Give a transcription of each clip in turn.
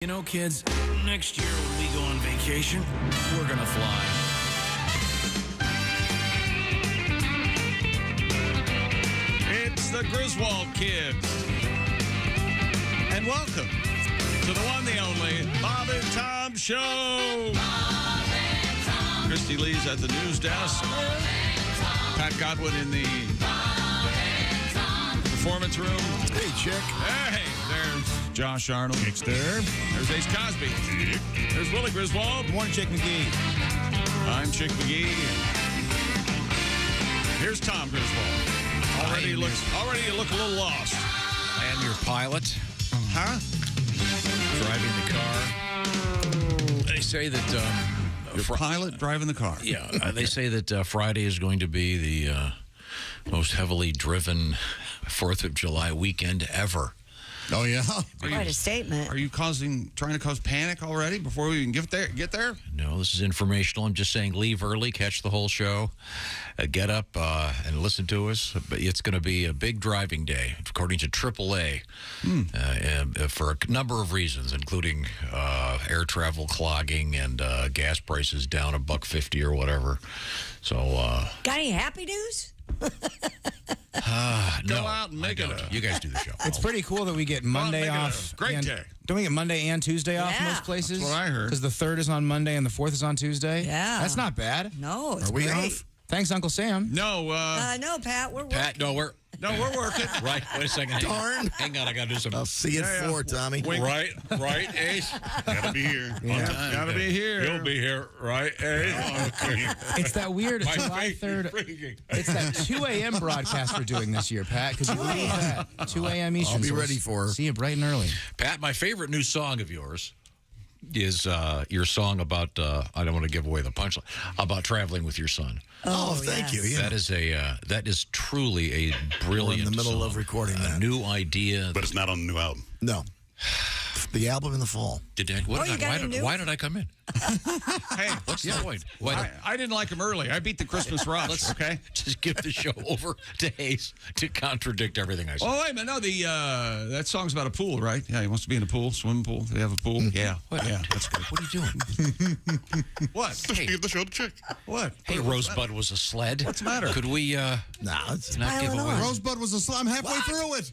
You know, kids, next year when we go on vacation, we're going to fly. It's the Griswold Kids. And welcome to the one, the only Bob and Tom Show. Kristi Lee's at the news desk. Pat Godwin in the performance room. Hey, Chick. Hey, there's Josh Arnold. Chick's there. There's Ace Cosby. There's Willie Griswold. Good morning, Chick McGee. I'm Chick McGee. Here's Tom Griswold. Already you look a little lost. I am your pilot. Huh? Driving the car. They say that... Your pilot driving the car. Yeah, they say that Friday is going to be the most heavily driven 4th of July weekend ever. Oh, yeah? Quite a statement. Are you trying to cause panic already before we even get there? No, this is informational. I'm just saying leave early, catch the whole show, get up and listen to us. But it's going to be a big driving day, according to AAA, for a number of reasons, including air travel clogging and gas prices down $1.50 or whatever. So, got any happy news? Go out and make it. You guys do the show. It's pretty cool that we get Monday off. Great day. Don't we get Monday and Tuesday off in Yeah. most places? That's what I heard. Because the 3rd is on Monday and the 4th is on Tuesday. Yeah. That's not bad. No, it's Are we great. off? Thanks, Uncle Sam. No, No, Pat, we're Pat, no, we're working. right. Wait a second. Darn. Hang on, I got to do something. I'll see you at 4, Tommy. Right, Ace. Gotta be here. Yeah. Gotta be here. You'll be here, right, Ace? It's that weird My July face is 3rd. freaking. It's that 2 a.m. broadcast we're doing this year, Pat, because you leave at 2 a.m. Eastern. I'll be so we'll ready for her. See you bright and early. Pat, my favorite new song of yours is your song about, I don't want to give away the punchline, about traveling with your son. Oh, thank you. Yeah. That is truly a brilliant We're in the middle song. of recording a that. new idea. But it's not on the new album. No. The album in the fall. Why did I come in? Hey, What's the point? I didn't like him early. I beat the Christmas rush. Let's Okay. just give the show over to Hayes to contradict everything I said. Oh wait a minute. No, that song's about a pool, right? Yeah, he wants to be in a pool, swimming pool. They have a pool. Yeah. What? Yeah, that's good. What are you doing? What? Hey. Give the show to Chick. What? Hey, Rosebud was a sled. What's the matter? Could we No, it's not give away? Rosebud was a I'm halfway through it.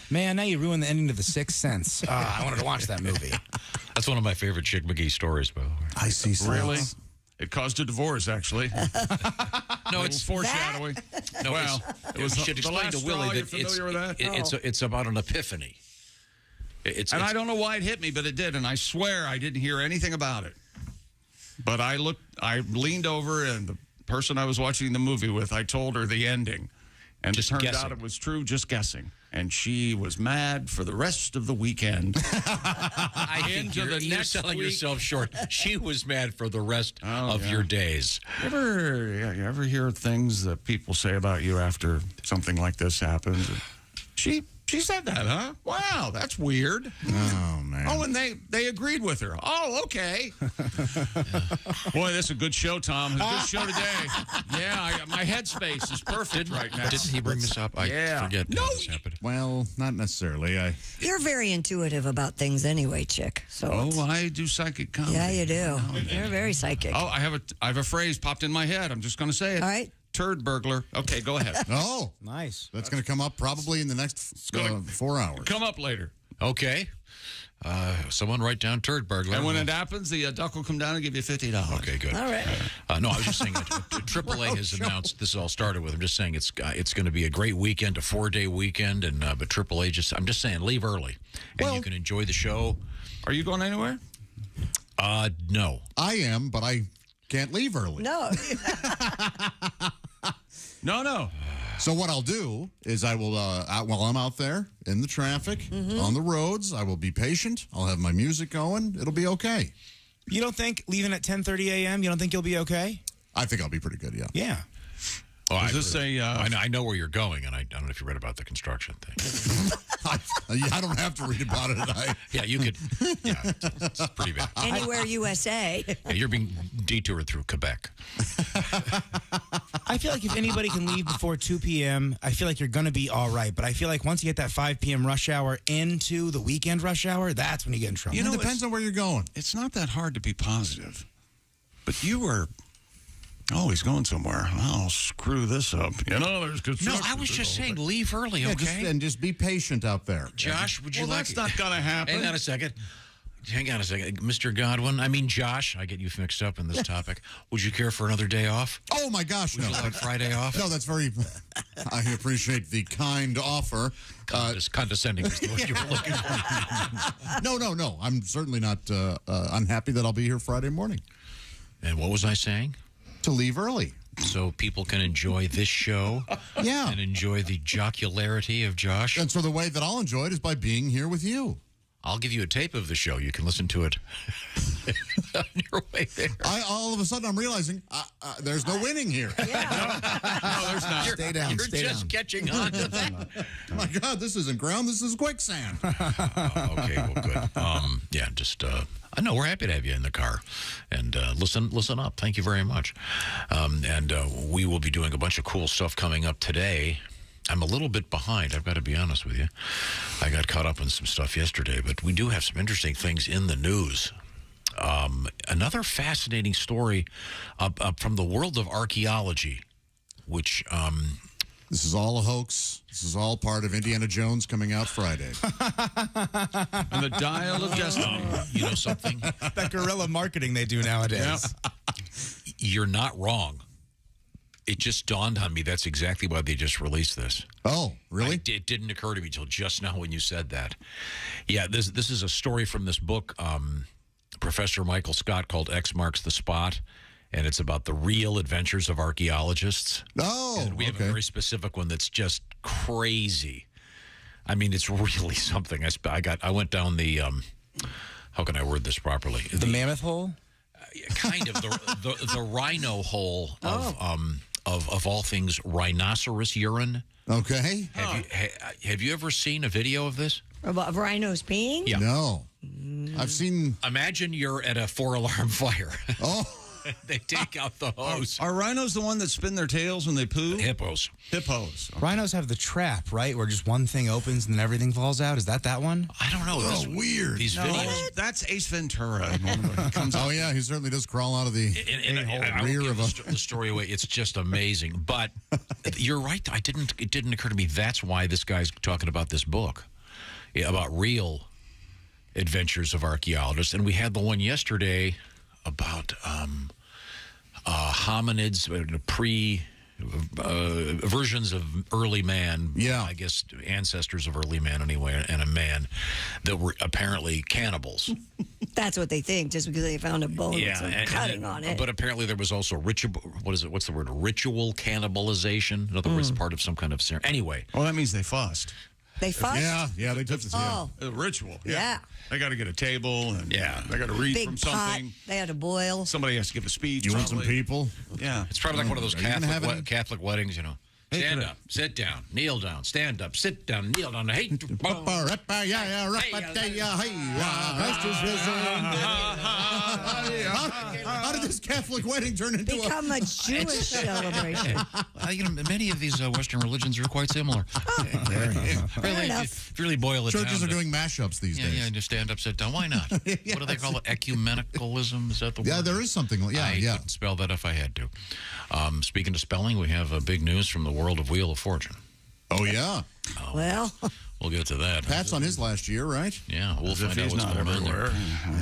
Man, now you ruined the ending to The Sixth Sense. I wanted to watch that movie. That's one of my favorite Chick McGee stories, by the way. I see. Really? It caused a divorce, actually. No, it's foreshadowing. no. Well, it was. Should the explain last to Willie straw. You're that familiar with that? it's about an epiphany. And I don't know why it hit me, but it did, and I swear I didn't hear anything about it. But I leaned over, and the person I was watching the movie with, I told her the ending. And it turned out it was true, just guessing. And she was mad for the rest of the weekend. I think you're selling yourself short. She was mad for the rest of your days. You ever hear things that people say about you after something like this happens? She said that, huh? Wow, that's weird. Oh, man. Oh, and they agreed with her. Oh, okay. Boy, this is a good show, Tom. It's a good show today. Yeah, my headspace is perfect right now. Didn't he bring this up? I forget how this happened. Well, not necessarily. You're very intuitive about things anyway, Chick. So I do psychic comedy. yeah, you do. You're very psychic. Oh, I have a phrase popped in my head. I'm just going to say it. All right. Turd burglar. Okay, go ahead. Oh, Nice. that's going to come up probably in the next 4 hours. Come up later. Okay. Someone write down turd burglar. And when it happens, the duck will come down and give you $50. Okay, good. All right. No, I was just saying that AAA has announced, this all started with, I'm just saying it's going to be a great weekend, a 4-day weekend, and but AAA I'm just saying, leave early, and you can enjoy the show. Are you going anywhere? No. I am, but I can't leave early. No. No. So what I'll do is I will, while I'm out there in the traffic, on the roads, I will be patient. I'll have my music going. It'll be okay. You don't think leaving at 10:30 a.m., you don't think you'll be okay? I think I'll be pretty good, yeah. Yeah. Oh, Is this I know where you're going, and I don't know if you read about the construction thing. I don't have to read about it. Yeah, you could. Yeah, it's pretty bad. Anywhere USA. Yeah, you're being detoured through Quebec. I feel like if anybody can leave before 2 p.m., I feel like you're going to be all right. But I feel like once you get that 5 p.m. rush hour into the weekend rush hour, that's when you get in trouble. You know, it depends on where you're going. It's not that hard to be positive. But you were always going somewhere. I'll screw this up. You know, there's construction. No, I was just saying leave early, okay? Just be patient out there. Josh, would you like... that's not going to happen. Hang on a second. Mr. Godwin, I mean Josh, I get you mixed up in this topic. Would you care for another day off? Oh, my gosh, Would no. you like Friday off? No, that's very... I appreciate the kind offer. Condescending is the word you were looking for. No. I'm certainly not unhappy that I'll be here Friday morning. And what was I saying? To leave early. So people can enjoy this show. Yeah. And enjoy the jocularity of Josh. And so the way that I'll enjoy it is by being here with you. I'll give you a tape of the show. You can listen to it on your way there. All of a sudden, I'm realizing there's no winning here. Yeah. No, there's not. Stay down. You're just catching on to that. My God, this isn't ground. This is quicksand. Okay, well, good. Yeah, just... I know we're happy to have you in the car, and listen up. Thank you very much. And we will be doing a bunch of cool stuff coming up today. I'm a little bit behind, I've got to be honest with you. I got caught up on some stuff yesterday, but we do have some interesting things in the news. Another fascinating story from the world of archaeology, which... This is all a hoax. This is all part of Indiana Jones coming out Friday. And the Dial of Destiny. You know something? That guerrilla marketing they do nowadays. You're not wrong. It just dawned on me that's exactly why they just released this. Oh, really? It didn't occur to me until just now when you said that. Yeah, this is a story from this book, Professor Michael Scott, called X Marks the Spot. And it's about the real adventures of archaeologists. Oh, and we have a very specific one that's just crazy. I mean, it's really something. I went down the how can I word this properly? The mammoth hole? Kind of the rhino hole of all things rhinoceros urine. Okay. Have you ever seen a video of this? About rhinos peeing? Yeah. No. I've seen... Imagine you're at a 4-alarm fire. Oh. They take out the hose. Are rhinos the one that spin their tails when they poo? Hippos. Hippos. Rhinos have the trap, right? Where just one thing opens and then everything falls out. Is that one? I don't know. That's weird. These videos. That's Ace Ventura. Oh, yeah, he certainly does crawl out of the rear of the story away. It's just amazing. But you're right. It didn't occur to me. That's why this guy's talking about this book about real adventures of archaeologists. And we had the one yesterday about hominids, versions of early man. Yeah. I guess ancestors of early man anyway, and a man that were apparently cannibals. That's what they think, just because they found a bone with some cutting on it. But apparently there was also ritual. What's the word? Ritual cannibalization. In other words, part of some kind of ceremony. Anyway. Well, that means they fussed. They fussed? Yeah, they took this. Oh. A ritual. Yeah. They got to get a table, and they got to read Big from pot. something. They had to boil. Somebody has to give a speech. You want some people? Yeah. It's probably like one of those Catholic weddings, you know. Hey, stand up, sit down, kneel down, stand up, sit down, kneel down. Hey, Christ is risen. How did this Catholic wedding turn into Become a Jewish celebration. You know, many of these Western religions are quite similar. Really, if you really boil it down. Churches are doing mashups these days. Yeah, just stand up, sit down. Why not? What do they call it? Ecumenicalism? Is that the word? Yeah, there is something. I couldn't spell that if I had to. Speaking of spelling, we have big news from the world of Wheel of Fortune. Oh, yeah. Well, we'll get to that. Pat's on his last year, right? Yeah, we'll find out what's going on there.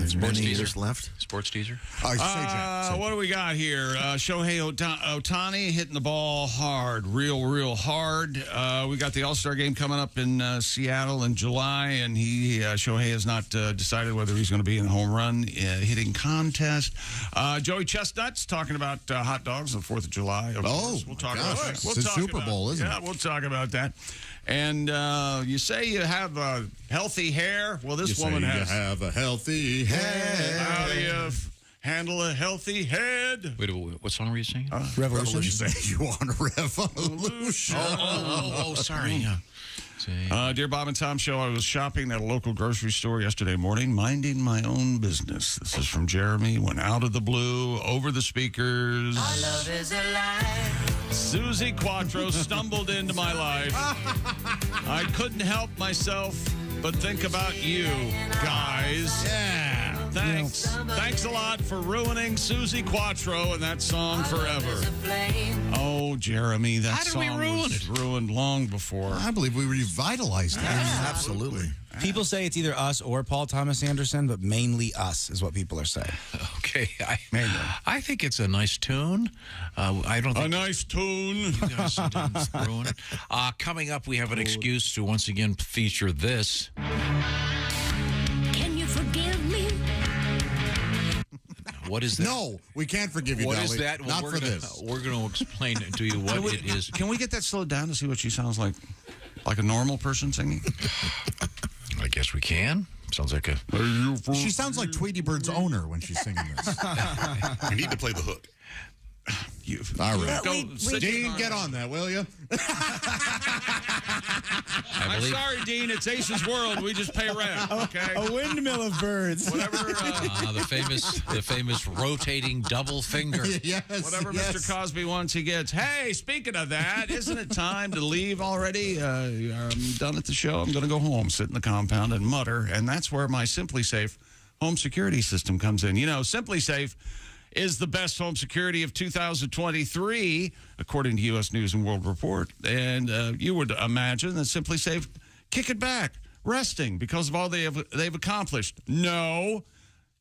Sports teaser left. Sports teaser. What do we got here? Shohei Ohtani hitting the ball hard, real hard. We got the All-Star game coming up in Seattle in July, and Shohei has not decided whether he's going to be in the home run hitting contest. Joey Chestnut's talking about hot dogs on the 4th of July. We'll talk about that. It's a Super Bowl, isn't it? Yeah, we'll talk about that. And you say you have healthy hair. Well, this woman has. You have a healthy hair. handle a healthy head. Wait, what song were you singing? Revolution. You want a revolution? Sorry. Yeah. Dear Bob and Tom Show, I was shopping at a local grocery store yesterday morning, minding my own business. This is from Jeremy. Went out of the blue, over the speakers. Our love is a lie. Susie Quattro stumbled into my life. I couldn't help myself but think about you, guys. Yeah. Thanks. Thanks a lot for ruining Susie Quattro and that song forever. Oh, Jeremy, that song was ruined long before. I believe we revitalized it. Absolutely. People say it's either us or Paul Thomas Anderson, but mainly us is what people are saying. Okay, I think it's a nice tune. I don't think a nice tune. You guys didn't ruin it. Coming up, we have an excuse to once again feature this. Can you forgive me? What is that? No, we can't forgive you, What Dolly. is that? Well, Not for this. We're going to explain to you what it is. Can we get that slowed down to see what she sounds like? Like a normal person singing? I guess we can. Sounds like a... She sounds like Tweety Bird's owner when she's singing this. We need to play the hook. All right. Go, Dean, get on that, will you? I'm sorry, Dean. It's Ace's World. We just pay rent, okay? A windmill of birds. Whatever. The famous rotating double finger. Yes. Whatever Mr. Cosby wants, he gets. Hey, speaking of that, isn't it time to leave already? I'm done at the show. I'm going to go home, sit in the compound, and mutter. And that's where my Simply Safe home security system comes in. You know, Simply Safe is the best home security of 2023, according to U.S. News and World Report. And you would imagine that Simply Safe kick it back, resting because of all they've accomplished. No,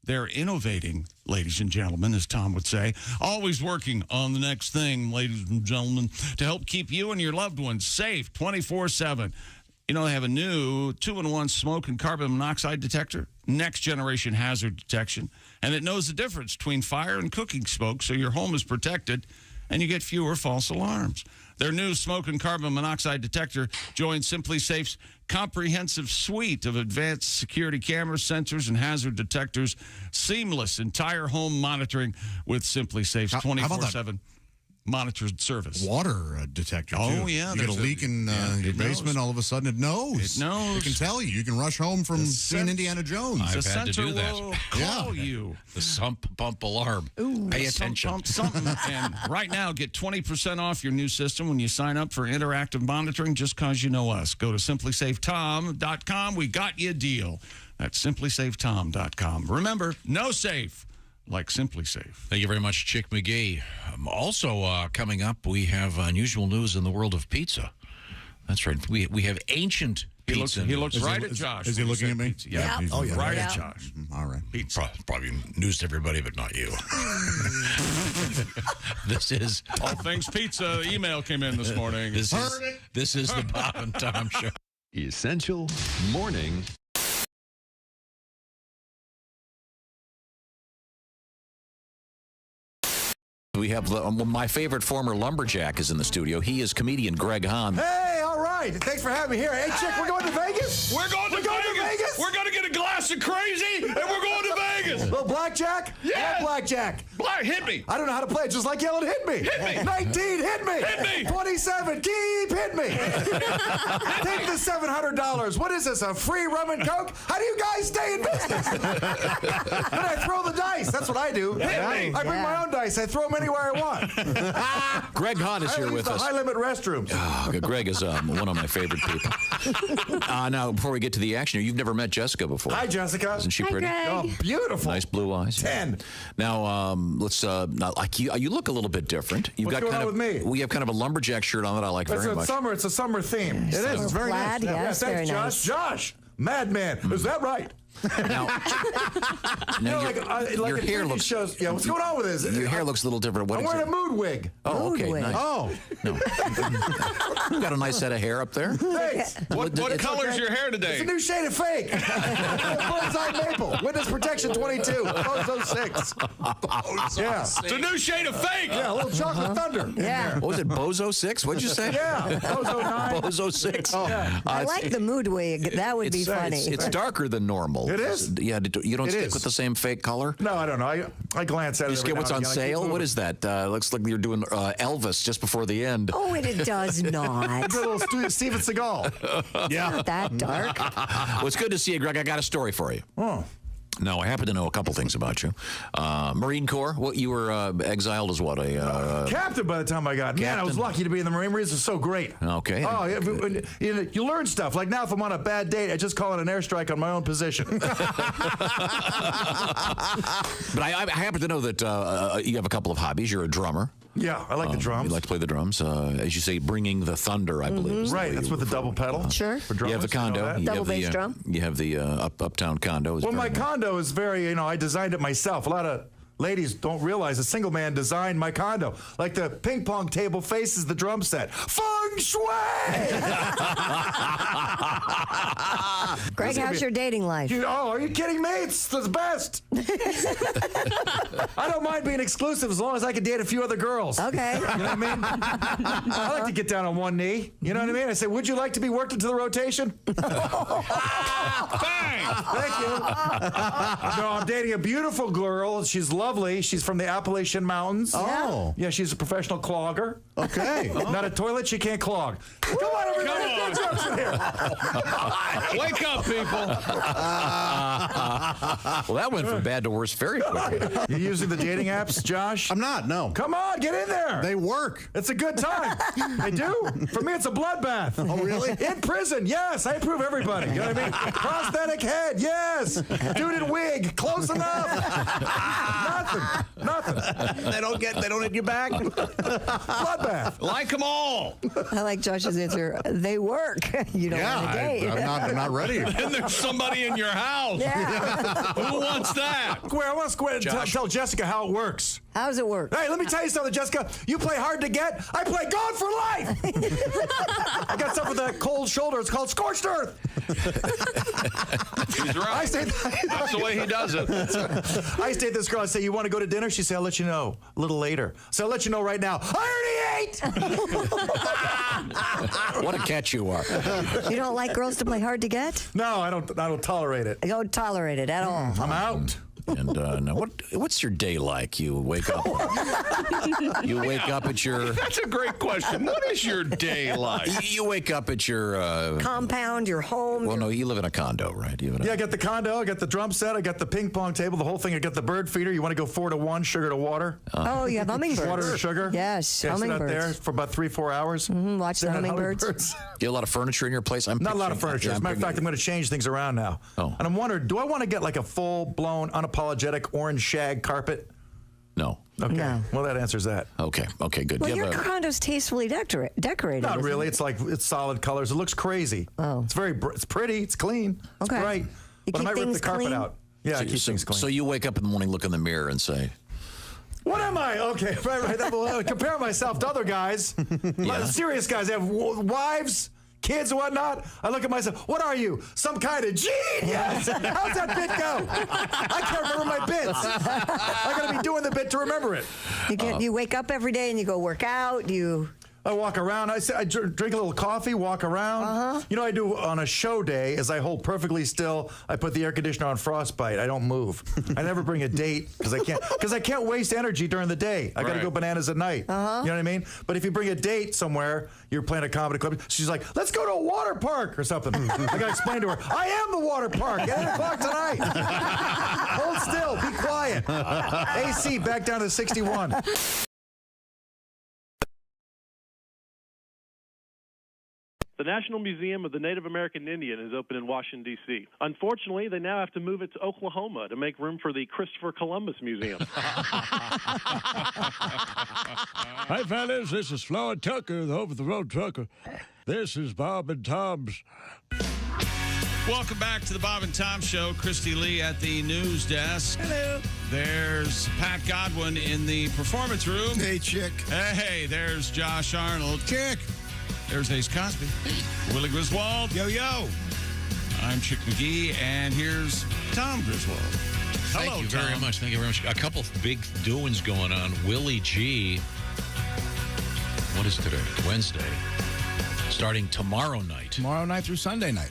they're innovating, ladies and gentlemen, as Tom would say. Always working on the next thing, ladies and gentlemen, to help keep you and your loved ones safe 24/7. You know, they have a new 2-in-1 smoke and carbon monoxide detector, next generation hazard detection, and it knows the difference between fire and cooking smoke, so your home is protected and you get fewer false alarms. Their new smoke and carbon monoxide detector joins Simply Safe's comprehensive suite of advanced security cameras, sensors, and hazard detectors. Seamless entire home monitoring with Simply Safe's 24/7 monitored service. Water detector, too. Oh, yeah. You get a leak in your basement, all of a sudden it knows. It knows. It can tell you. You can rush home from seeing Indiana Jones. I've The had to sensor do that. will call you. The sump pump alarm. Pay attention. Something. And right now, get 20% off your new system when you sign up for interactive monitoring just because you know us. Go to simplysafetom.com. We got you a deal. That's simplysafetom.com. Remember, no safe like Simply Safe. Thank you very much, Chick McGee. Also coming up, we have unusual news in the world of pizza. That's right. We have ancient pizza. He looks right at Josh. Is he looking at me? Pizza. Yeah. Oh, yeah. Right Yeah. at Josh. All right. Pizza. Probably news to everybody, but not you. This is All things pizza. The email came in this morning. this is the Bob and Tom Show. Essential Morning. We have my favorite former lumberjack is in the studio. He is comedian Greg Hahn. Hey, all right. Thanks for having me here. Hey, Chick, we're going to Vegas? We're going to Vegas. We're going to get a glass of crazy, and we're going to Vegas. Little blackjack? Yeah. Blackjack. Hit me. I don't know how to play it, just like yelling, hit me. Hit me. 19, hit me. Hit me. 27, keep hit me. Take the $700. What is this, a free rum and coke? How do you guys stay in business? Then I throw the dice. That's what I do. Hit me. I bring my own dice. I throw them anywhere I want. Greg Hahn is I here use with the us. high-limit restrooms. Greg is one of my favorite people. Now, before we get to the action, you've never met Jessica before. Hi, Jessica. Isn't she pretty? Greg. Oh, beautiful. Nice blue eyes. 10. Now, let's. Now, like you look a little bit different. You've What's got going kind on of. with me? We have kind of a lumberjack shirt on that I like very much. Summer. It's a summer theme. It is. It's very plaid, nice. yes, thanks, very Josh. nice. Josh, madman. Is that right? Now, now your in hair previous looks. shows. Yeah, what's going on with this? Your hair looks a little different. What I'm is wearing it? a mood wig. Oh, okay, Mood wig. nice. Oh, No. You got a nice set of hair up there. thanks. What color is your hair It's today? a new shade of fake. Bird's eye maple. Witness protection 22. Bozo 6. Yeah. It's a new shade of fake. Yeah, a little chocolate thunder. Yeah. What was it, Bozo 6? What'd you say? Yeah. Bozo 9. Bozo 6. I like the mood wig. That would be funny. It's darker than normal. gold. It is? Yeah, you don't It stick is. with the same fake color? No, I don't know. I glance at it. You just every get what's now on and again. I keep sale? What moving. is that? Looks like you're doing Elvis just before the end. Oh, it does not. Good little Steven Seagal. Yeah. Not that dark. Well, it's good to see you, Greg. I got a story for you. Oh. No, I happen to know a couple things about you. Marine Corps. What you were exiled as what? Captain by the time I got. Man, I was Captain? lucky to be in the Marine. Marines are so great. Okay. Oh, you learn stuff. Like now, if I'm on a bad date, I just call it an airstrike on my own position. But I happen to know that you have a couple of hobbies. You're a drummer. Yeah, I like the drums. You like to play the drums. As you say, bringing the thunder, I believe. is the Right, way that's you with the refer double it. pedal. Sure. For drummers, You have the you know condo. that? You Double have the, bass drum. You have the uptown condo. Well, my condo is very, I designed it myself. A lot of ladies don't realize a single man designed my condo. Like the ping pong table faces the drum set. Feng shui! Greg, how's your dating life? Are you kidding me? It's the best. I don't mind being exclusive as long as I can date a few other girls. Okay. You know what I mean? I like to get down on one knee. You know what I mean? I say, would you like to be worked into the rotation? Thank you. No, I'm dating a beautiful girl. She's lovely. She's from the Appalachian Mountains. Oh. Yeah, she's a professional clogger. Okay. Not a toilet she can't clog. Come on, everybody. Come on. Get jokes in here. Wake up, people. Well, that went from bad to worse very quickly. You using the dating apps, Josh? I'm not, no. Come on, get in there. They work. It's a good time. They do. For me, it's a bloodbath. Oh, really? In prison, yes. I approve everybody. You know what I mean? Prosthetic head, yes. Dude in wig, close enough. Nothing. They don't hit you back. Bloodbath. Like them all. I like Josh's answer. They work. You don't want to date. I'm not ready. And there's somebody in your house. Yeah. Who wants that? Square, I want to square and tell Jessica how it works. How does it work? Hey, let me tell you something, Jessica. You play hard to get. I play gone for life. I got something with that cold shoulder. It's called scorched earth. He's right. That's the way he does it. I stayed with this girl. I say, you want to go to dinner? She said, I'll let you know a little later. So I'll let you know right now. I already ate. What a catch you are. You don't like girls to play hard to get? No, I don't tolerate it. I don't tolerate it at all. I'm out. And now, what's your day like? You wake up. You wake up at your. That's a great question. What is your day like? You wake up at your. Compound, your home. Well, no, you live in a condo, right? You live in Yeah, I got the condo. I got the drum set. I got the ping pong table, the whole thing. I got the bird feeder. You want to go 4-to-1, sugar to water? Oh, you have hummingbirds. Water to sugar? Yes, Yeah, sit out hummingbirds. there for about 3-4 hours. Watch the Staring at hummingbirds. You have a lot of furniture in your place? Not a lot of furniture. As a matter of fact, I'm going to change things around now. Oh. And I'm wondering, do I want to get like a full-blown, unapologetic orange shag carpet? No. Okay. No. Well, that answers that. Okay, good. Well, Do you your have a- condo's tastefully decorated. Not isn't really. it? It's solid colors. It looks crazy. Oh. It's it's pretty. It's clean. It's Okay. bright. You But I keep might rip the things carpet clean? out. Yeah, I keep things clean. So you wake up in the morning, look in the mirror, and say, What am I? Okay, right. Compare myself to other guys. Serious guys. They have wives, kids, and whatnot. I look at myself. What are you? Some kind of genius? How's that bit go? I can't remember my bits. I got to be doing the bit to remember it. You wake up every day and you go work out. I walk around. I drink a little coffee, walk around. You know what I do on a show day is I hold perfectly still. I put the air conditioner on frostbite. I don't move. I never bring a date because I can't waste energy during the day. I got to Right. go bananas at night. You know what I mean? But if you bring a date somewhere, you're playing a comedy club. She's like, let's go to a water park or something. I got to explain to her, I am the water park at 8 o'clock tonight. Hold still. Be quiet. AC back down to 61. The National Museum of the Native American Indian is open in Washington, D.C. Unfortunately, they now have to move it to Oklahoma to make room for the Christopher Columbus Museum. Hi, fellas. This is Floyd Tucker, the over-the-road trucker. This is Bob and Tom's. Welcome back to the Bob and Tom Show. Kristi Lee at the news desk. Hello. There's Pat Godwin in the performance room. Hey, chick. Hey, there's Josh Arnold. Chick. There's Ace Cosby. Willie Griswold. Yo. I'm Chick McGee, and here's Tom Griswold. Thank Hello, you Tom. very much. Thank you very much. A couple of big doings going on. Willie G. What is today? Wednesday. Starting tomorrow night. Tomorrow night through Sunday night.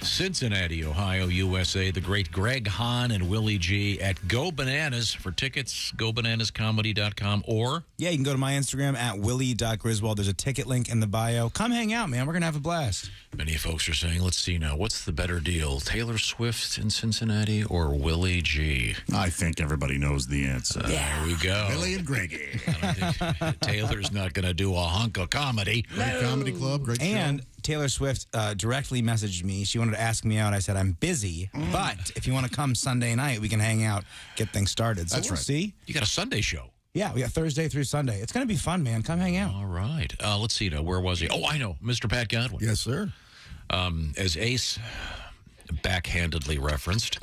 Cincinnati, Ohio, USA. The great Greg Hahn and Willie G at Go Bananas. For tickets, gobananascomedy.com or... Yeah, you can go to my Instagram at willie.griswold. There's a ticket link in the bio. Come hang out, man. We're going to have a blast. Many folks are saying, let's see now, what's the better deal? Taylor Swift in Cincinnati or Willie G? I think everybody knows the answer. There we go. Willie and Greggy. I don't think Taylor's not going to do a hunk of comedy. Great comedy club, great And show. Taylor Swift directly messaged me. She wanted to ask me out. I said, I'm busy, but if you want to come Sunday night, we can hang out, get things started. So That's we'll right. see. You got a Sunday show. Yeah, we got Thursday through Sunday. It's going to be fun, man. Come hang out. All right. Let's see now. Where was he? Oh, I know. Mr. Pat Godwin. Yes, sir. As Ace backhandedly referenced,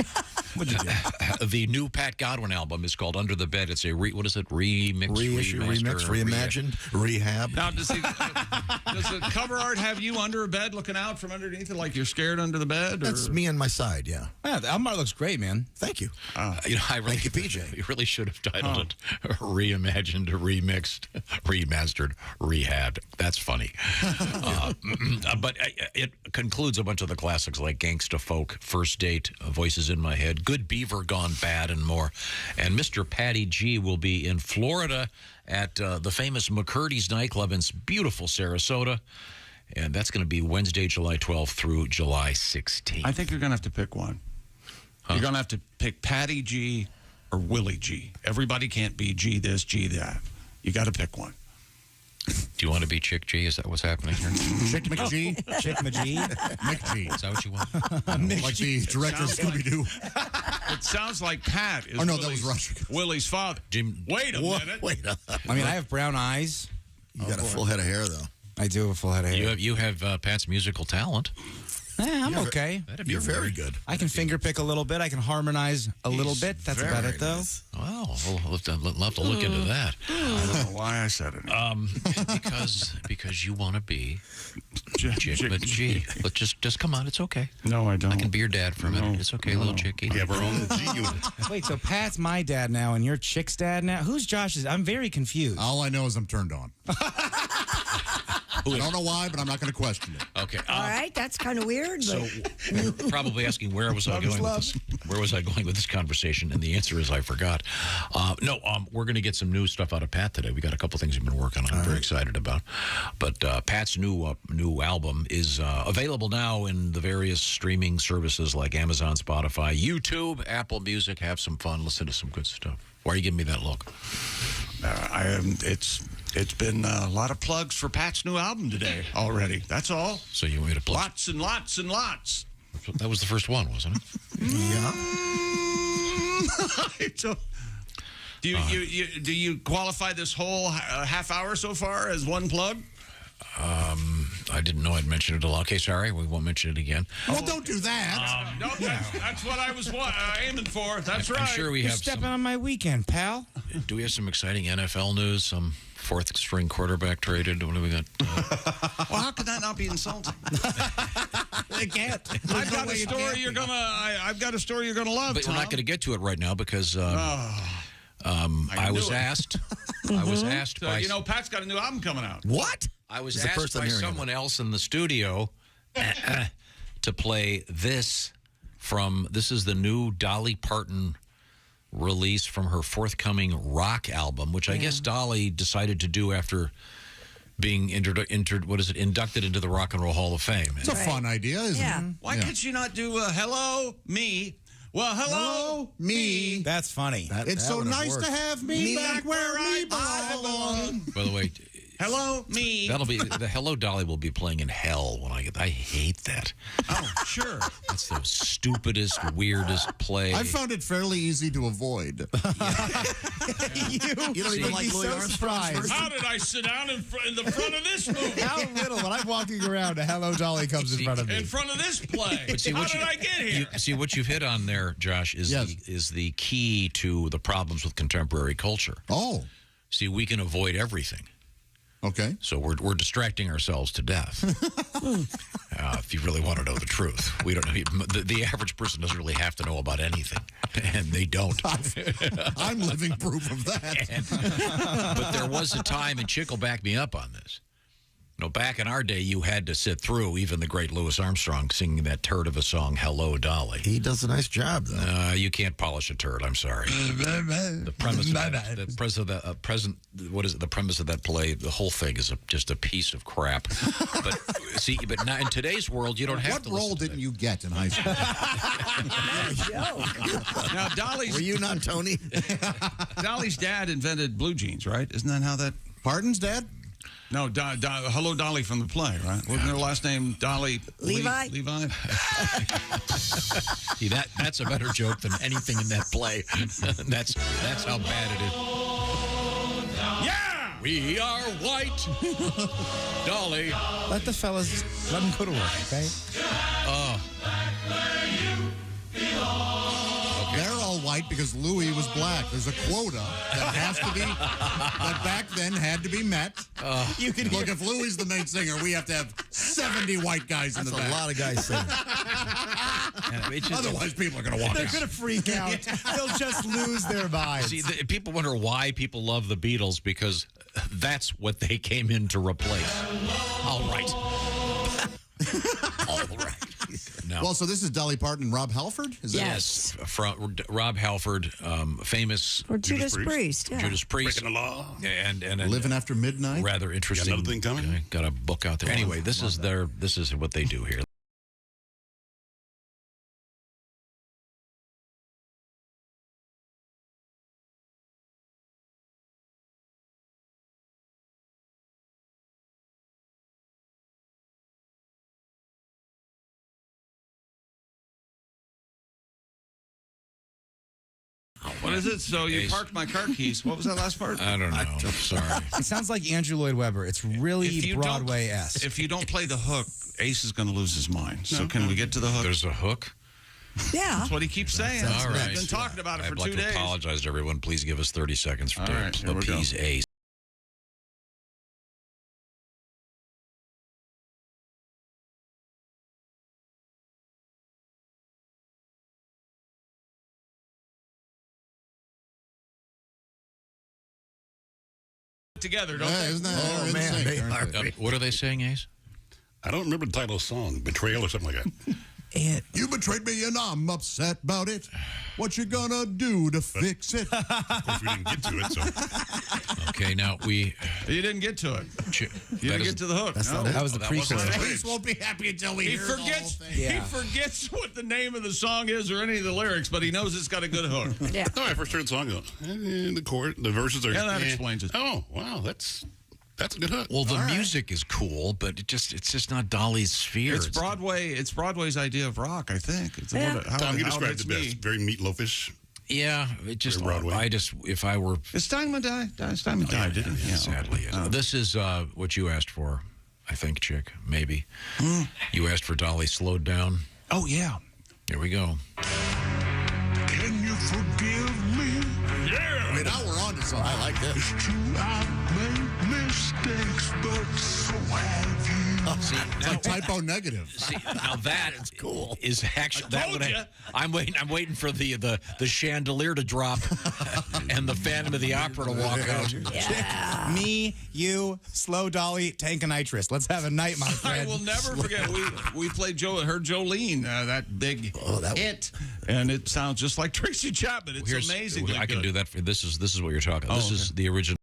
the new Pat Godwin album is called Under the Bed. It's a what is it? Remix, Reissue, remix, reimagined, rehab. Now, does the cover art have you under a bed looking out from underneath it like you're scared under the bed? Or? That's me on my side, yeah. Yeah, the album art looks great, man. Thank you. Thank you, PJ. You really should have titled it Reimagined, Remixed, Remastered, Rehabbed. That's funny. But it concludes a bunch of the classics like Gangsta Folk, First Date, Voices in My Head, Good Beaver Gone Bad, and more. And Mr. Patty G will be in Florida at the famous McCurdy's nightclub in beautiful Sarasota. And that's going to be Wednesday, July 12th through July 16th. I think you're going to have to pick one. You're going to have to pick Patty G or Willie G. Everybody can't be G this, G that. You got to pick one. Do you want to be Chick G? Is that what's happening here? Chick McG. Chick McG. McG. Is that what you want? Like the director of Scooby-Doo. It sounds like Pat is Oh, no, that was Rush. Willie's father. Wait a minute. Wait up. I mean, I have brown eyes. You got a full head of hair, though. I do have a full head of hair. You have Pat's musical talent. I'm okay. You're very good. I can finger pick a little bit. I can harmonize a little bit. That's about it, though. Well, we'll have to look into that. I don't know why I said it. Because you want to be Chick McG. But just come on. It's okay. No, I don't. I can be your dad for a minute. It's okay, little chickie. We have our own G unit. Wait, so Pat's my dad now, and you're Chick's dad now? Who's Josh's? I'm very confused. All I know is I'm turned on. I don't know why, but I'm not going to question it. Okay. All right, that's kind of weird. So you're probably asking where was I going with this? Where was I going with this conversation? And the answer is I forgot. We're going to get some new stuff out of Pat today. We got a couple things we've been working on. I'm very excited about. But Pat's new album is available now in the various streaming services like Amazon, Spotify, YouTube, Apple Music. Have some fun. Listen to some good stuff. Why are you giving me that look? It's been a lot of plugs for Pat's new album today already. That's all. So you want me to plug? Lots and lots and lots. That was the first one, wasn't it? Yeah. Do you qualify this whole half hour so far as one plug? I didn't know I'd mentioned it a lot. Okay, sorry. We won't mention it again. Well, don't do that. No, that's what I was aiming for. That's right. I'm sure we You're have stepping some. on my weekend, pal. Do we have some exciting NFL news? Some fourth string quarterback traded? What do we got? Well, how could that not be insulting? They can't. I've got a story you're gonna love. But Tom. we're not going to get to it right now because I was asked. I was asked So, by Pat's got a new album coming out. What? I was It's the asked first I'm by hearing of someone else in the studio to play this from. This is the new Dolly Parton release from her forthcoming rock album, which I guess Dolly decided to do after being inducted into the Rock and Roll Hall of Fame. It's a fun idea, isn't it? Why could she not do Hello, Me? Well, hello, me. That's funny. It's so nice to have me back where I belong. By the way, hello, me. that'll be the Hello Dolly will be playing in hell when I get. I hate that. Oh, sure. That's the stupidest, weirdest play. I found it fairly easy to avoid. You don't even like Louis Armstrong's How did I sit down in the front of this movie? How little when I'm walking around, a Hello Dolly comes in front of me. In front of this play. But see, How did I get here? See, what you've hit on there, Josh, is the key to the problems with contemporary culture. Oh. See, we can avoid everything. Okay. So we're distracting ourselves to death. If you really want to know the truth, we don't. The average person doesn't really have to know about anything, and they don't. I'm living proof of that. But there was a time, and Chick will back me up on this. No, back in our day, you had to sit through even the great Louis Armstrong singing that turd of a song, "Hello, Dolly." He does a nice job, though. You can't polish a turd. I'm sorry. The premise, the premise of that play? The whole thing is just a piece of crap. But see, but now in today's world, you don't have to. What role didn't you get in high school? Now, Dolly's. Were you not Tony? Dolly's dad invented blue jeans, right? Isn't that how that? Pardon's dad? No, Hello Dolly from the play, right? Wasn't their last name Dolly? Levi? Levi? See, that's a better joke than anything in that play. that's how bad it is. Yeah! We are white. Dolly. Let the fellas, let them go to work, okay? They're all white because Louis was black. There's a quota that has to be, that back then had to be met. You can Look, if Louis the main singer, we have to have 70 white guys in the back. That's a lot of guys singing. Otherwise, people are going to walk They're out. going to freak out. They'll just lose their minds. See, people wonder why people love the Beatles, because that's what they came in to replace. All right. All right. No. Well, so this is Dolly Parton and Rob Halford? Is that Yes, from Rob Halford, famous For Judas Priest. Yeah. Judas Priest, Breaking the law. and Living After Midnight? rather interesting. Got another thing coming? Got a book out there. Anyway, this is what they do here. What is it? So you parked my car keys. What was that last part? I don't know. I'm sorry. It sounds like Andrew Lloyd Webber. It's really Broadway-esque. If you don't play the hook, Ace is going to lose his mind. So can we get to the hook? There's a hook. Yeah. That's what he keeps saying. All right. I've been talking about it for I'd like 2 to days. apologize to everyone. Please give us 30 seconds to All right, here we go. appease Ace. Together, don't Yeah, they? isn't that? Oh, man, they are. What are they saying, Ace? I don't remember the title of the song, Betrayal or something like that. You betrayed me and I'm upset about it. What you gonna do to fix it? Of course, we didn't get to it, so. Okay, now you didn't get to it. You didn't get to the hook. That's no. not it. That was the pre-chorus. Ace won't be happy until we He hear the whole forgets. thing. He forgets what the name of the song is or any of the lyrics, but he knows it's got a good hook. Yeah. No, I first heard the song, the chord, the verses are. Yeah, that explains it. Oh, wow, that's a good hook. Well, the music is cool, but it's just not Dolly's sphere. It's Broadway. It's Broadway's idea of rock, I think. It's Tom, you how described it's it best. Very meatloafish. Yeah, it just. Broadway. If I were. Steinman died. Steinman died, didn't he? Yeah. Sadly, yes. This is what you asked for, I think, Chick. Maybe you asked for Dolly slowed down. Oh yeah. Here we go. Can you forgive me? Yeah. I mean, now we're on to something. I like this. It's true, I've made mistakes, but so have you. See, It's like typo negative. see, now that is cool. Is actually that told would ya. I'm waiting for the chandelier to drop and the Phantom of the Opera to walk out. Yeah. Me, you, Slow Dolly, Tank and Nitrous. Let's have a night, my friend. I will never forget. We played Jolene, that big hit, and it sounds just like Tracy Chapman. It's amazing. I can do that. This is what you're talking. This is the original.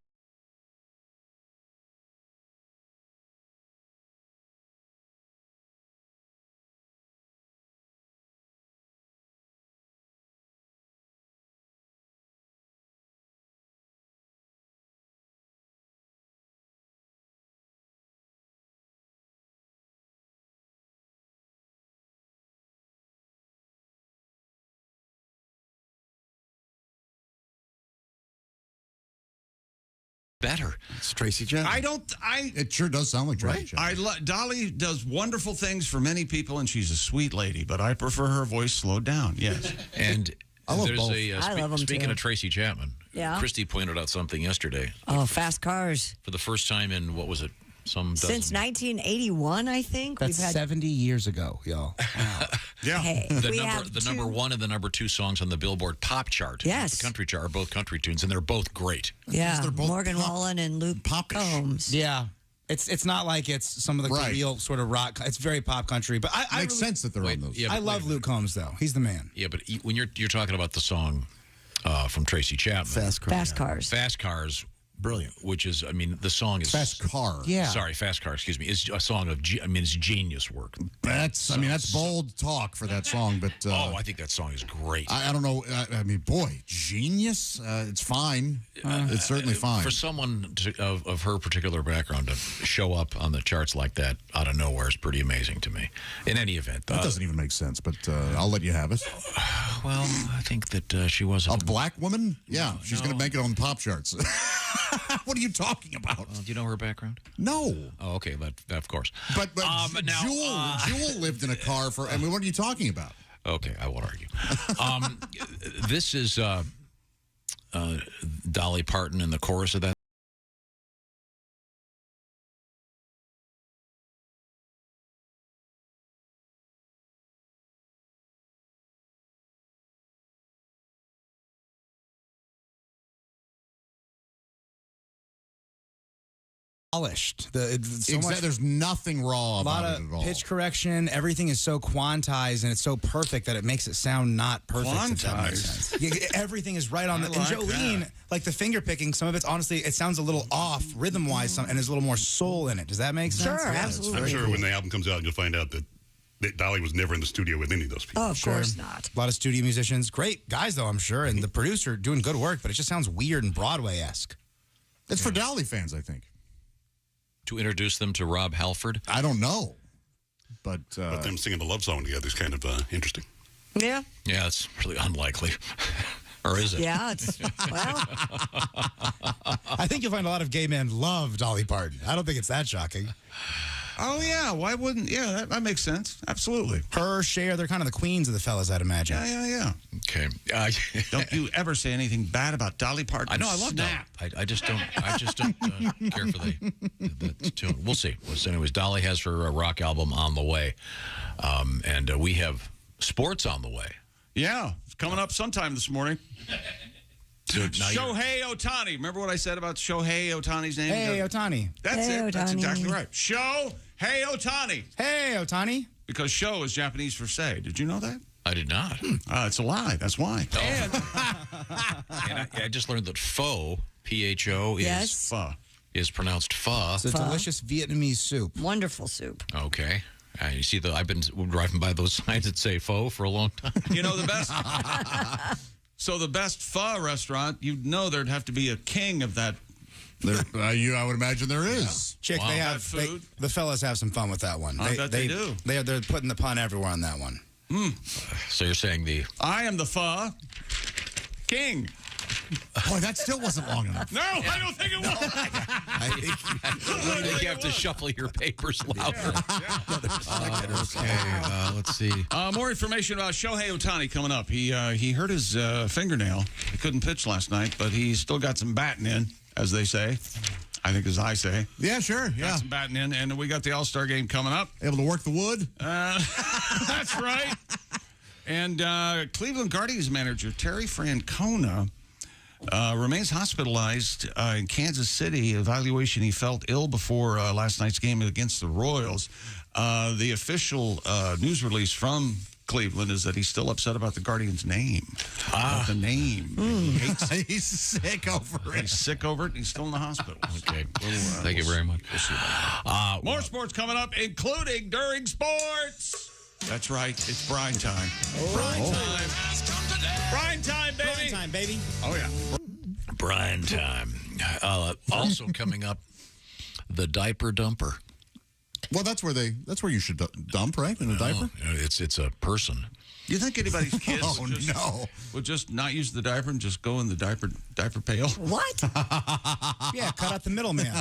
Better. It's Tracy Chapman. It sure does sound like Tracy Chapman. Dolly does wonderful things for many people, and she's a sweet lady, but I prefer her voice slowed down. Yes. And I love there's both. I love 'em speaking too. of Tracy Chapman, Yeah. Kristi pointed out something yesterday. Oh, fast cars. For the first time in, what was it, some dozen? Since 1981, I think. That's we've had 70 years ago, y'all. Yeah. Hey, we have The number one and the number two songs on the Billboard Pop chart. Yes. The country chart are both country tunes, and they're both great. Yeah, They're both Morgan pop- Wallen and Luke popish. Combs. Yeah. It's not like it's some of the real sort of rock. It's very pop country, but I makes sense that they're on those. Yeah, I love Luke Combs though. He's the man. Yeah, but when you're talking about the song from Tracy Chapman, Fast Cars. Fast Cars. Brilliant. Which is, I mean, the song is Fast Car. Yeah. Sorry, Fast Car. Excuse me. It's a song of. It's genius work. That's bold talk for that song, but I think that song is great. I don't know. I mean, boy, genius. It's fine. It's certainly fine for someone of her particular background to show up on the charts like that out of nowhere is pretty amazing to me. In any event, that doesn't even make sense. But I'll let you have it. Well, I think that she was a black woman. Yeah, she's going to make it on the pop charts. What are you talking about? Do you know her background? No. Oh, okay, that of course. But Jewel lived in a car for. I mean, what are you talking about? Okay, I won't argue. This is Dolly Parton in the chorus of that. Polished. There's nothing raw about it at all. Pitch correction. Everything is so quantized and it's so perfect that it makes it sound not perfect. If that makes sense. Everything is right on the. And Jolene, like the finger picking, some of it's honestly, it sounds a little off rhythm wise, and there's a little more soul in it. Does that make sense? Sure, absolutely. I'm sure when the album comes out, you'll find out that Dolly was never in the studio with any of those people. Oh, of course not. A lot of studio musicians, great guys though, I'm sure, and the producer doing good work, but it just sounds weird and Broadway-esque. It's for Dolly fans, I think. To introduce them to Rob Halford? I don't know. But them singing the love song together is kind of interesting. Yeah. Yeah, it's really unlikely. Or is it? Yeah, it's, well. I think you'll find a lot of gay men love Dolly Parton. I don't think it's that shocking. Oh, yeah. Why wouldn't? Yeah, that makes sense. Absolutely. Her, Cher, they're kind of the queens of the fellas, I'd imagine. Yeah. Okay. Don't you ever say anything bad about Dolly Parton. I know, I love Dolly. I just don't care for the tune. We'll see. So anyways, Dolly has her rock album on the way. And we have sports on the way. Yeah. It's coming up sometime this morning. Shohei Ohtani. Remember what I said about Shohei Ohtani's name? Hey, Ohtani. That's hey, it. Ohtani. That's exactly right. Shohei Ohtani. Hey, Ohtani. Because show is Japanese for say. Did you know that? I did not. It's a lie. That's why. Oh. And I just learned that pho, P-H-O, is pronounced pho. It's a delicious Vietnamese soup. Wonderful soup. Okay. You see, I've been driving by those signs that say pho for a long time. You know the best. So the best pho restaurant, you'd know there'd have to be a king of that. I would imagine there is. Chick, Wow. they have Food. the fellas have some fun with that one. I bet they do. They're putting the pun everywhere on that one. So you're saying I am the pho king. Boy, that still wasn't long enough. No, I don't think it was. I think you have to shuffle your papers louder. Okay, let's see. More information about Shohei Ohtani coming up. He hurt his fingernail. He couldn't pitch last night, but he's still got some batting in, as they say. I think as I say. Yeah, sure. Got some batting in, and we got the All-Star game coming up. Able to work the wood? That's right. And Cleveland Guardians manager Terry Francona remains hospitalized in Kansas City. Evaluation, he felt ill before last night's game against the Royals. The official news release from Cleveland is that he's still upset about the Guardians' name. About the name. He's sick over it. He's sick over it, and he's still in the hospital. Okay. Thank you very much. More sports coming up, including during sports. That's right. It's brine time. Brine time. Brine time, baby. Brine time, baby. Oh, yeah. Brine time. Also coming up, the diaper dumper. Well, that's where you should dump, right? In a diaper? It's a person. Do you think anybody's kids would just not use the diaper and just go in the diaper pail? What? Yeah, cut out the middleman.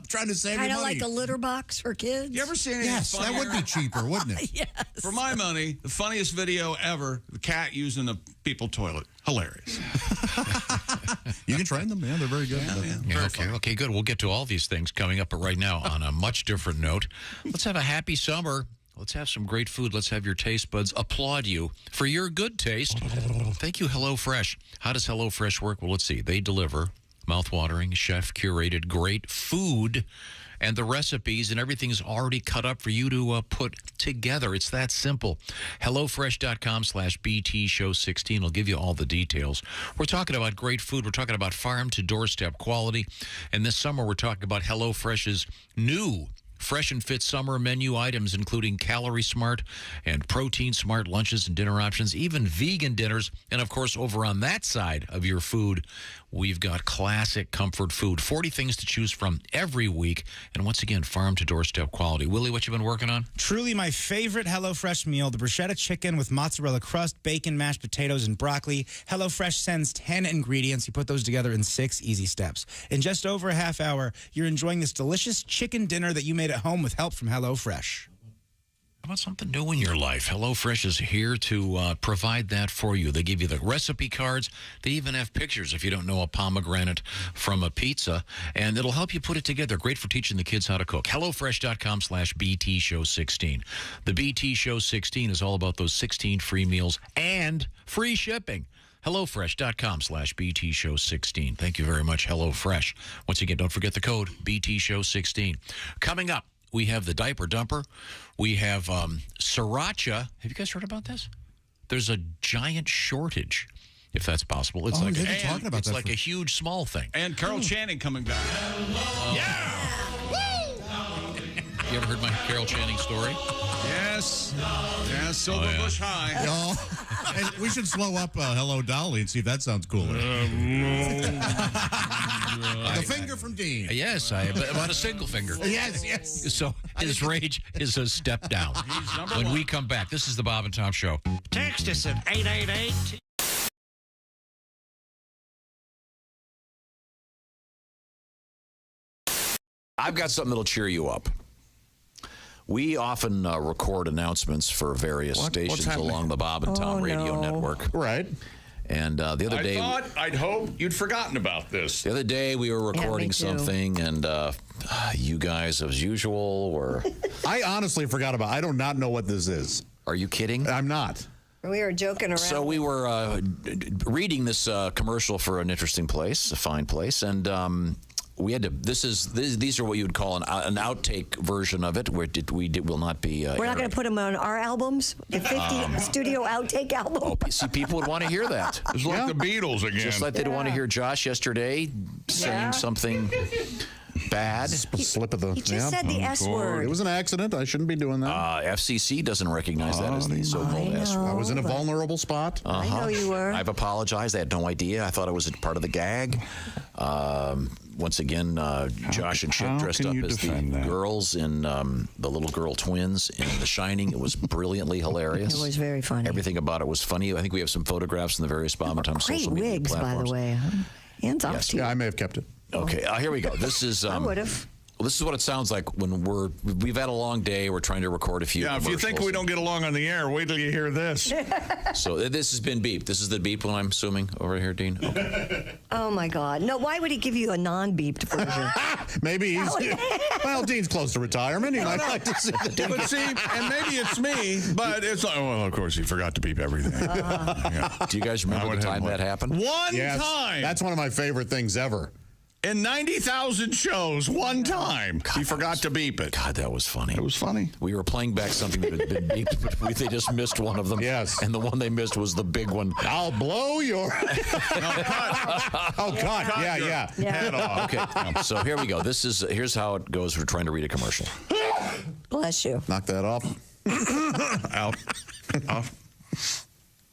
Trying to save Kind your of money. like a litter box for kids? You ever seen anything That would be cheaper, wouldn't it? Yes. For my money, the funniest video ever, the cat using a people toilet. Hilarious. You can train them. Yeah, they're very good. Okay, good. We'll get to all these things coming up, but right now, on a much different note, let's have a happy summer. Let's have some great food. Let's have your taste buds applaud you for your good taste. Thank you, HelloFresh. How does HelloFresh work? Well, let's see. They deliver mouth-watering, chef-curated, great food and the recipes and everything's already cut up for you to put together. It's that simple. HelloFresh.com/BT Show 16 will give you all the details. We're talking about great food. We're talking about farm to doorstep quality. And this summer, we're talking about HelloFresh's new Fresh and Fit summer menu items, including Calorie Smart and Protein Smart lunches and dinner options, even vegan dinners. And, of course, over on that side of your food, we've got classic comfort food. 40 things to choose from every week. And, once again, farm-to-doorstep quality. Willie, what you been working on? Truly my favorite HelloFresh meal, the bruschetta chicken with mozzarella crust, bacon, mashed potatoes, and broccoli. HelloFresh sends 10 ingredients. You put those together in 6 easy steps. In just over a half hour, you're enjoying this delicious chicken dinner that you made at home with help from HelloFresh. How about something new in your life? HelloFresh is here to provide that for you. They give you the recipe cards. They even have pictures if you don't know a pomegranate from a pizza. And it'll help you put it together. Great for teaching the kids how to cook. HelloFresh.com/BT Show 16. The BT Show 16 is all about those 16 free meals and free shipping. HelloFresh.com/BT Show 16. Thank you very much, HelloFresh. Once again, don't forget the code BT Show 16. Coming up, we have the diaper dumper. We have sriracha. Have you guys heard about this? There's a giant shortage, if that's possible. It's like a huge small thing. And Carol Channing coming back. Yeah! You ever heard my Carol Channing story? Yes. Yeah, Silver Bush High. And we should slow up Hello Dolly and see if that sounds cooler. The finger from Dean. Yes, about a single finger. Yes. So his rage is a step down. When we come back, this is the Bob and Tom Show. Text us at 888. I've got something that'll cheer you up. We often record announcements for various stations along the Bob and Tom radio network. Right. And the other day... I'd hope you'd forgotten about this. The other day we were recording something, and you guys, as usual, were... I honestly forgot about it. I do not know what this is. Are you kidding? I'm not. We were joking around. So we were reading this commercial for an interesting place, a fine place, and... we had to. These are what you would call an outtake version of it, where will not be. We're not going to put them on our albums. The 50 studio outtake album. Oh, see, people would want to hear that. It's like the Beatles again. Just like they'd want to hear Josh yesterday saying something bad. Slip of the. He just said the S word. It was an accident. I shouldn't be doing that. FCC doesn't recognize that as the so-called S word. I was in a vulnerable spot. I know you were. I've apologized. I had no idea. I thought it was a part of the gag. Once again, Josh and Chip dressed up as the girls in the little girl twins in The Shining. It was brilliantly hilarious. It was very funny. Everything about it was funny. I think we have some photographs in the various Bob and Tom social media wigs, platforms. by the way. Hands off to you. Yeah, I may have kept it. Okay, here we go. This is. I would have. Well, this is what it sounds like when we've had a long day. We're trying to record a few. Yeah, if you think we don't get along on the air, wait till you hear this. So this has been beeped. This is the beep one, I'm assuming, over here, Dean. Okay. Oh my God! No, why would he give you a non-beeped version? Maybe he's. Well, Dean's close to retirement. He might like to see. But see, and maybe it's me, but it's like, well, of course, he forgot to beep everything. Do you guys remember the time that happened? One time. That's one of my favorite things ever. In 90,000 shows, one time, he forgot to beep it. God, that was funny. It was funny. We were playing back something that had been beeped, but they just missed one of them. Yes. And the one they missed was the big one. I'll blow your... Oh, God. Yeah. Head off. Okay, so here we go. Here's how it goes. We're trying to read a commercial. Bless you. Knock that off. Out. Off.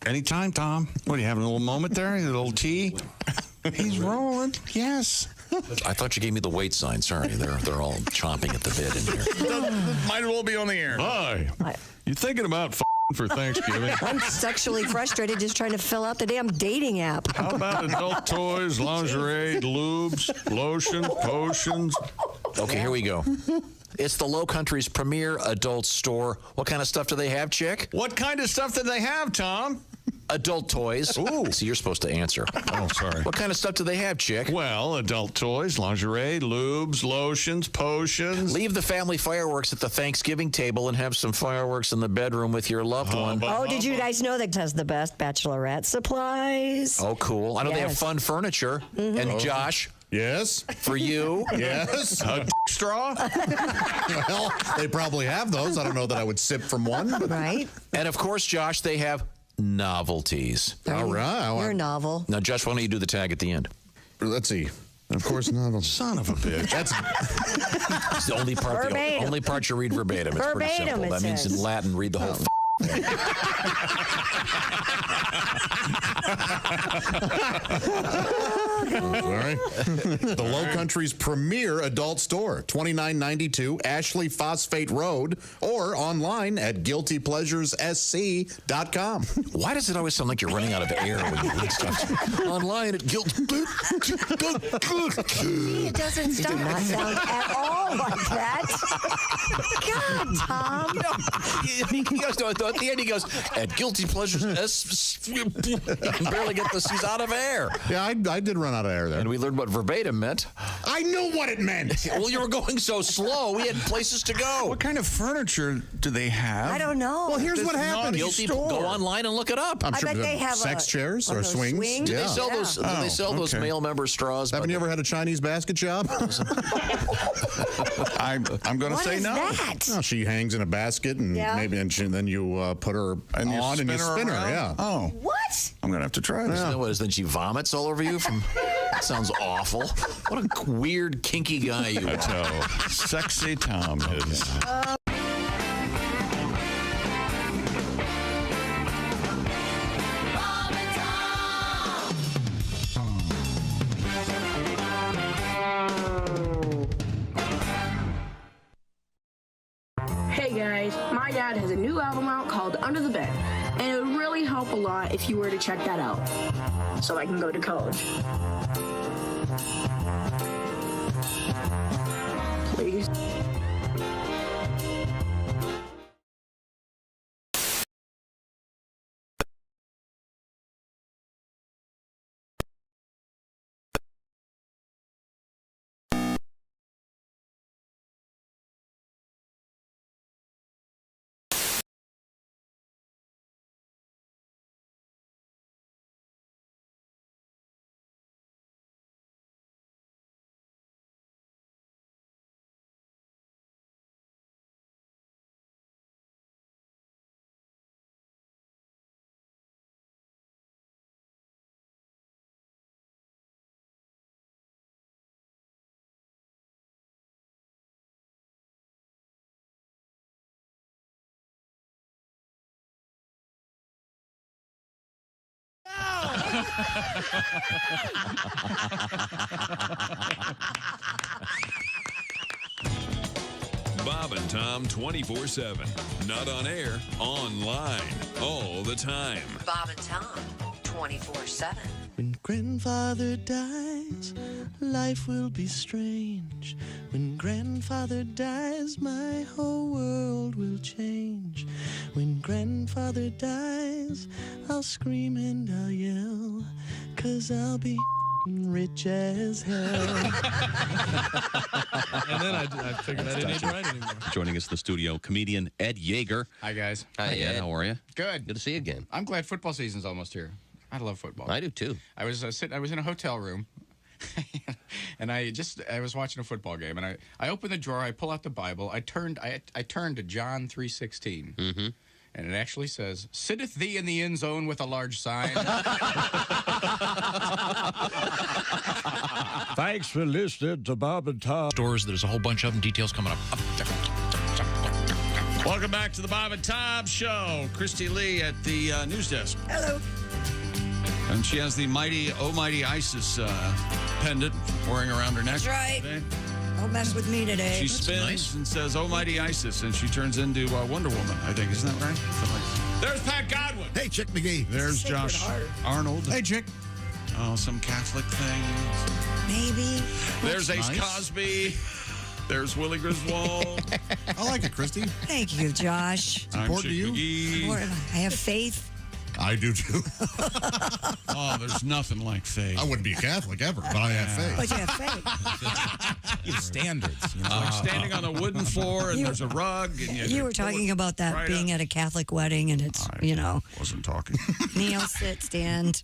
Anytime, Tom. What, are you having a little moment there? A little tea? He's rolling. Yes. I thought you gave me the wait sign. Sorry, they're all chomping at the bit in here. Might as well be on the air. Hi. You thinking about for Thanksgiving? I'm sexually frustrated just trying to fill out the damn dating app. How about adult toys, lingerie, lubes, lotions, potions? Okay, here we go. It's the Low Country's premier adult store. What kind of stuff do they have, chick? What kind of stuff do they have, Tom? Adult toys. Ooh. So you're supposed to answer. Oh, sorry. What kind of stuff do they have, chick? Well, adult toys, lingerie, lubes, lotions, potions. Leave the family fireworks at the Thanksgiving table and have some fireworks in the bedroom with your loved one. Oh, did you guys know that has the best bachelorette supplies? Oh, cool. I know they have fun furniture. Mm-hmm. And Josh, Yes. For you? Yes. A straw? Well, they probably have those. I don't know that I would sip from one. But... Right. And, of course, Josh, they have novelties. All right. You're novel. Now, Josh, why don't you do the tag at the end? Let's see. Of course, not. Son of a bitch. That's it's the only part. The only part you read verbatim. It's pretty Verbatim, simple. it That means in says. Latin, read the whole. Sorry. The Low Country's premier adult store, 2992 Ashley Phosphate Road, or online at guiltypleasuressc.com. Why does it always sound like you're running out of air when you read stuff? Online at guilty. It doesn't not sound at all like that. God, Tom. He goes at the end. He goes at guilty pleasures. He can barely get the. He's out of air. Yeah, I did run out of air there. And we learned what verbatim meant. I knew what it meant. Well, you were going so slow. We had places to go. What kind of furniture do they have? I don't know. Well, here's what happened. Guilty. Go online and look it up. I'm I sure bet they have sex chairs or swings. swings? Do Yeah. they sell those? Do they sell those male member straws? Haven't you ever had a Chinese basket job? I'm going to say What is no. that? Well, she hangs in a basket, and then you put her And you on and you spin her spin her. around? Yeah. Oh, What? I'm going to have to try this. You know what is? Then she vomits all over you. That sounds awful. What a weird, kinky guy you are. That's how sexy Tom is. Hey guys, my dad has a new album out called Under the Bed, and it would really help a lot if you were to check that out, so I can go to college. Please. Bob and Tom 24/7. Not on air, online, all the time. Bob and Tom 24/7. When grandfather dies, life will be strange. When grandfather dies, my whole world will change. When grandfather dies, I'll scream and I'll yell, 'cause I'll be rich as hell. And then I figured I didn't need to write anymore. Joining us in the studio, comedian Ed Yeager. Hi, guys. Hi, Ed. How are you? Good. Good to see you again. I'm glad football season's almost here. I love football. I do, too. I was I was in a hotel room, and I was watching a football game, and I opened the drawer, I pull out the Bible, I turned to John 3:16. Mm-hmm. And it actually says, "Sitteth thee in the end zone with a large sign." Thanks for listening to Bob and Tom. Stores, there's a whole bunch of them. Details coming up. Welcome back to the Bob and Tom Show. Kristi Lee at the news desk. Hello. And she has the mighty ISIS pendant wearing around her neck. That's right. Today. Don't mess with me today. She spins and says, "Oh, mighty ISIS," and she turns into Wonder Woman, I think. Isn't that right? There's Pat Godwin. Hey, Chick McGee. There's Josh Arnold. Hey, Chick. Oh, some Catholic thing. Maybe. There's Ace nice. Cosby. There's Willie Griswold. I like it, Kristi. Thank you, Josh. I'm important Chick to you? McGee. I have faith. I do, too. Oh, there's nothing like faith. I wouldn't be a Catholic ever, but I have faith. But you have faith. You have standards. You know? Like standing on a wooden floor and there's a rug. And You were talking about that right being up. at a Catholic wedding, and it's, wasn't talking. kneel, sit, stand.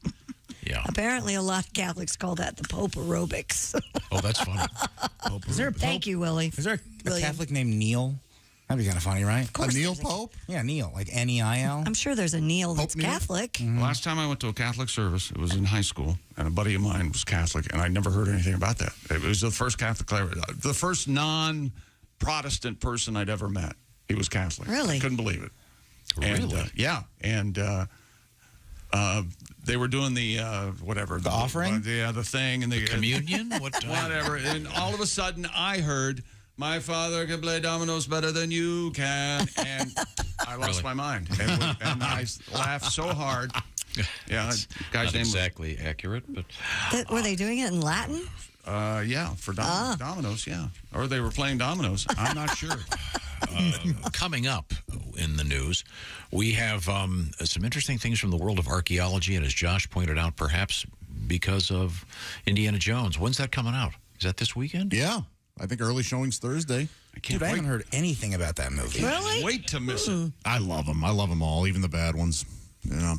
Yeah. Apparently, a lot of Catholics call that the Pope aerobics. Oh, that's funny. Is there a Thank you, Willie. Is there a William. Catholic named Neil? That'd be kind of funny, right? Of course A Neil there's Pope? Yeah, Neil, like Neil. I'm sure there's a Neil that's Neil? Catholic. Last time I went to a Catholic service, it was in high school, and a buddy of mine was Catholic, and I never heard anything about that. It was the first the first non-Protestant person I'd ever met. He was Catholic. Really? I couldn't believe it. Really? And, yeah, and they were doing the whatever. The offering? The thing. And the communion? Whatever. And all of a sudden, I heard, my father can play dominoes better than you can. And I lost my mind. And I laughed so hard. Yeah, that guy's Not name exactly accurate, but... Were they doing it in Latin? Yeah, for dominoes, yeah. Or they were playing dominoes. I'm not sure. Coming up in the news, we have some interesting things from the world of archaeology, and as Josh pointed out, perhaps because of Indiana Jones. When's that coming out? Is that this weekend? Yeah. I think early showing's Thursday. I haven't heard anything about that movie. Really? Wait to miss it. I love them. I love them all, even the bad ones. You know.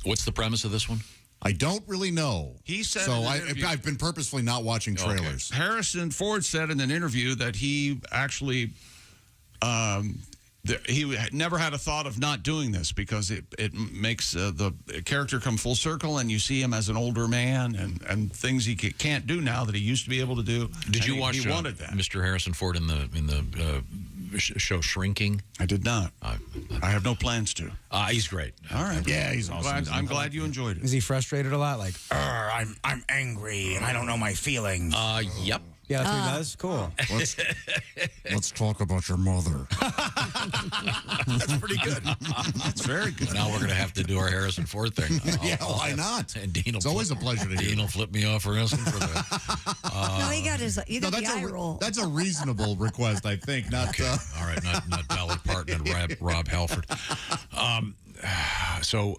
What's the premise of this one? I don't really know. He said so. in an interview- I've been purposefully not watching trailers. Harrison Ford said in an interview that he actually he never had a thought of not doing this because it makes the character come full circle, and you see him as an older man and things he can't do now that he used to be able to do. Did you And watch he wanted that. Mr. Harrison Ford in the show Shrinking? I did not. I have no plans to. He's great. All right. Yeah, he's awesome. I'm glad you enjoyed it. Is he frustrated a lot? Like, I'm angry and I don't know my feelings. Yep. Yeah, that's what he does? Cool. Let's talk about your mother. That's pretty good. That's very good. Now we're going to have to do our Harrison Ford thing. Yeah, why not? And Dean It's always a pleasure to hear. Dean will flip me off for asking for that. No, he got the eye roll. That's a reasonable request, I think. Not. All right, not Dolly Parton and Rob Halford. So,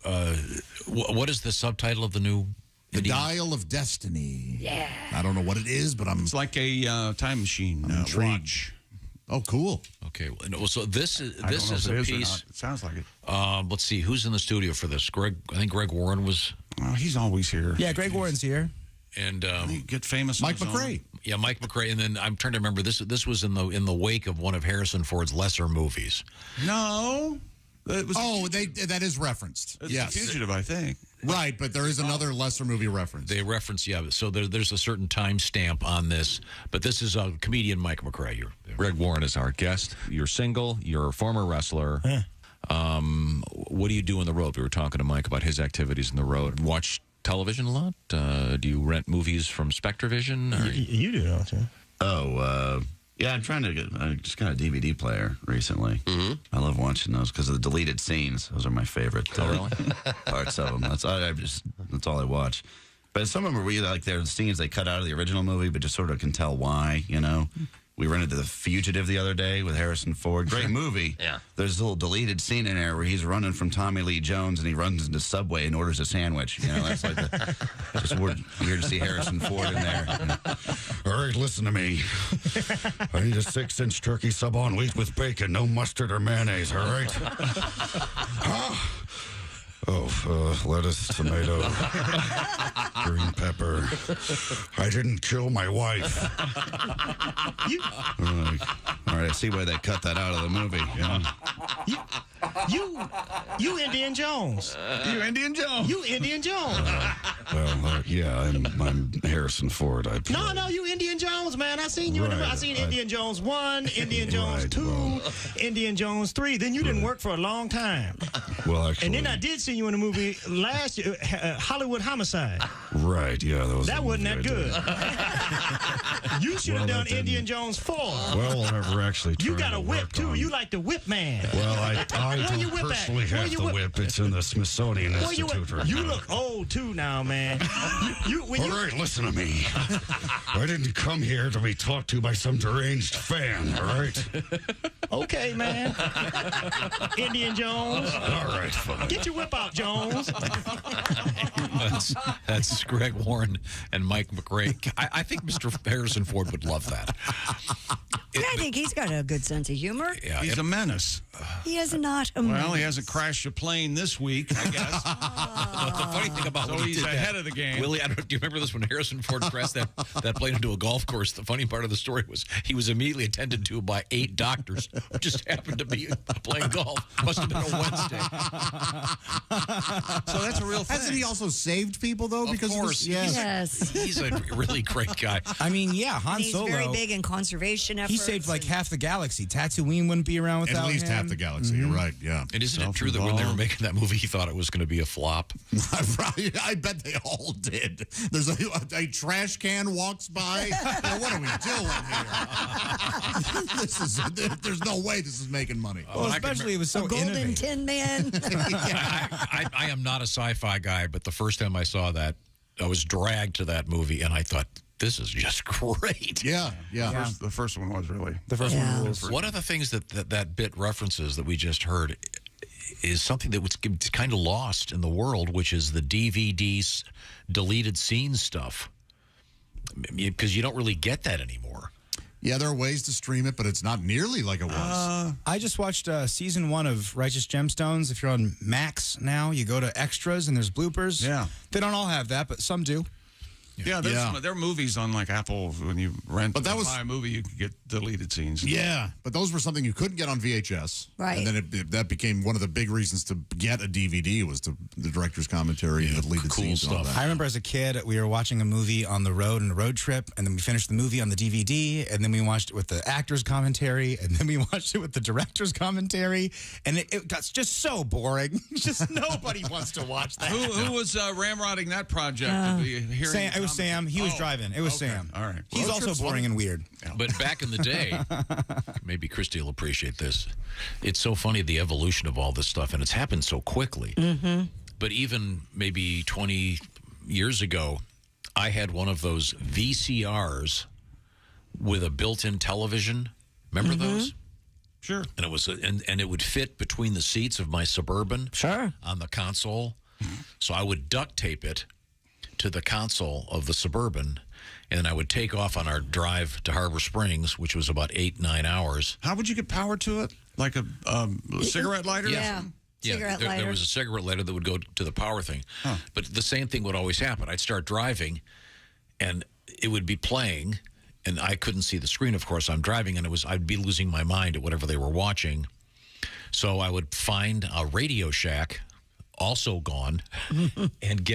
what is the subtitle of the new? The Dial of Destiny. Yeah. I don't know what it is, but It's like a time machine watch. Oh, cool. Okay. Well, so this is I don't know if it a is or piece. not. It sounds like it. Let's see who's in the studio for this. I think Greg Warren was. Oh, he's always here. Yeah, Greg Warren's here. And get famous. Mike McRae. Yeah, Mike McRae. And then I'm trying to remember this was in the wake of one of Harrison Ford's lesser movies. No. That is referenced. It's yes. The Fugitive, I think. Right, but there is another lesser movie reference. They reference, yeah. So there's a certain time stamp on this, but this is a comedian, Mike McRae. Greg Warren is our guest. You're single. You're a former wrestler. What do you do on the road? We were talking to Mike about his activities on the road. Watch television a lot? Do you rent movies from SpectraVision? You do, don't you? Oh, yeah, I'm trying to get. I just got a DVD player recently. Mm-hmm. I love watching those because of the deleted scenes. Those are my favorite parts of them. That's all I watch. But some of them are really like they're scenes they cut out of the original movie, but just sort of can tell why. You know, we rented The Fugitive the other day with Harrison Ford. Great movie. Yeah. There's a little deleted scene in there where he's running from Tommy Lee Jones and he runs into Subway and orders a sandwich. You know, that's like just weird to see Harrison Ford in there. All right, listen to me. I need a 6-inch turkey sub on wheat with bacon, no mustard or mayonnaise, all right? Lettuce, tomato, green pepper. I didn't kill my wife. All right, I see why they cut that out of the movie. You Indian Jones. You Indian Jones. You Indian Jones. I'm Harrison Ford. No, you Indian Jones, man. I seen you in the movie. I seen Indian Jones 1, Indian Jones 2, Indian Jones 3. Then you didn't work for a long time. Well, actually. And then I did see you in a movie last year, Hollywood Homicide. Right, yeah. That wasn't that good. You should have done Indian Jones 4. Well, I never actually tried. You got a whip, too. You like the whip man. Well, I don't personally have the whip. It's in the Smithsonian Institute right You now. look old, too, now, man. All right, listen to me. I didn't come here to be talked to by some deranged fan, all right? Okay, man. Indian Jones. All right, fine. Get your whip out, Jones. That's Greg Warren and Mike McRae. I think Mr. Harrison Ford would love that. I think he's got a good sense of humor. Yeah, he's a menace. He is not a menace. Well, he hasn't crashed a plane this week, I guess. The funny thing about so when he's did ahead that, of the game. Willie, do you remember this when Harrison Ford crashed that plane into a golf course? The funny part of the story was he was immediately attended to by 8 doctors who just happened to be playing golf. Must have been a Wednesday. So that's a real thing. Hasn't he also saved people, though? Of course. Yes. He's a really great guy. I mean, yeah, Han He's Solo. very big in conservation efforts. He saved like half the galaxy. Tatooine wouldn't be around without him. At least half the galaxy. You're right. Yeah. And isn't it true that when they were making that movie, he thought it was going to be a flop? I bet they all did. There's a trash can walks by. What are we doing here? There's no way this is making money. Well, especially it was so a golden innovative. tin man. I am not a sci-fi guy, but the first time I saw that, I was dragged to that movie, and I thought, this is just great. Yeah. The first one was really. The first one was. One of the things that bit references that we just heard is something that was kind of lost in the world, which is the DVDs deleted scenes stuff. Because you don't really get that anymore. Yeah, there are ways to stream it, but it's not nearly like it was. I just watched season 1 of Righteous Gemstones. If you're on Max now, you go to extras and there's bloopers. Yeah. They don't all have that, but some do. Yeah, there are movies on like Apple when you rent buy a movie, you can get deleted scenes. Yeah, but those were something you couldn't get on VHS. Right. And then that became one of the big reasons to get a DVD was the director's commentary and the deleted scenes and all that. I remember as a kid, we were watching a movie on the road in a road trip, and then we finished the movie on the DVD, and then we watched it with the actor's commentary, and then we watched it with the director's commentary, and it got just so boring. Just nobody wants to watch that. Who was ramrodding that project? It was Sam. He was driving. It was Sam. All right. He's also boring and weird. But back in the day, maybe Kristi will appreciate this. It's so funny, the evolution of all this stuff, and it's happened so quickly. Mm-hmm. But even maybe 20 years ago, I had one of those VCRs with a built-in television. Remember those? Sure. And it was, and it would fit between the seats of my Suburban. Sure. On the console. So I would duct tape it to the console of the Suburban, and I would take off on our drive to Harbor Springs, which was about 8-9 hours. How would you get power to it? Like a cigarette lighter? Yeah. Cigarette lighter. There was a cigarette lighter that would go to the power thing. Huh. But the same thing would always happen. I'd start driving, and it would be playing, and I couldn't see the screen, of course. I'm driving, and I'd be losing my mind at whatever they were watching. So I would find a Radio Shack, also gone, and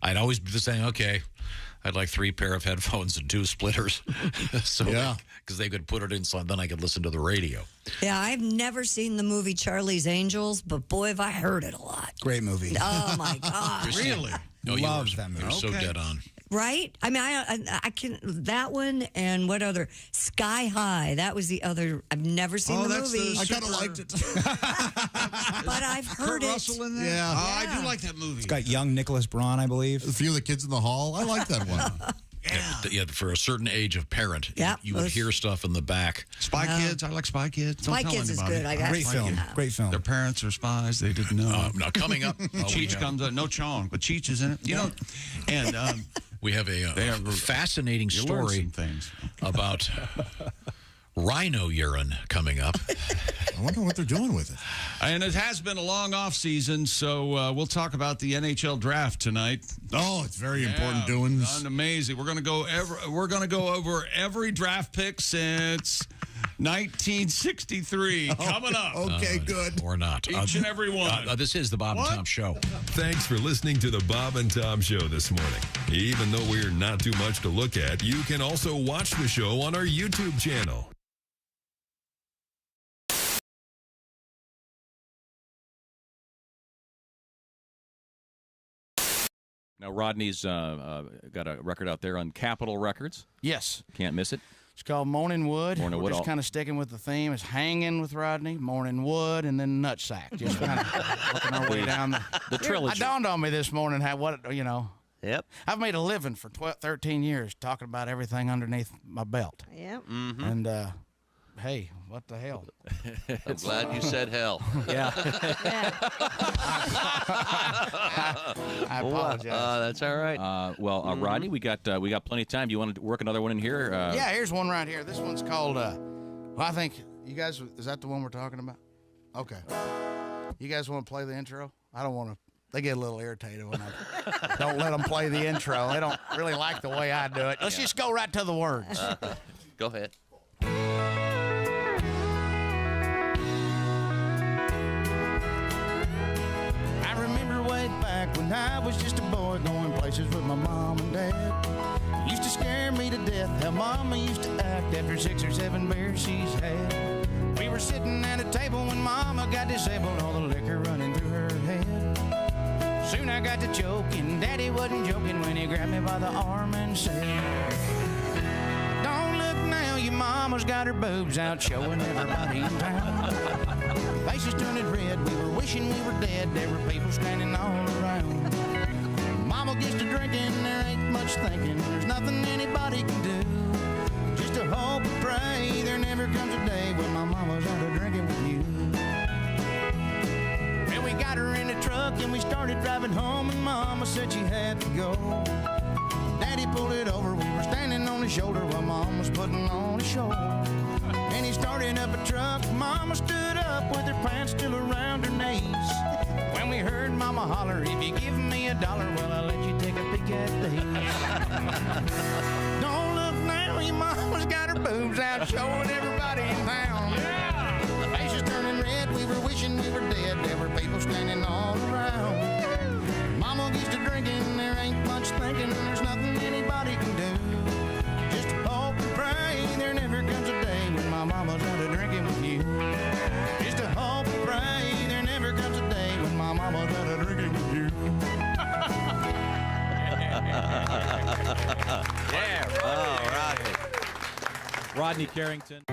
I'd always be saying, okay, I'd like 3 pair of headphones and 2 splitters. Because they could put it in, so then I could listen to the radio. Yeah, I've never seen the movie Charlie's Angels, but boy, have I heard it a lot. Great movie. Oh, my God. Really? No, Love that movie. You're so dead on. Right? I mean, I can, that one and what other? Sky High. That was the other. I've never seen the movie. I kind of liked it. But I've heard it. Russell in there? Yeah. Oh, I do like that movie. It's got young Nicholas Braun, I believe. A few of the kids in the hall. I like that one. Yeah, for a certain age of parent, Yep, you would hear stuff in the back. Spy Kids. I like Spy Kids. Don't Spy tell Kids is anybody. good. I got Great film. Great film. Their parents are spies. They didn't know. Now, coming up, Cheech comes up. No Chong, but Cheech is in it. You know, and we have a fascinating story about rhino urine coming up. I wonder what they're doing with it. And it has been a long off season, so we'll talk about the NHL draft tonight. Oh, it's very important doings. Amazing. We're going to go over every draft pick since 1963 coming up. Okay, good. Or not. Each and every one. This is the Bob and Tom Show. Thanks for listening to the Bob and Tom Show this morning. Even though we're not too much to look at, you can also watch the show on our YouTube channel. Now, Rodney's got a record out there on Capitol Records. Yes. Can't miss it. It's called Morning Wood. Morning We're Wood. just kind of sticking with the theme. It's Hanging with Rodney, Morning Wood, and then Nutsack. Just kind of working our way down the trilogy. It dawned on me this morning Yep. I've made a living for 13 years talking about everything underneath my belt. Yep. And hey, what the hell? I'm glad you said hell. Yeah. I apologize. That's all right. Rodney, we got plenty of time. Do you want to work another one in here? Yeah, here's one right here. This one's called, I think, you guys, is that the one we're talking about? Okay. You guys want to play the intro? I don't want to. They get a little irritated when I don't let them play the intro. They don't really like the way I do it. Let's just go right to the words. Go ahead. I remember way back when I was just a boy going places with my mom and dad. It used to scare me to death how Mama used to act after 6 or 7 beers she's had. We were sitting at a table when Mama got disabled, all the liquor running through her head. Soon I got to choking. Daddy wasn't joking when he grabbed me by the arm and said, "Don't look now, your mama's got her boobs out showing everybody in town." Faces turning red, we were wishing we were dead. There were people standing all around. Mama gets to drinking, there ain't much thinking. There's nothing anybody can do. Just to hope and pray there never comes a day when my mama's out of drinking with you. Well, we got her in the truck and we started driving home, and Mama said she had to go. Daddy pulled it over, we were standing on his shoulder while Mom was putting on a show. And he started up a truck, Mama stood up with her pants still around her knees. When we heard Mama holler, "If you give me $1, well, I'll let you take a peek at these." Don't look now, your mama's got her boobs out showing everybody in town. Yeah. Faces turning red, we were wishing we were dead. There were people standing all around. Mama gets to drinking, there ain't much thinking. There's nothing anybody can do. Just hope and pray there never comes a day when my mama's out of drinking with you. Just to hope and pray there never comes a day when my mama's out of drinking with you. Yeah. All right. Rodney Carrington.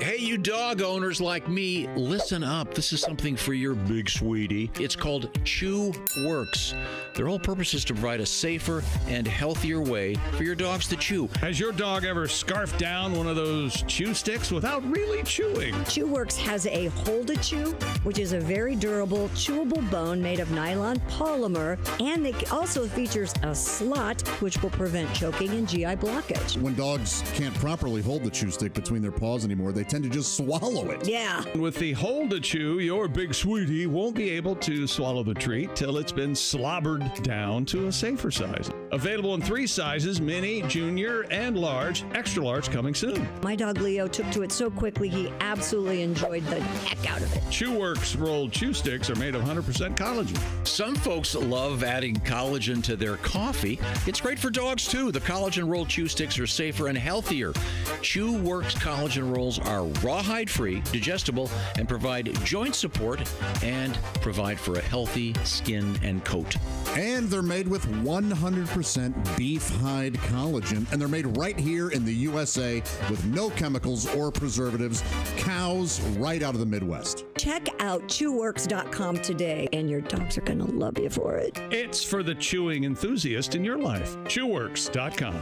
Hey, you dog owners like me, listen up. This is something for your big sweetie. It's called Chew Works. Their whole purpose is to provide a safer and healthier way for your dogs to chew. Has your dog ever scarfed down one of those chew sticks without really chewing? Chew Works has a Hold-A-Chew, which is a very durable, chewable bone made of nylon polymer, and it also features a slot, which will prevent choking and GI blockage. When dogs can't properly hold the chew stick between their paws anymore, they tend to just swallow it. Yeah. With the Hold-A-Chew, your big sweetie won't be able to swallow the treat till it's been slobbered down to a safer size. Available in 3 sizes, mini, junior, and large. Extra large coming soon. My dog Leo took to it so quickly, he absolutely enjoyed the heck out of it. Chew Works rolled chew sticks are made of 100% collagen. Some folks love adding collagen to their coffee. It's great for dogs, too. The collagen rolled chew sticks are safer and healthier. Chew Works collagen rolls are rawhide-free, digestible, and provide joint support and provide for a healthy skin and coat. And they're made with 100% beef hide collagen, and they're made right here in the USA with no chemicals or preservatives. Cows right out of the Midwest. Check out chewworks.com today, and your dogs are going to love you for it. It's for the chewing enthusiast in your life. Chewworks.com.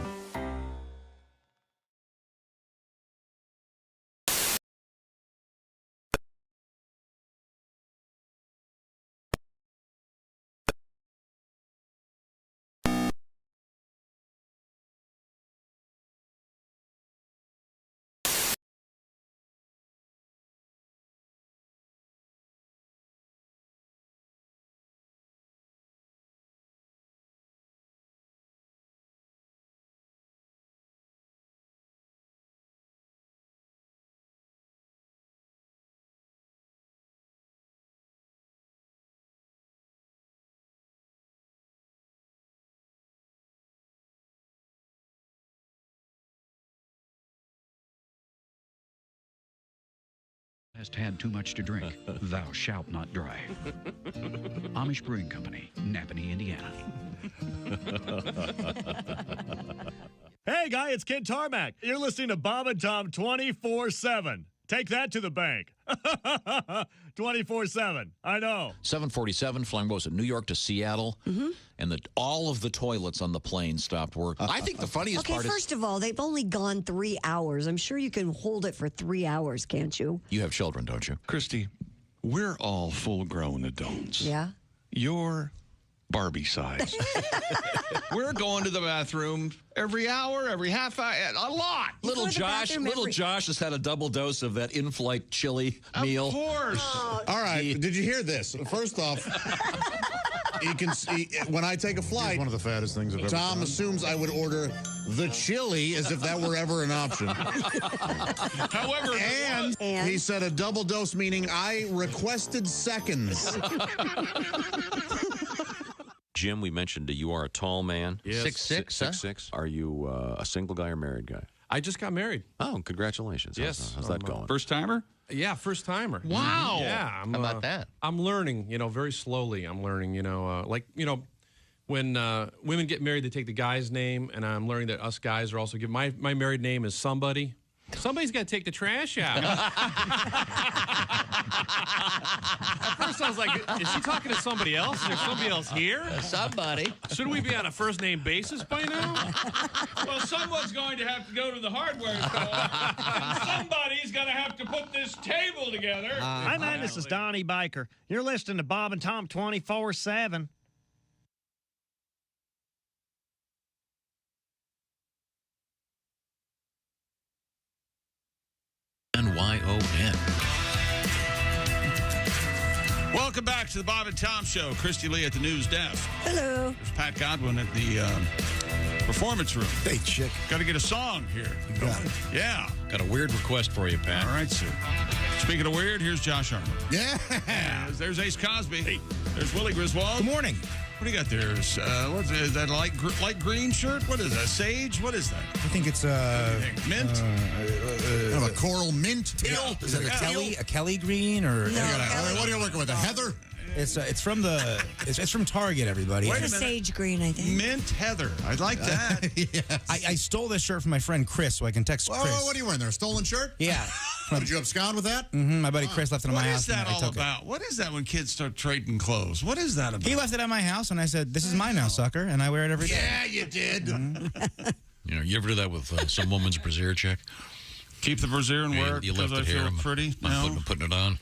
Hast had too much to drink, thou shalt not drive. Amish Brewing Company, Napanee, Indiana. Hey, guy, it's Kid Tarmac. You're listening to Bob and Tom 24/7. Take that to the bank. 24/7. I know. 747 flying was it New York to Seattle, and all of the toilets on the plane stopped working. I think the funniest part is... first of all, they've only gone 3 hours. I'm sure you can hold it for 3 hours, can't you? You have children, don't you? Kristi, we're all full-grown adults. Yeah? You're Barbie size. We're going to the bathroom every hour, every half hour, a lot. Little Josh has had a double dose of that in-flight chili meal. Of course. All right. Did you hear this? First off, you can see when I take a flight. It's one of the fattest things I've ever Tom done. assumes I would order the chili as if that were ever an option. However, and he said a double dose, meaning I requested seconds. Jim, we mentioned that you are a tall man. Yes. 6'6", huh? 6'6". Are you a single guy or married guy? I just got married. Oh, congratulations. Yes. How's that going? First timer? Yeah, first timer. Wow. Yeah. How about that? I'm learning, very slowly. I'm learning, when women get married, they take the guy's name, and I'm learning that us guys are also given. My married name is somebody. Somebody's got to take the trash out. At first, I was like, is she talking to somebody else? Is there somebody else here? Somebody. Shouldn't we be on a first-name basis by now? Well, someone's going to have to go to the hardware store, and somebody's going to have to put this table together. Hi, man. This is Donnie Baker. You're listening to Bob and Tom 24/7. NYON. Welcome back to the Bob and Tom Show. Kristi Lee at the news desk. Hello. There's Pat Godwin at the performance room. Hey, chick. Got to get a song here. You got it. Yeah. Got a weird request for you, Pat. All right, sir. Speaking of weird, here's Josh Arnold. Yeah. There's Ace Cosby. Hey. There's Willie Griswold. Good morning. What do you got there? What's is that light green shirt? What is that? Sage? What is that? I think it's mint. Kind of a coral mint teal. Is it a Kelly green or? No, what are you looking with? A heather? It's from Target, everybody. Wait a It's a minute. sage green, I think. Mint heather. I like that. Yes. I stole this shirt from my friend Chris, so I can text Chris. Whoa, what are you wearing there? A stolen shirt? Yeah. Did you abscond with that? My buddy Chris left it at my house. What is that and I all took about? What is that when kids start trading clothes? What is that about? He left it at my house, and I said, "This is mine now, sucker," and I wear it every day. Yeah, you did. You ever do that with some woman's brassiere check? Keep the brassiere and wear it You left because it I here. feel pretty. I'm putting it on.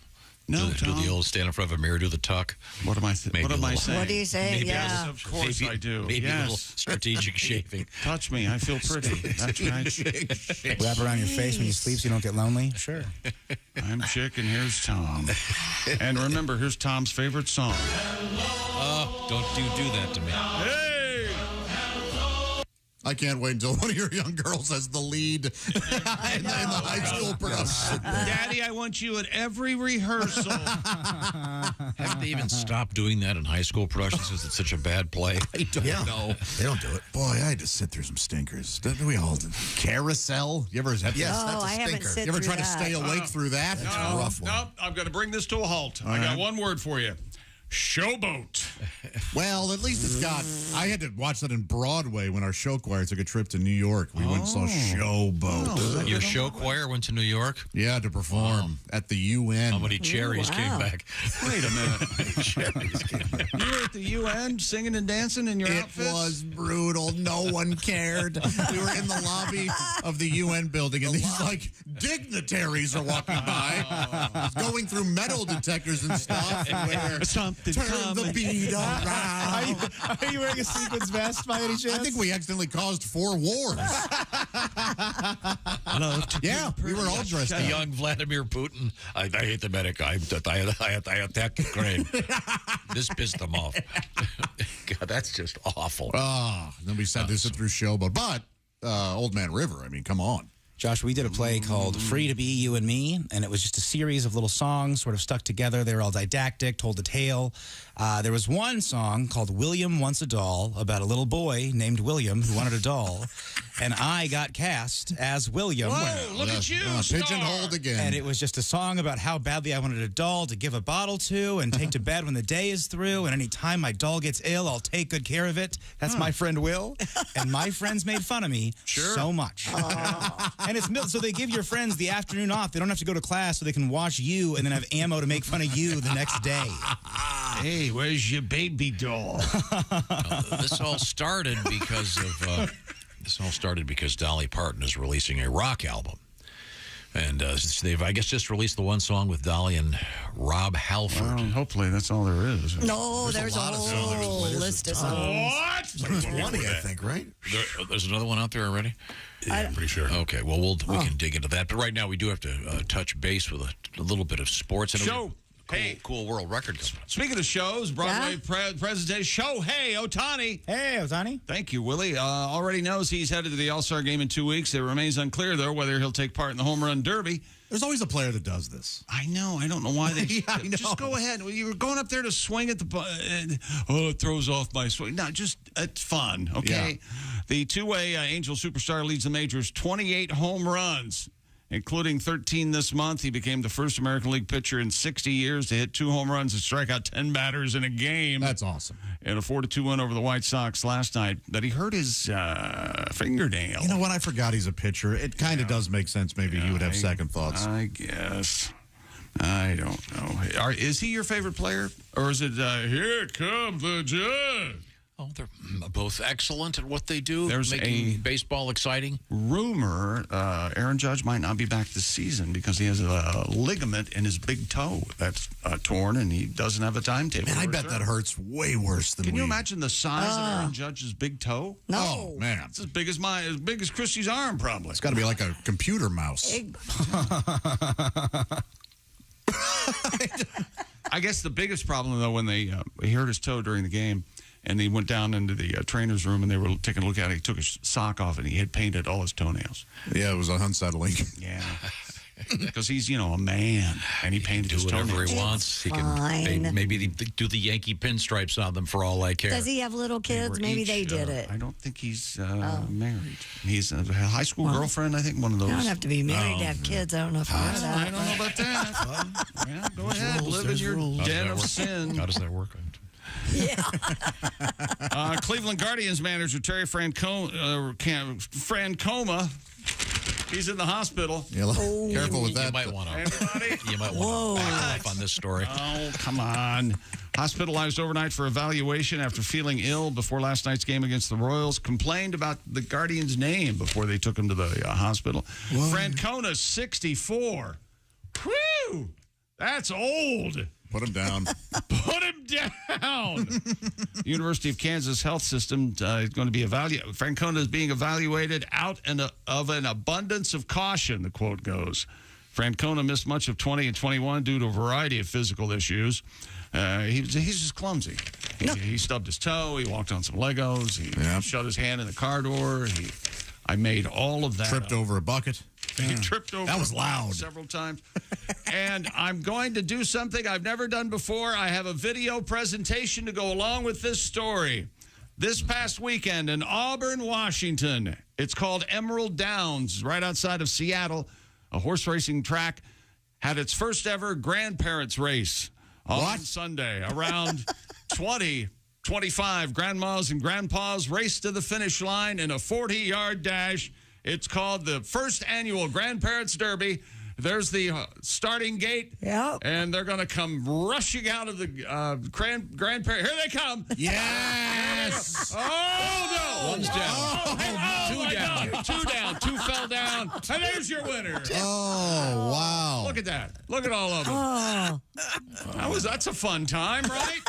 No, do the old stand in front of a mirror, do the tuck. What am I saying? What do you say? Maybe Yeah. Of course I do. Maybe a little Yes. strategic shaving. Touch me. I feel pretty. That's right. Wrap around your face when you sleep so you don't get lonely. Sure. I'm Chick, and here's Tom. And remember, here's Tom's favorite song. Oh, don't do that to me. Hey! I can't wait until one of your young girls has the lead in the high school production. Daddy, I want you at every rehearsal. Have they even stopped doing that in high school productions because it's such a bad play? I don't know. They don't do it. Boy, I had to sit through some stinkers. Didn't we all? Carousel? You ever have Yes, Oh, that's a I haven't stinker. sit You ever through try to that. stay awake through that? That's a rough one. Nope, I'm going to bring this to a halt. I got one word for you. Showboat. Well, at least it's got. I had to watch that in Broadway when our show choir took a trip to New York. We went and saw Showboat. Your show choir went to New York? Yeah, to perform at the UN. How many cherries came back? Wait a minute. You were at the UN singing and dancing in your outfits? It was brutal. No one cared. We were in the lobby of the UN building, and these like dignitaries are walking by, going through metal detectors and stuff. And we're, Something turn the beat around. Are you wearing a sequins vest by any chance? I think we accidentally caused 4 wars. Yeah, we were all dressed up. Young Vladimir Putin. I hate the medic. I attacked Ukraine. This pissed them off. God, that's just awful. Then we sat to sit through Showboat. But Old Man River, I mean, come on. Josh, we did a play called Free to Be You and Me, and it was just a series of little songs sort of stuck together. They were all didactic, told a tale. There was one song called William Wants a Doll about a little boy named William who wanted a doll, and I got cast as William. Whoa, look at you, pigeonholed again. And it was just a song about how badly I wanted a doll to give a bottle to and take to bed when the day is through, and any time my doll gets ill, I'll take good care of it. That's my friend Will, and my friends made fun of me so much. And it's so they give your friends the afternoon off. They don't have to go to class, so they can watch you and then have ammo to make fun of you the next day. Hey, where's your baby doll? This all started because of Dolly Parton is releasing a rock album. And they've, I guess, just released the one song with Dolly and Rob Halford. Well, hopefully that's all there is. No, there's a whole list of songs. What? 20, I think, right? There's another one out there already? Yeah, I'm pretty sure. Okay, well, we can dig into that. But right now, we do have to touch base with a little bit of sports. And Show. Cool world record. Speaking of shows, Broadway presentation, Shohei Ohtani. Hey, Ohtani. Thank you, Willie. Already knows he's headed to the All-Star game in 2 weeks. It remains unclear, though, whether he'll take part in the Home Run Derby. There's always a player that does this. I know. I don't know why they... I know. Just go ahead. You were going up there to swing at the... it throws off my swing. No, just... It's fun, okay? Yeah. The two-way Angel superstar leads the majors 28 home runs, including 13 this month. He became the first American League pitcher in 60 years to hit 2 home runs and strike out 10 batters in a game. That's awesome. And a 4-2 win over the White Sox last night. But he hurt his fingernail. You know what? I forgot he's a pitcher. It kind of does make sense. Maybe he would have second thoughts. I guess. I don't know. Is he your favorite player? Or is it, here comes the Judge? Oh, they're both excellent at what they do. There's making baseball exciting. Rumor Aaron Judge might not be back this season because he has a ligament in his big toe that's torn, and he doesn't have a timetable. Man, I bet that hurts way worse than Can you imagine the size of Aaron Judge's big toe? No. Oh, man. It's as big as Kristi's arm, probably. It's got to be like a computer mouse. I guess the biggest problem, though, when he hurt his toe during the game, and he went down into the trainer's room, and they were taking a look at it. He took his sock off, and he had painted all his toenails. Yeah, it was unsettling. Yeah. Because he's, a man, and he painted his toenails. Whatever he wants. He can maybe do the Yankee pinstripes on them for all I care. Does he have little kids? Maybe they did it. I don't think he's married. He's a high school girlfriend, I think, one of those. You don't have to be married to have kids. I don't know if you know that. I don't know about that. Yeah, go ahead. Live in your den of sin. How does that work? Yeah. Cleveland Guardians manager Terry Francona, he's in the hospital. Careful with that. You might want to back off on this story. Oh, come on. Hospitalized overnight for evaluation after feeling ill before last night's game against the Royals. Complained about the Guardians' name before they took him to the hospital. Francona, 64. Whew! That's old. Put him down. Put him down. University of Kansas Health System is going to be evaluated. Francona is being evaluated out of an abundance of caution, the quote goes. Francona missed much of 20 and 21 due to a variety of physical issues. He's just clumsy. He stubbed his toe. He walked on some Legos. He shut his hand in the car door. I made all of that. Tripped over a bucket. He tripped over. That was loud. Several times. And I'm going to do something I've never done before. I have a video presentation to go along with this story. This past weekend in Auburn, Washington, it's called Emerald Downs, right outside of Seattle. A horse racing track had its first ever grandparents race on Sunday. Around 25 grandmas and grandpas raced to the finish line in a 40-yard dash. It's called the first annual Grandparents Derby. There's the starting gate. Yep. And they're going to come rushing out of the grandparents. Here they come. Yes. Oh, no. One's down. Two down. Two down. Two fell down. And there's your winner. Oh, wow. Look at that. Look at all of them. Oh. That's a fun time, right?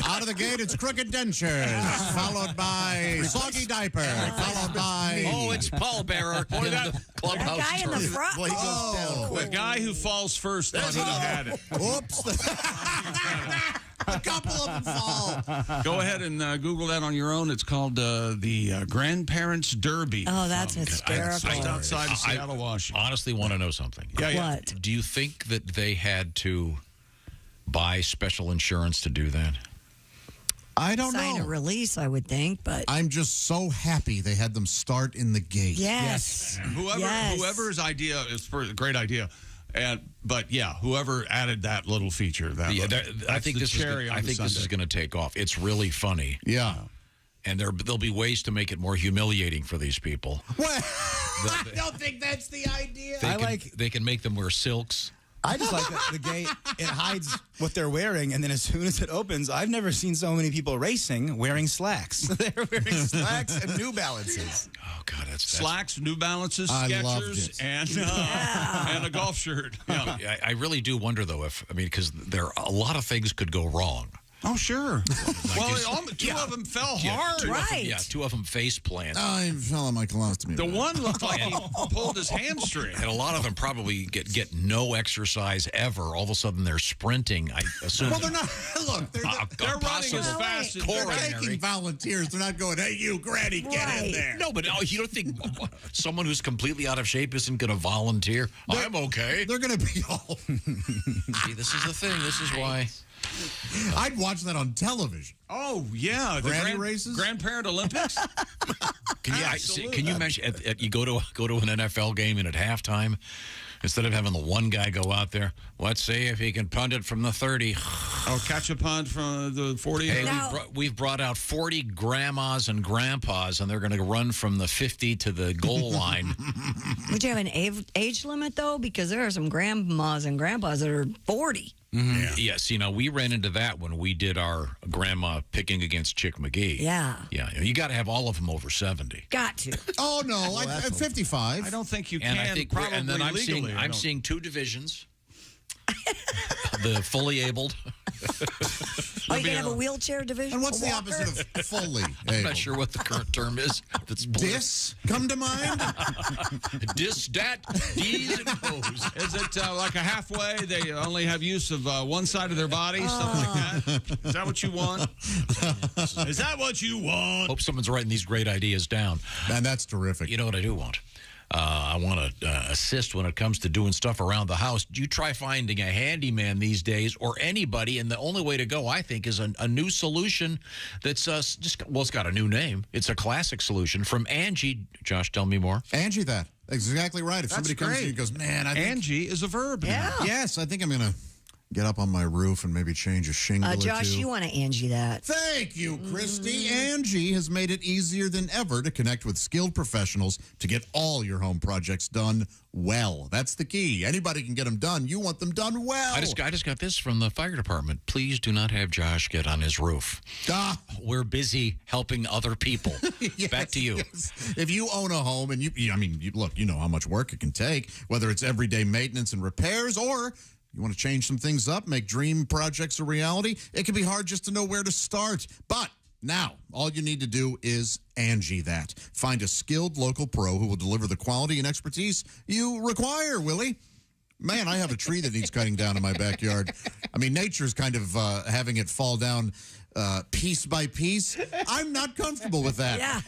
Out of the gate, it's Crooked Dentures, followed by Soggy Diaper, followed by... Oh, it's pallbearer in the clubhouse. That guy in the front. Well, he goes down quick. The guy who falls first thought he had it. Oops. A couple of them fall. Go ahead and Google that on your own. It's called the Grandparents Derby. Oh, that's hysterical. Just outside of Seattle, Washington. Honestly want to know something. Yeah. What? Do you think that they had to buy special insurance to do that? I don't Sign know. a release, I would think, but I'm just so happy they had them start in the gate. yes. Whoever's idea is a great idea. But whoever added that little feature, I think this is going to take off. It's really funny. Yeah. And there'll be ways to make it more humiliating for these people. Well, I don't think that's the idea. They can make them wear silks. I just like the gate. It hides what they're wearing, and then as soon as it opens, I've never seen so many people racing wearing slacks. They're wearing slacks and New Balances. Oh God, that's slacks, New Balances, I loved Skechers, it. and a golf shirt. Yeah. I really do wonder though because there are a lot of things could go wrong. Oh, sure. Well, two of them fell hard. Right. Two of them face planted. I fell on my colostomy. The one looked like he pulled his hamstring. And a lot of them probably get no exercise ever. All of a sudden, they're sprinting. I assume. Well, they're not. Look, they're running as fast as they're taking volunteers. They're not going, hey, you, Granny, get in there. No, but you don't think someone who's completely out of shape isn't going to volunteer? I'm okay. They're going to be all. See, this is the thing. This is why. I'd watch that on television. Oh yeah, the granny races, Grandparent Olympics. Can you imagine? You go to an NFL game and at halftime, instead of having the one guy go out there, let's see if he can punt it from the 30. Oh, catch a punt from the 40. Hey, we've brought out 40 grandmas and grandpas, and they're going to run from the 50 to the goal line. Would you have an age limit though? Because there are some grandmas and grandpas that are 40. Mm-hmm. Yeah. Yes, we ran into that when we did our grandma picking against Chick McGee. Yeah. Yeah, you got to have all of them over 70. Got to. Oh, no, I'm 55. I don't think you and can. I think probably and then legally, I'm seeing two divisions. The fully abled. Oh, you can have a wheelchair division? And what's the opposite of fully able? I'm not sure what the current term is. That's dis come to mind? Dis, dat, D's, and O's. Is it like a halfway? They only have use of one side of their body, stuff like that? Is that what you want? Is that what you want? Hope someone's writing these great ideas down. Man, that's terrific. You know what I do want? I want to assist when it comes to doing stuff around the house. You try finding a handyman these days or anybody, and the only way to go, I think, is a new solution that's it's got a new name. It's a classic solution from Angie. Josh, tell me more. Angie, that. Exactly right. If That's somebody comes to you great. and goes, man, I think... Angie is a verb. Yeah. Yes, I think I'm going to get up on my roof and maybe change a shingle or Josh, two. you want to Angie that. Thank you, Kristi. Angie has made it easier than ever to connect with skilled professionals to get all your home projects done well. That's the key. Anybody can get them done. You want them done well. I just got this from the fire department. Please do not have Josh get on his roof. We're busy helping other people. Yes, Back to you. Yes. If you own a home and look, you know how much work it can take, whether it's everyday maintenance and repairs or you want to change some things up, make dream projects a reality, it can be hard just to know where to start. But now, all you need to do is Angie that. Find a skilled local pro who will deliver the quality and expertise you require, Willie. Man, I have a tree that needs cutting down in my backyard. I mean, nature's kind of having it fall down piece by piece. I'm not comfortable with that. Yeah.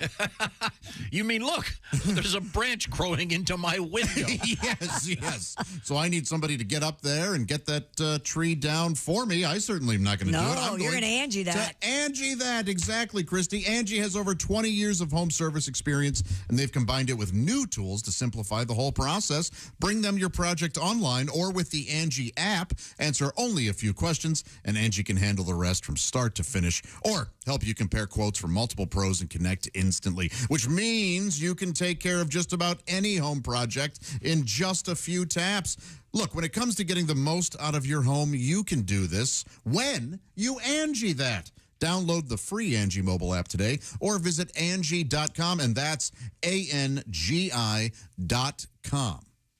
You mean, look, there's a branch growing into my window. Yes. So I need somebody to get up there and get that tree down for me. I certainly am not going to do it. No, you're going to Angie that. Angie that, exactly, Kristi. Angie has over 20 years of home service experience, and they've combined it with new tools to simplify the whole process. Bring them your project online or with the Angie app. Answer only a few questions, and Angie can handle the rest from start to finish, or help you compare quotes from multiple pros and connect instantly, which means you can take care of just about any home project in just a few taps. Look, when it comes to getting the most out of your home, you can do this when you Angie that. Download the free Angie mobile app today or visit Angie.com, and that's ANGI.com.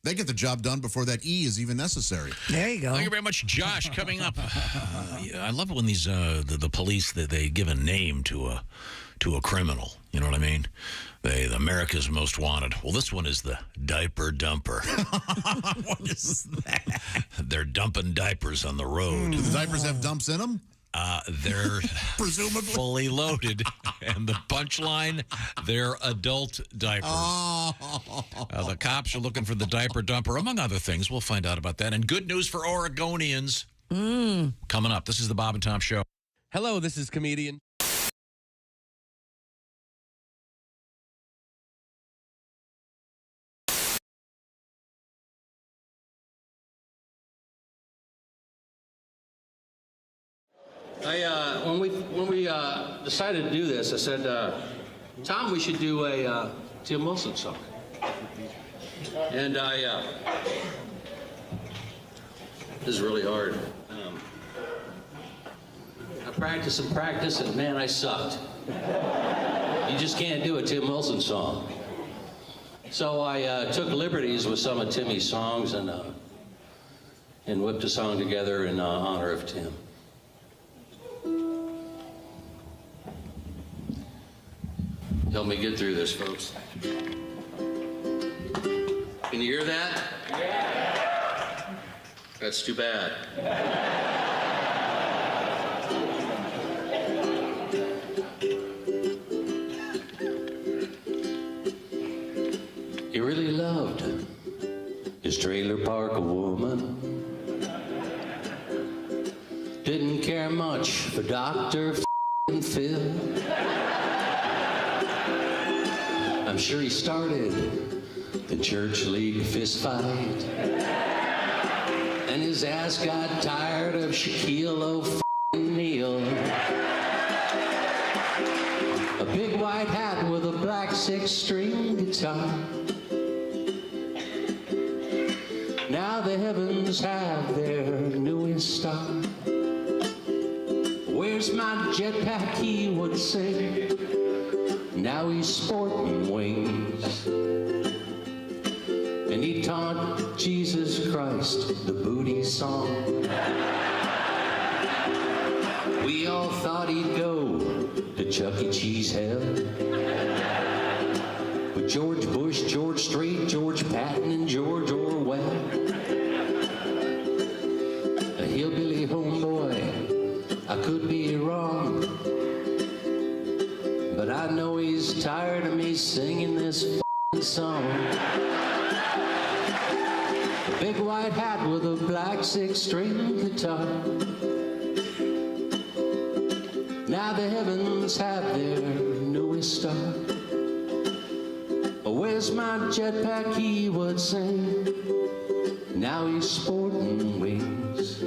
They get the job done before that E is even necessary. There you go. Thank you very much, Josh. Coming up, I love it when these the police they give a name to a criminal. You know what I mean? The America's Most Wanted. Well, this one is the Diaper Dumper. What is that? They're dumping diapers on the road. Do the diapers have dumps in them? They're presumably fully loaded, and the punchline, they're adult diapers. The cops are looking for the diaper dumper, among other things. We'll find out about that. And good news for Oregonians coming up. This is the Bob and Tom Show. Hello, this is comedian. When we decided to do this, I said, Tom, we should do a Tim Wilson song. And this is really hard. I practiced and practiced, and man, I sucked. You just can't do a Tim Wilson song. So I took liberties with some of Timmy's songs and whipped a song together in honor of Tim. Help me get through this, folks. Can you hear that? Yeah. That's too bad. He really loved his trailer park woman. Didn't care much for Dr. Phil. I'm sure he started the church league fist fight, and his ass got tired of Shaquille O'Neal. A big white hat with a black 6-string guitar. Now the heavens have their newest star. Where's my jetpack, he would sing. Now he's sporting wings. And he taught Jesus Christ the booty song. We all thought he'd go to Chuck E. Cheese hell with George Bush, George Strait, George Patton, and George Orwell. A hillbilly homeboy, I could be wrong, but I know he's tired of me singing this f***ing song. A big white hat with a black 6-string guitar. Now the heavens have their newest star. Where's my jetpack, he would sing. Now he's sporting wings.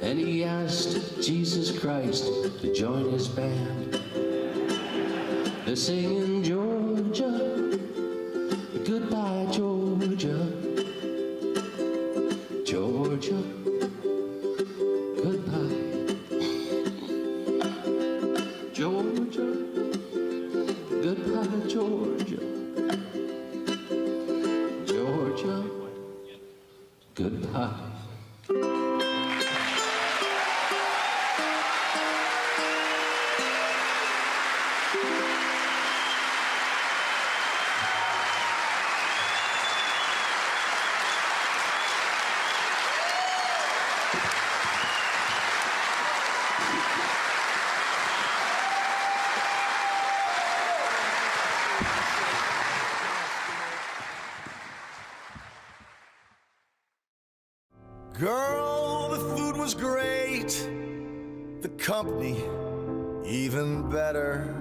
And he asked Jesus Christ to join his band. They're singing Georgia, goodbye Georgia, Georgia, goodbye, Georgia, goodbye Georgia, Georgia, goodbye. Girl, the food was great, the company even better.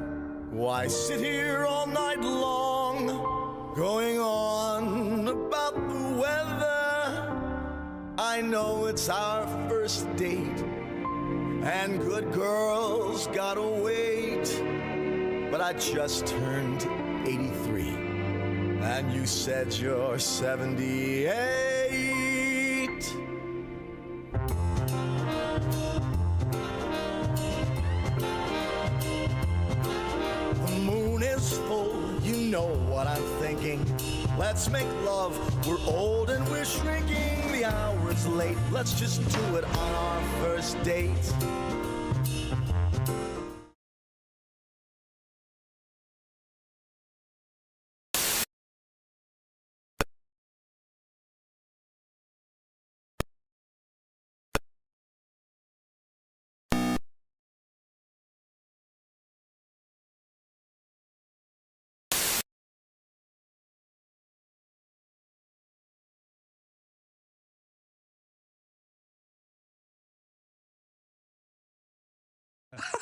Why sit here all night long, going on about the weather? I know it's our first date, and good girls gotta wait. But I just turned 83, and you said you're 78. You know what I'm thinking. Let's make love. We're old and we're shrinking. The hour's late. Let's just do it on our first date.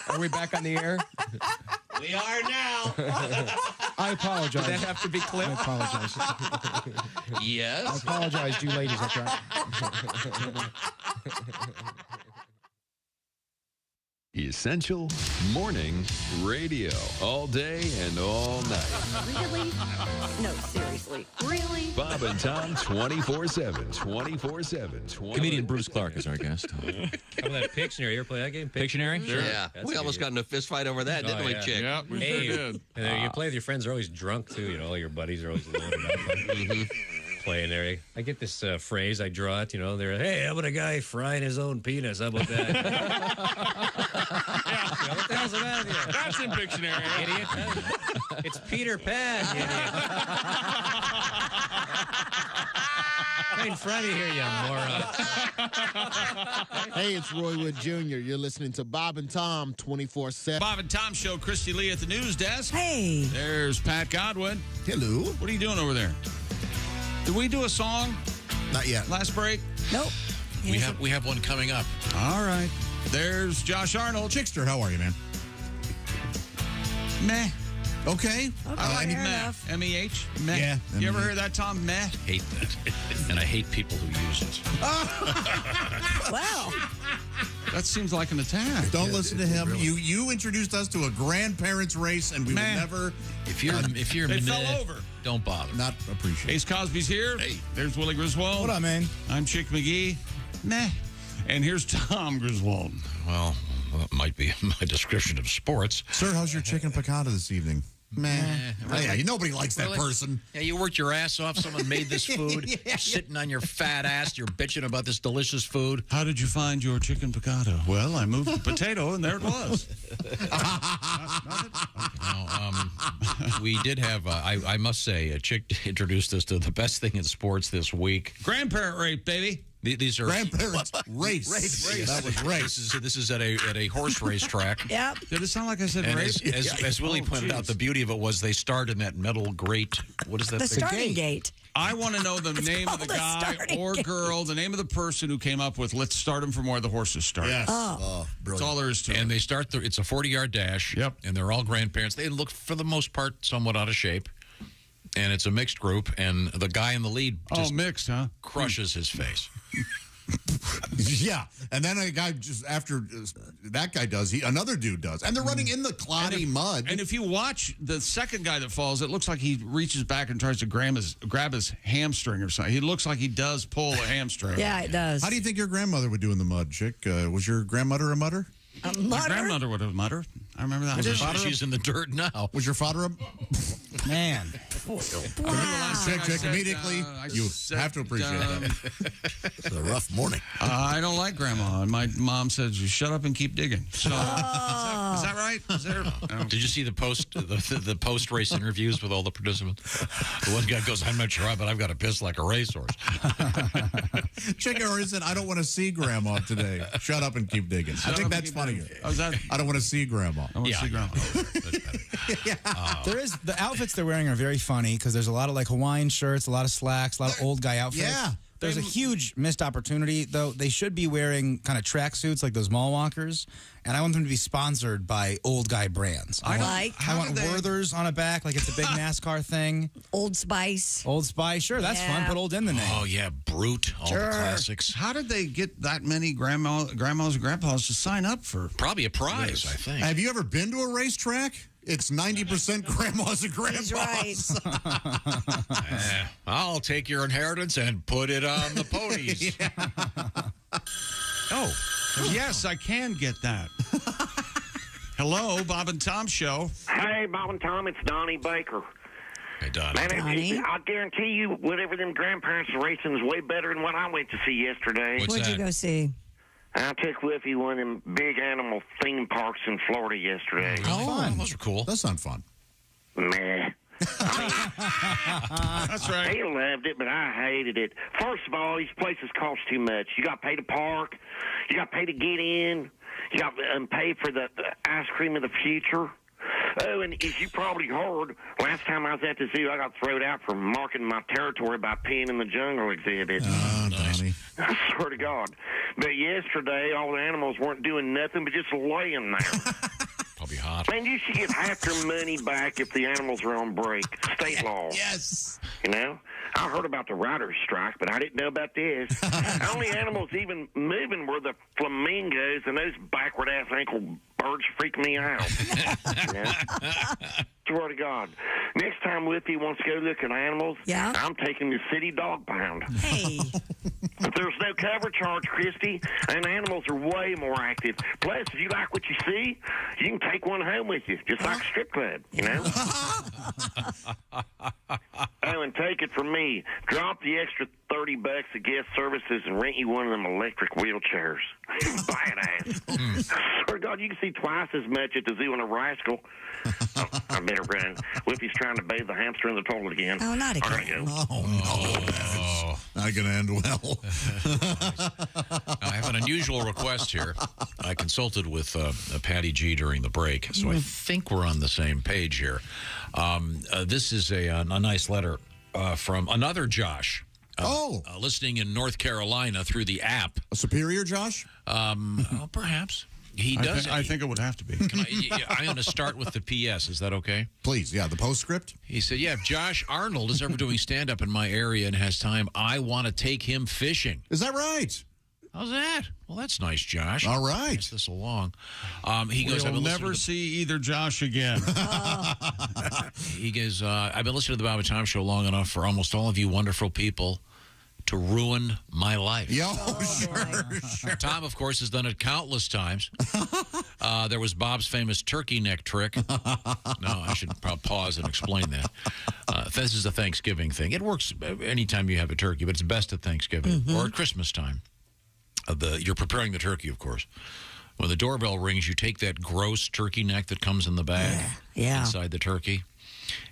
Are we back on the air? We are now. I apologize. Did that have to be clipped? I apologize. Yes. I apologize to you ladies. That's right. Essential Morning Radio. All day and all night. Really? No, seriously. Really? Bob and Tom 24/7. 24/7. Comedian Bruce Clark is our guest. How about that Pictionary? You ever play that game? Pictionary? Sure. Yeah. We almost got in a fist fight over that, didn't we, Chick? Yeah, we Hey, sure did. and then you play with your friends, they're always drunk, too. You know, all your buddies are always loaded up. Playing there. I get this phrase, I draw it, you know, they're, hey, how about a guy frying his own penis? How about that? Yeah, what the hell's the matter with you? That's in Pictionary. Idiot. It's Peter Pan, you idiot. Right in front of you here, you moron. Hey, it's Roy Wood Jr. You're listening to Bob and Tom 24/7. Bob and Tom Show, Kristi Lee at the news desk. Hey. There's Pat Godwin. Hello. What are you doing over there? Did we do a song? Not yet. Last break? Nope. We have one coming up. All right. There's Josh Arnold. Chickster, how are you, man? Meh. Okay. I like fair meh. enough. M-E-H? Meh. Yeah. You ever heard that, Tom? Meh. Hate that. And I hate people who use it. Wow. That seems like an attack. Don't listen to him. Really. You introduced us to a grandparents race, and we would never. If you're they fell over. Don't bother. Not appreciate. Ace Cosby's here. Hey. There's Willie Griswold. What up, man? I'm Chick McGee. Meh. And here's Tom Griswold. Well, it might be my description of sports. Sir, how's your chicken piccata this evening? Meh. Really? Yeah, nobody likes that person. Yeah, you worked your ass off. Someone made this food. You're sitting on your fat ass. You're bitching about this delicious food. How did you find your chicken piccata? Well, I moved the potato, and there it was. We did have, I must say, a chick introduced us to the best thing in sports this week. Grandparent rape, baby. These are grandparents race. That was race. This is at a horse race track. Yep. Did it sound like I said and rape? As Willie pointed out, the beauty of it was they start in that metal grate. What is that? The thing? starting gate. I want to know the name of the guy or girl, the name of the person who came up with let's start them from where the horses start. Yes. Oh. Brilliant. That's all there is to it. And they start, it's a 40-yard dash. Yep. And they're all grandparents. They look, for the most part, somewhat out of shape. And it's a mixed group. And the guy in the lead just mixed, huh? crushes his face. Yeah, and then a guy just after that guy does, another dude does, and they're running in the cloddy mud. And if you watch the second guy that falls, it looks like he reaches back and tries to grab his hamstring or something. He looks like he does pull a hamstring. Yeah, it does. How do you think your grandmother would do in the mud, Chick? Was your grandmother a mudder? My grandmother would have muttered. I remember that. She's in the dirt now. Was your father a man? Wow. Chick, immediately, you have to appreciate that. It's a rough morning. I don't like Grandma, and my mom says, "You shut up and keep digging." So, is that right? Is there, Did you see the post race interviews with all the participants? The one guy goes, "I'm not sure, but I've got to piss like a racehorse." Chick already said, "I don't want to see Grandma today. Shut up and keep digging." I think that's funnier. I don't want to see Grandma. I want to see Grandma. There is the outfits they're wearing are very funny because there's a lot of like Hawaiian shirts, a lot of slacks, a lot of old guy outfits. Yeah. There's a huge missed opportunity, though. They should be wearing kind of tracksuits like those mall walkers, and I want them to be sponsored by old guy brands. I want Werther's on a back like it's a big NASCAR thing. Old Spice. Old Spice, sure, that's fun. Put old in the name. Oh, yeah, Brute, all the classics. How did they get that many grandmas and grandpas to sign up for? Probably a prize, I think. Have you ever been to a racetrack? It's 90% grandmas and grandpas. He's right. I'll take your inheritance and put it on the ponies. Oh, yes, I can get that. Hello, Bob and Tom Show. Hey, Bob and Tom, it's Donnie Baker. Hey, Donnie. Man, I guarantee you, whatever them grandparents are racing is way better than what I went to see yesterday. What'd you go see? I took Whiffy one of them big animal theme parks in Florida yesterday. Fun. Those are cool. That sounds fun. Meh. That's right. He loved it, but I hated it. First of all, these places cost too much. You got to pay to park. You got to pay to get in. You got to pay for the ice cream of the future. Oh, and as you probably heard, last time I was at the zoo, I got thrown out for marking my territory by peeing in the jungle exhibit. Oh, Donnie. I swear to God. But yesterday, all the animals weren't doing nothing but just laying there. Probably hot. Man, you should get half your money back if the animals are on break. State law. Yes. You know? I heard about the writer's strike, but I didn't know about this. The only animals even moving were the flamingos and those backward-ass ankle Birds freak me out. You know? Swear to God. Next time Whippy wants to go look at animals, I'm taking the city dog pound. Hey. There's no cover charge, Kristi, and animals are way more active. Plus, if you like what you see, you can take one home with you, just like a strip club, you know? Oh, and take it from me. Drop the extra $30 at guest services and rent you one of them electric wheelchairs. Badass. Swear to God, you can see twice as much at the zoo in a rascal. Oh, I better run. Whippy's trying to bathe the hamster in the toilet again. Oh, not again. All right, go. Oh, no. Not going to end well. I have an unusual request here. I consulted with Patty G during the break, so I think we're on the same page here. This is a nice letter from another Josh. Listening in North Carolina through the app. A superior Josh? Well, perhaps. He does. I think it would have to be. I'm going to start with the P.S. Is that okay? Please, yeah, the postscript. He said, if Josh Arnold is ever doing stand-up in my area and has time, I want to take him fishing. Is that right? How's that? Well, that's nice, Josh. All right. Pass this along. He goes, We'll never see either Josh again. He goes, I've been listening to the Bob and Tom Show long enough for almost all of you wonderful people to ruin my life. Sure. Tom, of course, has done it countless times. There was Bob's famous turkey neck trick. No, I should probably pause and explain that. This is a Thanksgiving thing. It works anytime you have a turkey, but it's best at Thanksgiving or at Christmas time. You're preparing the turkey, of course. When the doorbell rings, you take that gross turkey neck that comes in the bag inside the turkey.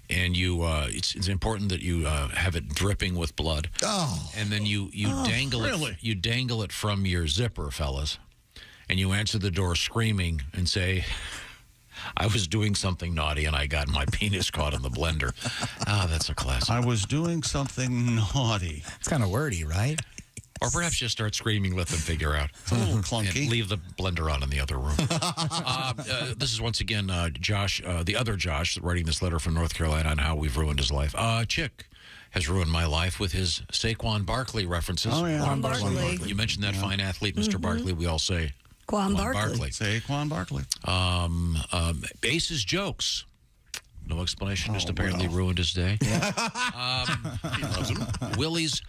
And you, it's important that you have it dripping with blood. Oh. And then you dangle it. You dangle it from your zipper, fellas. And you answer the door screaming and say, I was doing something naughty and I got my penis caught in the blender. That's a classic. I was doing something naughty. It's kind of wordy, right? Or perhaps just start screaming, let them figure out. It's a little clunky. And leave the blender on in the other room. This is once again Josh, the other Josh, writing this letter from North Carolina on how we've ruined his life. Chick has ruined my life with his Saquon Barkley references. Oh, yeah. Quan Barkley. You mentioned that fine athlete, Mr. Barkley. We all say Quan Barkley. Saquon Barkley. Ace's jokes. No explanation, just apparently ruined his day. He loves him. Willie's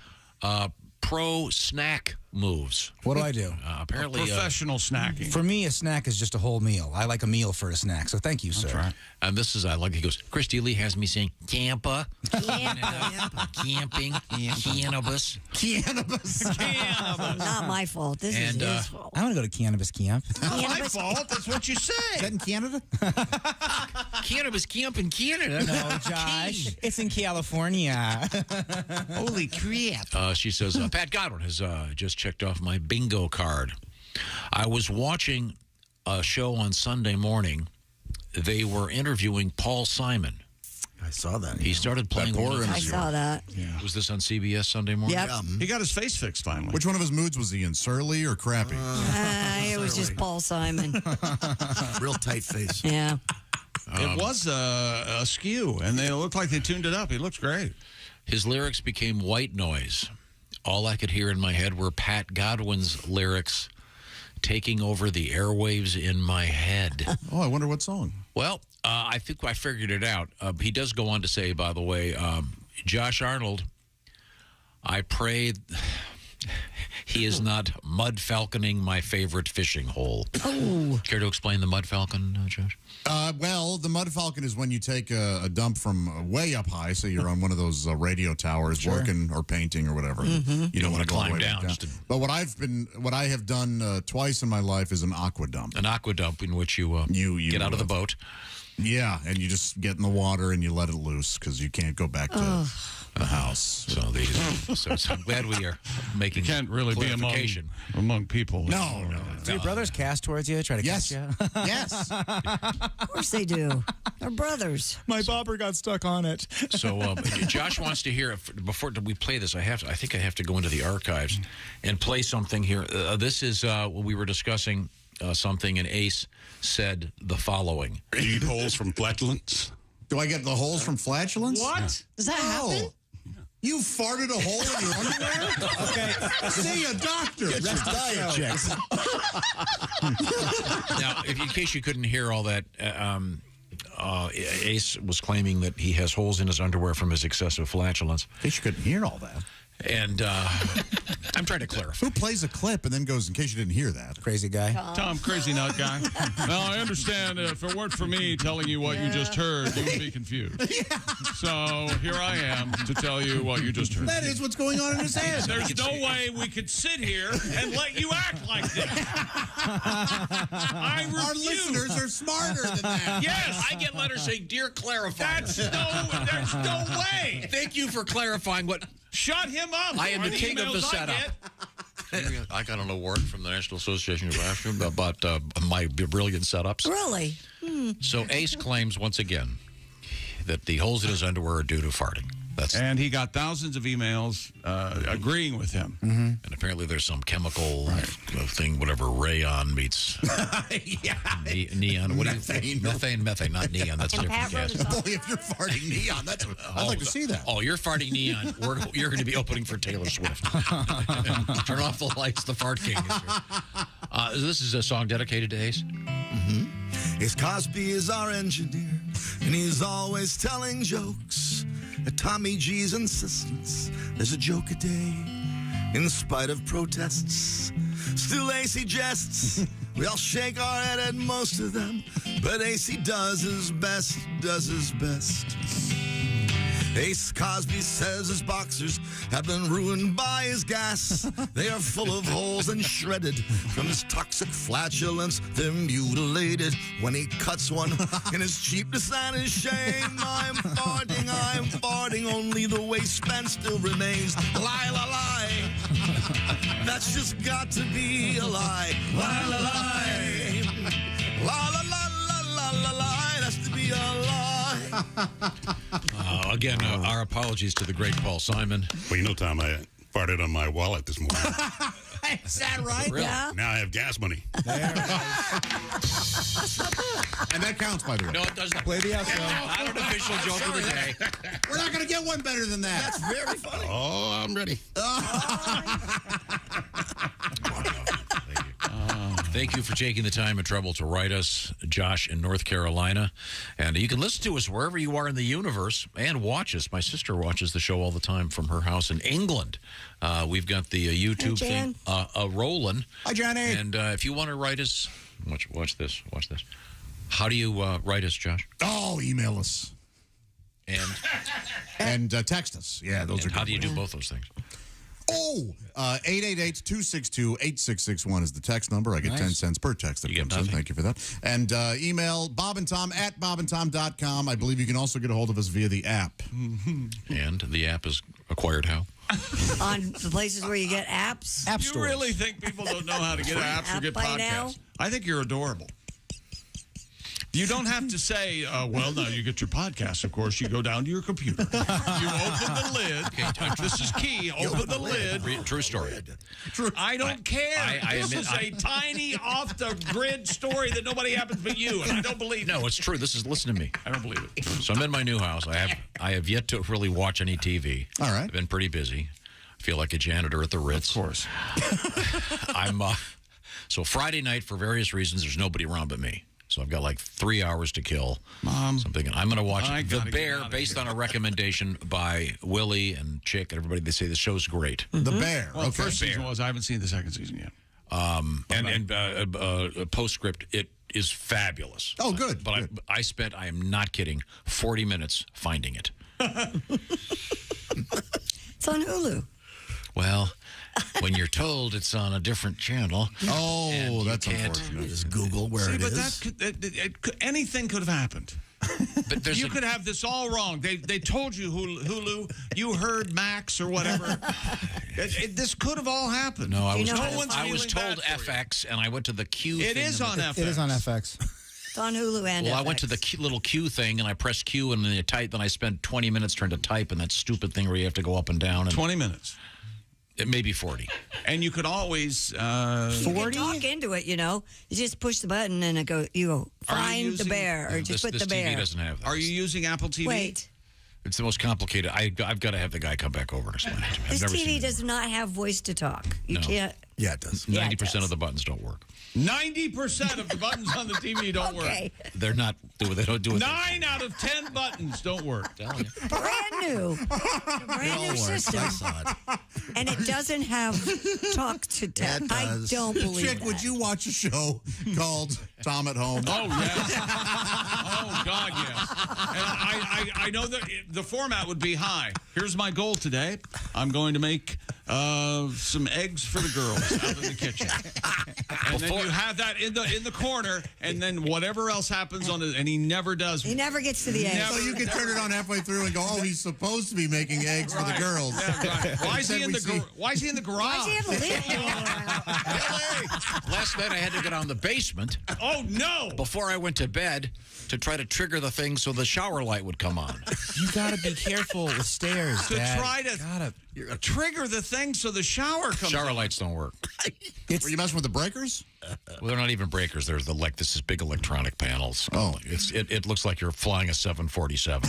pro snack moves. What do I do? Apparently professional snacking. For me, a snack is just a whole meal. I like a meal for a snack, so thank you, sir. That's right. And this is, he goes, Kristi Lee has me saying, camping, cannabis. Not my fault. This is his fault. I want to go to cannabis camp. Not my fault. That's what you say. Is that in Canada? Cannabis camp in Canada. No, Josh. It's in California. Holy crap. She says, Pat Godwin has just checked off my bingo card. I was watching a show on Sunday morning. They were interviewing Paul Simon. I saw that. He started playing. I saw that. Yeah. Was this on CBS Sunday morning? Yep. He got his face fixed finally. Which one of his moods was he in? Surly or crappy? It was just Paul Simon. Real tight face. Yeah. It was a skew, and they looked like they tuned it up. He looks great. His lyrics became white noise. All I could hear in my head were Pat Godwin's lyrics taking over the airwaves in my head. Oh, I wonder what song. Well, I think I figured it out. He does go on to say, by the way, Josh Arnold, I pray he is not mud falconing my favorite fishing hole. Oh. Care to explain the mud falcon, Josh? Well, the mud falcon is when you take a dump from way up high, so you're on one of those radio towers working or painting or whatever. You don't want to climb down. But what I have done twice in my life is an aqua dump. An aqua dump in which you get out of the boat. Yeah, and you just get in the water and you let it loose because you can't go back to the house. So I'm glad we are making. You can't really be among people. No. Do your brothers cast towards you? Try to catch you? Yes. Of course they do. They're brothers. My bobber got stuck on it. So Josh wants to hear, before we play this, I think I have to go into the archives and play something here. This is we were discussing something, and Ace said the following. Eat holes from flatulence? Do I get the holes from flatulence? What? Does that happen? You farted a hole in your underwear? Okay. See a doctor. Get your diet checked. Now, in case you couldn't hear all that, Ace was claiming that he has holes in his underwear from his excessive flatulence. In case you couldn't hear all that. And I'm trying to clarify. Who plays a clip and then goes, in case you didn't hear that? Crazy guy. Tom, crazy nut guy. Now, I understand if it weren't for me telling you what you just heard, you would be confused. So here I am to tell you what you just heard. That is what's going on in his head. There's no way we could sit here and let you act like this. I refuse. Our listeners are smarter than that. Yes, I get letters saying, "Dear clarifier." There's no way. Thank you for clarifying what. Shut him up. I am the king of the setup. I got an award from the National Association of Actors about my brilliant setups. Really? So Ace claims once again that the holes in his underwear are due to farting. And he got thousands of emails agreeing with him. Mm-hmm. And apparently there's some chemical thing, whatever, rayon meets neon. What Methane. Methane, not neon. That's a different gas. Boy, if you're farting neon, I'd like to see that. Oh, you're farting neon. You're going to be opening for Taylor Swift. Turn off the lights. The fart king is here. This is a song dedicated to Ace. Mm-hmm. Ace Cosby is our engineer, and he's always telling jokes. At Tommy G's insistence, there's a joke a day, in spite of protests. Still AC jests, we all shake our head at most of them, but AC does his best, Ace Cosby says his boxers have been ruined by his gas. They are full of holes and shredded from his toxic flatulence. They're mutilated when he cuts one in his cheapness and his shame. I'm farting, only the waistband still remains. Lie, lie, lie. That's just got to be a lie. Lie, lie, lie. La, la, la, la, la, la, lie. That's to be a lie. Again, our apologies to the great Paul Simon. Well, you know, Tom, I farted on my wallet this morning. Is that right? Really? Yeah. Now I have gas money. And that counts, by the way. No, it doesn't. Play the outro. Not an official joke of the day. We're not going to get one better than that. That's very funny. Oh, I'm ready. Thank you for taking the time and trouble to write us, Josh, in North Carolina. And you can listen to us wherever you are in the universe and watch us. My sister watches the show all the time from her house in England. We've got the YouTube thing rolling. Hi, Johnny. And if you want to write us, watch this. How do you write us, Josh? Oh, email us. And text us. Yeah, those are good. How do you do both those things? 888-262-8661 is the text number. I get 10 cents per text that comes in. Thank you for that. And email bobandtom@bobandtom.com. I believe you can also get a hold of us via the app. And the app is acquired how? On the places where you get apps. You really think people don't know how to get apps or get podcasts? Now? I think you're adorable. You don't have to say, well, now you get your podcast, of course. You go down to your computer. You open the lid. Okay, this is key. Open the lid. True story. I don't care. This is a tiny, off-the-grid story that nobody happens but you, and I don't believe it. No, it's true. Listen to me. I don't believe it. So I'm in my new house. I have yet to really watch any TV. All right. I've been pretty busy. I feel like a janitor at the Ritz. Of course. So Friday night, for various reasons, there's nobody around but me. So I've got like 3 hours to kill. Mom. Something. I'm going to watch The Bear based on a recommendation by Willie and Chick and everybody. They say the show's great. The Bear. Well, the first season was. I haven't seen the second season yet. Postscript, it is fabulous. Oh, good. But I am not kidding, 40 minutes finding it. It's on Hulu. Well, when you're told it's on a different channel. Oh, that's unfortunate. Just Google where it is. Anything could have happened. But you could have this all wrong. They told you Hulu. You heard Max or whatever. This could have all happened. No, I was told FX, and I went to the Q thing. It is on FX. It is on FX. It's on Hulu and Well, FX. I went to the little Q thing, and I pressed Q, and then you type, and I spent 20 minutes trying to type, and that stupid thing where you have to go up and down. And 20 minutes. It may be 40. And you could always 40? You can talk into it, you know. You just push the button and you go find the bear or just put the bear. TV doesn't have that. Are you using Apple TV? Wait. It's the most complicated. I've got to have the guy come back over and explain it to me. This TV does not have voice to talk. You can't. Yeah, it does. 90% of the buttons don't work. 90% of the buttons on the TV don't work. They don't do it. 9 out of 10 buttons don't work. Brand new. Brand new system. And it doesn't have talk to text. I don't believe Chick, that. would you watch a show called Tom at Home? Oh, yes. Oh, God, yes. And I know that the format would be high. Here's my goal today. I'm going to make some eggs for the girls out in the kitchen. And then you have that in the corner, and then whatever else happens on it, and he never does. He never gets to the eggs. So you can turn it on halfway through and go, oh, he's supposed to be making eggs for the girls. Yeah, right. Why is he in the garage? Why does he have a lid? Last night I had to get on the basement. Oh, no. Before I went to bed to try to trigger the thing so the shower light would come on. You got to be careful with stairs, To Dad. try to trigger the thing so the shower comes Shower on. lights don't work. Were you messing with the breakers? Well, they're not even breakers. They're this is big electronic panels. Oh, it looks like you're flying a 747.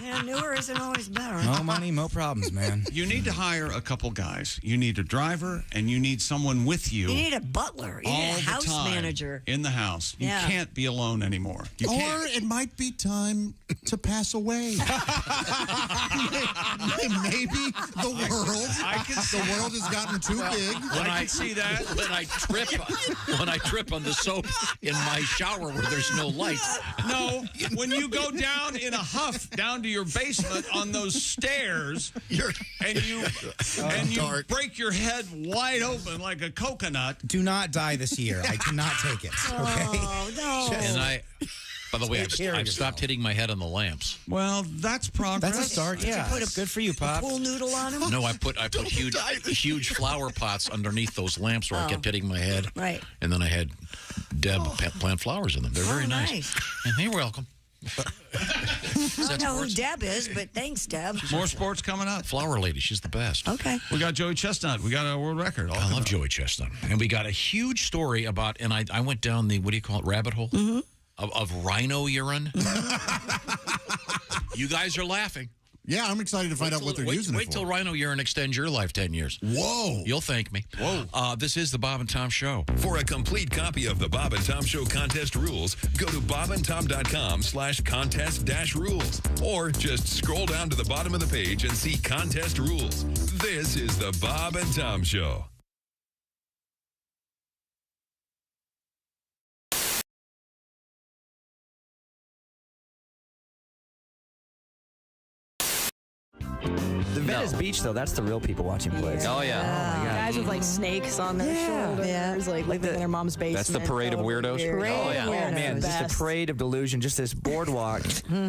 Yeah, newer isn't always better. No money, no problems, man. You need to hire a couple guys. You need a driver, and you need someone with you. You need a butler. You need a house manager. In the house. You Yeah. can't be alone anymore. You Or can't. it might be time to pass away. Maybe the world. The world has gotten too big. I can see that. When I trip on the soap in my shower where there's no light. No, when you go down in a huff down to your basement on those stairs, and you break your head wide open like a coconut. Do not die this year. I cannot take it. Okay. Oh, no. And by the way, I've stopped hitting my head on the lamps. Well, that's progress. That's a start. Yeah. Good for you, Pop. Pool noodle on him? No, I put huge flower pots underneath those lamps where I kept hitting my head. Right. And then I had Deb plant flowers in them. They're very nice. And you're welcome. I don't know who Deb is, but thanks, Deb. More sports coming up. Flower lady, she's the best. Okay. We got Joey Chestnut. We got a world record. I love Joey Chestnut. And we got a huge story about, and I went down the, what do you call it, rabbit hole? Mm-hmm. Of rhino urine. You guys are laughing. Yeah, I'm excited to find out what they're using it for. Wait till rhino urine extends your life 10 years. Whoa. You'll thank me. Whoa. This is the Bob and Tom Show. For a complete copy of the Bob and Tom Show contest rules, go to bobandtom.com/contest-rules. Or just scroll down to the bottom of the page and see contest rules. This is the Bob and Tom Show. The Venice Beach, though, that's the real people watching plays. Oh, yeah. Oh, my God. Guys with like snakes on their shoulders, like living in their mom's basement. That's the parade of weirdos? Parade Oh, of weirdos. man, just a parade of delusion, just this boardwalk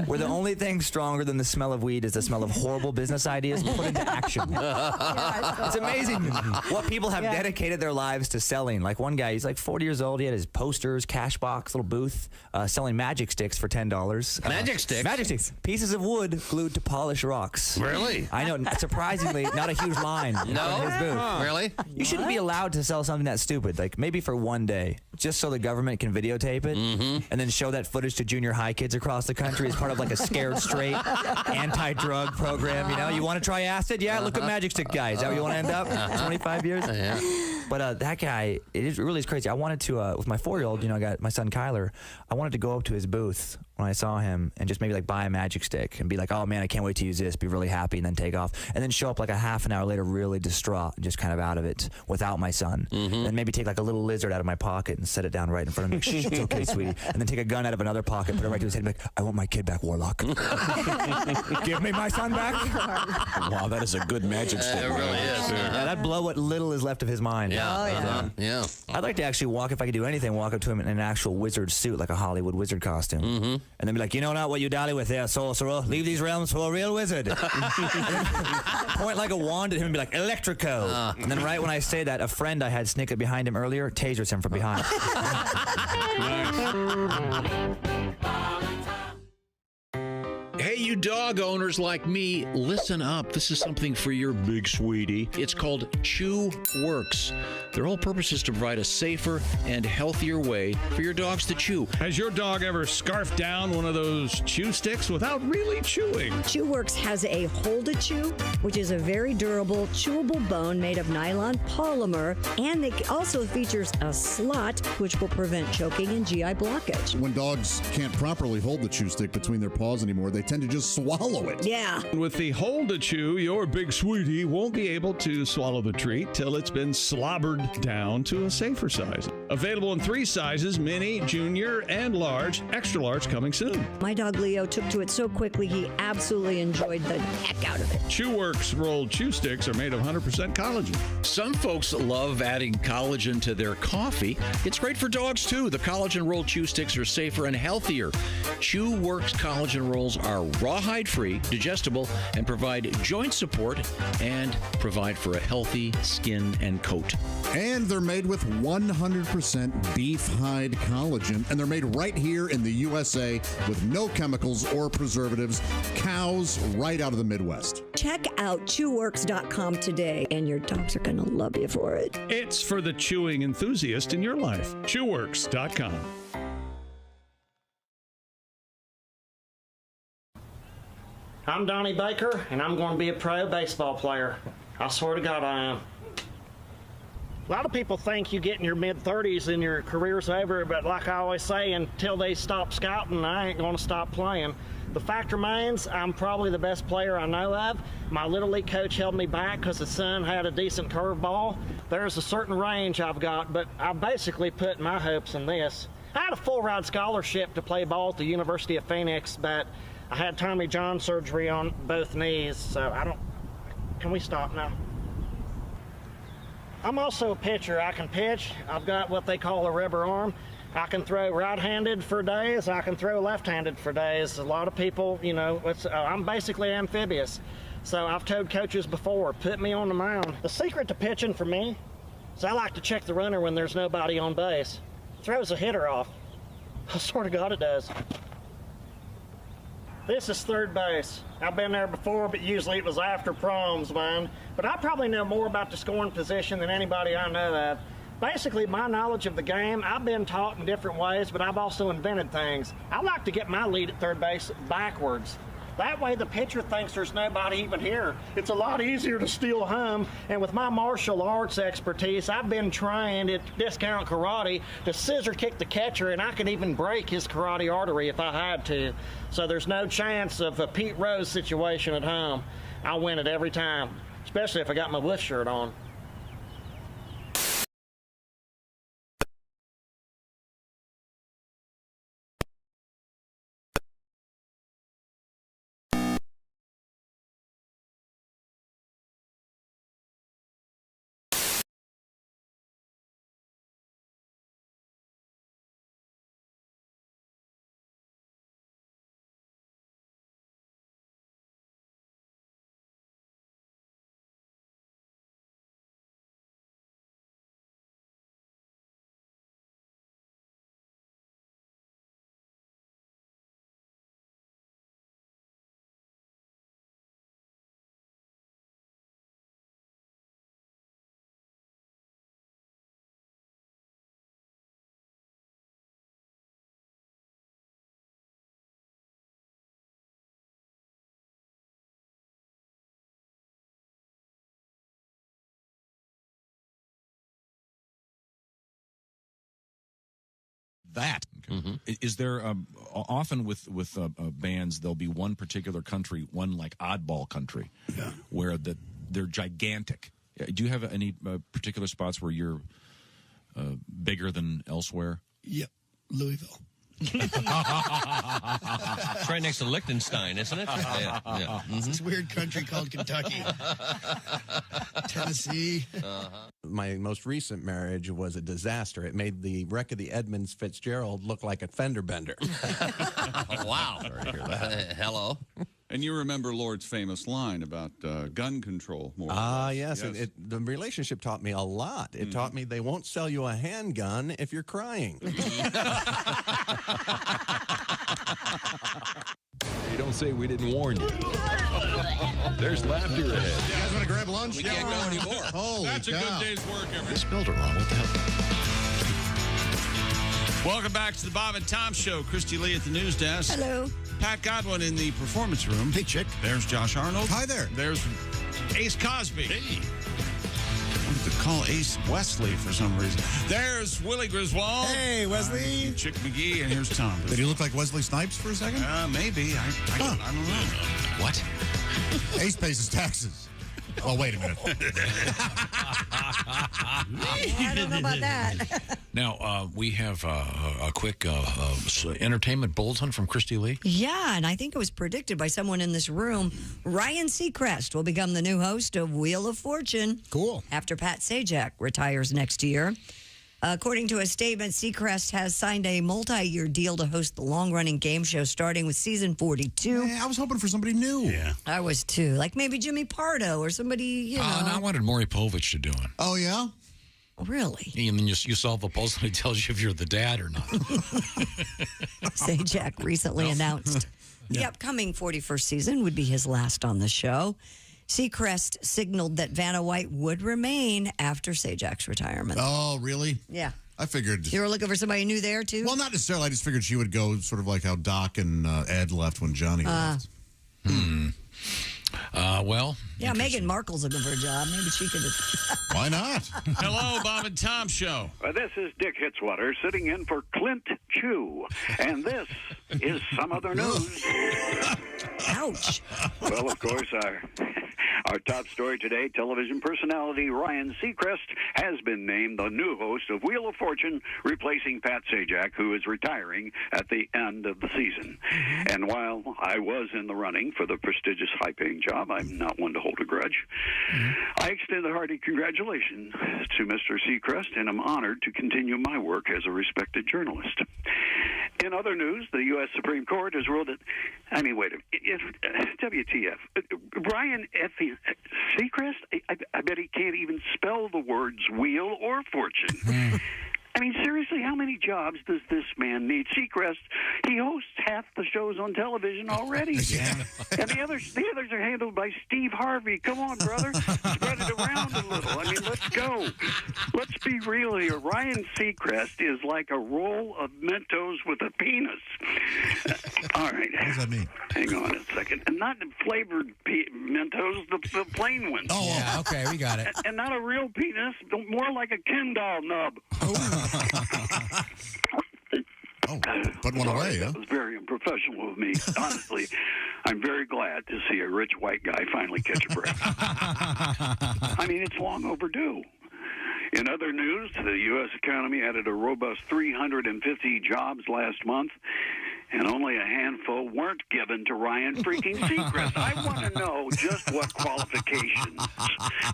where the only thing stronger than the smell of weed is the smell of horrible business ideas put into action. It's amazing what people have dedicated their lives to selling. Like one guy, he's like 40 years old. He had his posters, cash box, little booth, selling magic sticks for $10. Magic sticks? Magic sticks. Pieces of wood glued to polish rocks. Really? I know. Surprisingly, not a huge line. No? In his booth. Really? You shouldn't be allowed to sell something that stupid. Like maybe for one day, just so the government can videotape it and then show that footage to junior high kids across the country as part of like a Scared Straight anti-drug program. You know, you want to try acid? Yeah, look at Magic Stick Guy. Is that where you want to end up? 25 years? Yeah. But that guy, it really is crazy. I wanted to, with my 4-year-old, you know, I got my son Kyler, I wanted to go up to his booth when I saw him and just maybe like buy a magic stick and be like, oh man, I can't wait to use this, be really happy, and then take off. And then show up like a half an hour later really distraught and just kind of out of it without my son. And maybe take like a little lizard out of my pocket and set it down right in front of me. Shh, it's okay, sweetie. And then take a gun out of another pocket, put it right to his head and be like, I want my kid back, Warlock. Give me my son back. Wow, that is a good magic stick. It really is. Yeah, that'd blow what little is left of his mind. Yeah. Yeah. I'd like to actually walk, if I could do anything, walk up to him in an actual wizard suit, like a Hollywood wizard costume. And then be like, you know not what you dally with there, sorcerer. Leave these realms for a real wizard. Point like a wand at him and be like, Electrico. And then right when I say that, a friend I had sneak up behind him earlier tasers him from behind. Hey, you you dog owners like me, listen up. This is something for your big sweetie. It's called Chew Works. Their whole purpose is to provide a safer and healthier way for your dogs to chew. Has your dog ever scarfed down one of those chew sticks without really chewing? Chew Works has a Hold a Chew, which is a very durable, chewable bone made of nylon polymer, and it also features a slot, which will prevent choking and GI blockage. When dogs can't properly hold the chew stick between their paws anymore, they tend to just swallow it. Yeah. With the Hold a Chew, your big sweetie won't be able to swallow the treat till it's been slobbered down to a safer size. Available in 3 sizes, mini, junior, and large. Extra large coming soon. My dog Leo took to it so quickly, he absolutely enjoyed the heck out of it. Chew Works rolled chew sticks are made of 100% collagen. Some folks love adding collagen to their coffee. It's great for dogs, too. The collagen rolled chew sticks are safer and healthier. Chew Works collagen rolls are rawhide-free, digestible, and provide joint support and provide for a healthy skin and coat. And they're made with 100% beef hide collagen, and they're made right here in the USA with no chemicals or preservatives. Cows right out of the Midwest. Check out chewworks.com today, and your dogs are going to love you for it. It's for the chewing enthusiast in your life. Chewworks.com. I'm Donnie Baker, and I'm going to be a pro baseball player. I swear to God I am. A lot of people think you get in your mid-30s and your career's over, but like I always say, until they stop scouting, I ain't going to stop playing. The fact remains, I'm probably the best player I know of. My Little League coach held me back because his son had a decent curveball. There's a certain range I've got, but I basically put my hopes in this. I had a full-ride scholarship to play ball at the University of Phoenix, but I had Tommy John surgery on both knees, so can we stop now? I'm also a pitcher. I can pitch. I've got what they call a rubber arm. I can throw right-handed for days. I can throw left-handed for days. A lot of people, I'm basically amphibious. So I've told coaches before, put me on the mound. The secret to pitching for me is I like to check the runner when there's nobody on base. Throws a hitter off. I swear to God it does. This is third base. I've been there before, but usually it was after proms, man. But I probably know more about the scoring position than anybody I know of. Basically, my knowledge of the game, I've been taught in different ways, but I've also invented things. I like to get my lead at third base backwards. That way the pitcher thinks there's nobody even here. It's a lot easier to steal home, and with my martial arts expertise, I've been trained at Discount Karate to scissor kick the catcher, and I could even break his karate artery if I had to. So there's no chance of a Pete Rose situation at home. I win it every time, especially if I got my Wolf shirt on. That is there often with bands there'll be one particular country, one like oddball country, where they're gigantic. Do you have any particular spots where you're bigger than elsewhere? Yep, Louisville. It's right next to Liechtenstein, isn't it? Yeah. Mm-hmm. It's this weird country called Kentucky. Tennessee. My most recent marriage was a disaster. It made the wreck of the Edmunds Fitzgerald look like a fender bender. Oh, wow. Sorry to hear that. Hello. And you remember Lord's famous line about gun control. Yes. The relationship taught me a lot. It taught me they won't sell you a handgun if you're crying. You don't Don't say we didn't warn you. There's laughter ahead. You guys want to grab lunch? We can't go anymore. Holy That's a cow. good day's work, everybody. Spelled it wrong. What the hell? Welcome back to the Bob and Tom Show. Kristi Lee at the news desk. Hello. Pat Godwin in the performance room. Hey, chick. There's Josh Arnold. Hi there. There's Ace Cosby. Hey. I wanted to call Ace Wesley for some reason. There's Willie Griswold. Hey, Wesley. Chick McGee, and here's Tom. Did he look like Wesley Snipes for a second? Maybe. I don't know. What? Ace pays his taxes. Oh, wait a minute. I don't know about that. Now, we have a quick entertainment bulletin from Kristi Lee. Yeah, and I think it was predicted by someone in this room. Ryan Seacrest will become the new host of Wheel of Fortune. Cool. After Pat Sajak retires next year. According to a statement, Seacrest has signed a multi-year deal to host the long-running game show starting with season 42. I was hoping for somebody new. Yeah. I was too. Like maybe Jimmy Pardo or somebody, you know. No, I wanted Maury Povich to do it. Oh, yeah? Really? And then you solve the puzzle and it tells you if you're the dad or not. Sajak recently announced the upcoming 41st season would be his last on the show. Seacrest signaled that Vanna White would remain after Sajak's retirement. Oh, really? Yeah. I figured. You were looking for somebody new there, too? Well, not necessarily. I just figured she would go sort of like how Doc and Ed left when Johnny left. Well. Yeah, Meghan Markle's looking for a job. Maybe she could. Why not? Hello, Bob and Tom Show. This is Dick Hitzwater sitting in for Clint Chew. And this is some other news. Ouch. Well, of course, our top story today, television personality Ryan Seacrest has been named the new host of Wheel of Fortune, replacing Pat Sajak, who is retiring at the end of the season. And while I was in the running for the prestigious high-paying job, I'm not one to hold a grudge. I extend a hearty congratulations to Mr. Seacrest, and I'm honored to continue my work as a respected journalist. In other news, the U.S. Supreme Court has ruled that, I mean, wait a minute, WTF, Ryan Effie Seacrest, I bet he can't even spell the words wheel or fortune. I mean, seriously, how many jobs does this man need? Seacrest, he hosts half the shows on television already. And the others are handled by Steve Harvey. Come on, brother. Spread it around a little. I mean, let's go. Let's be real here. Ryan Seacrest is like a roll of Mentos with a penis. All right. What does that mean? Hang on a second. And not the flavored Mentos, the plain ones. Oh, yeah, okay, we got it. And not a real penis, more like a Ken doll nub. Put one away, That was very unprofessional of me. Honestly, I'm very glad to see a rich white guy finally catch a break. I mean, it's long overdue. In other news, the U.S. economy added a robust 350 jobs last month, and only a handful weren't given to Ryan freaking Seacrest. I want to know just what qualifications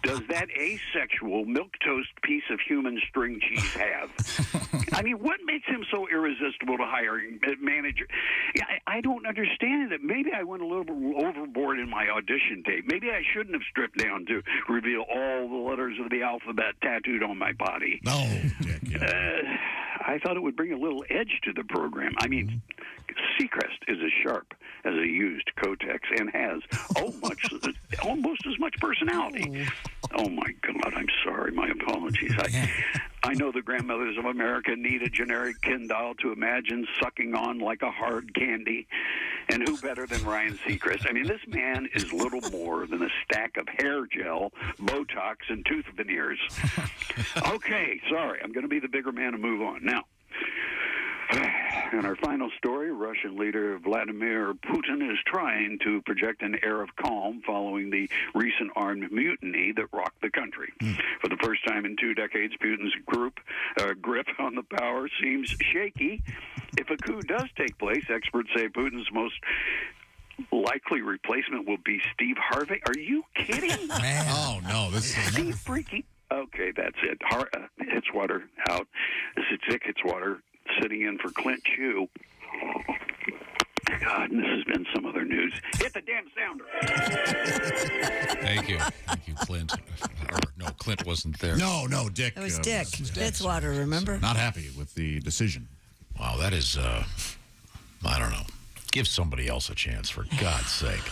does that asexual milquetoast piece of human string cheese have? I mean, what makes him so irresistible to hiring a manager? I don't understand it. Maybe I went a little overboard in my audition tape. Maybe I shouldn't have stripped down to reveal all the letters of the alphabet tattooed on my body. No. I thought it would bring a little edge to the program. I mean, Seacrest is as sharp as a used Kotex and has almost as much personality. Oh, my God, I'm sorry. My apologies. I know the grandmothers of America need a generic Ken doll to imagine sucking on like a hard candy. And who better than Ryan Seacrest? I mean, this man is little more than a stack of hair gel, Botox, and tooth veneers. Okay, sorry. I'm going to be the bigger man and move on. Now, in our final story, Russian leader Vladimir Putin is trying to project an air of calm following the recent armed mutiny that rocked the country. For the first time in 2 decades, Putin's grip on the power seems shaky. If a coup does take place, experts say Putin's most likely replacement will be Steve Harvey. Are you kidding? Oh, no. This is Steve freaking... Okay, that's it. Hitzwater out. This is Dick Hitzwater sitting in for Clint Chew. God, and this has been some other news. Hit the damn sounder. Thank you. Thank you, Clint. No, Clint wasn't there. No, Dick. It was Dick. Fitzwater, remember? Not happy with the decision. Wow, that is, I don't know. Give somebody else a chance, for God's sake.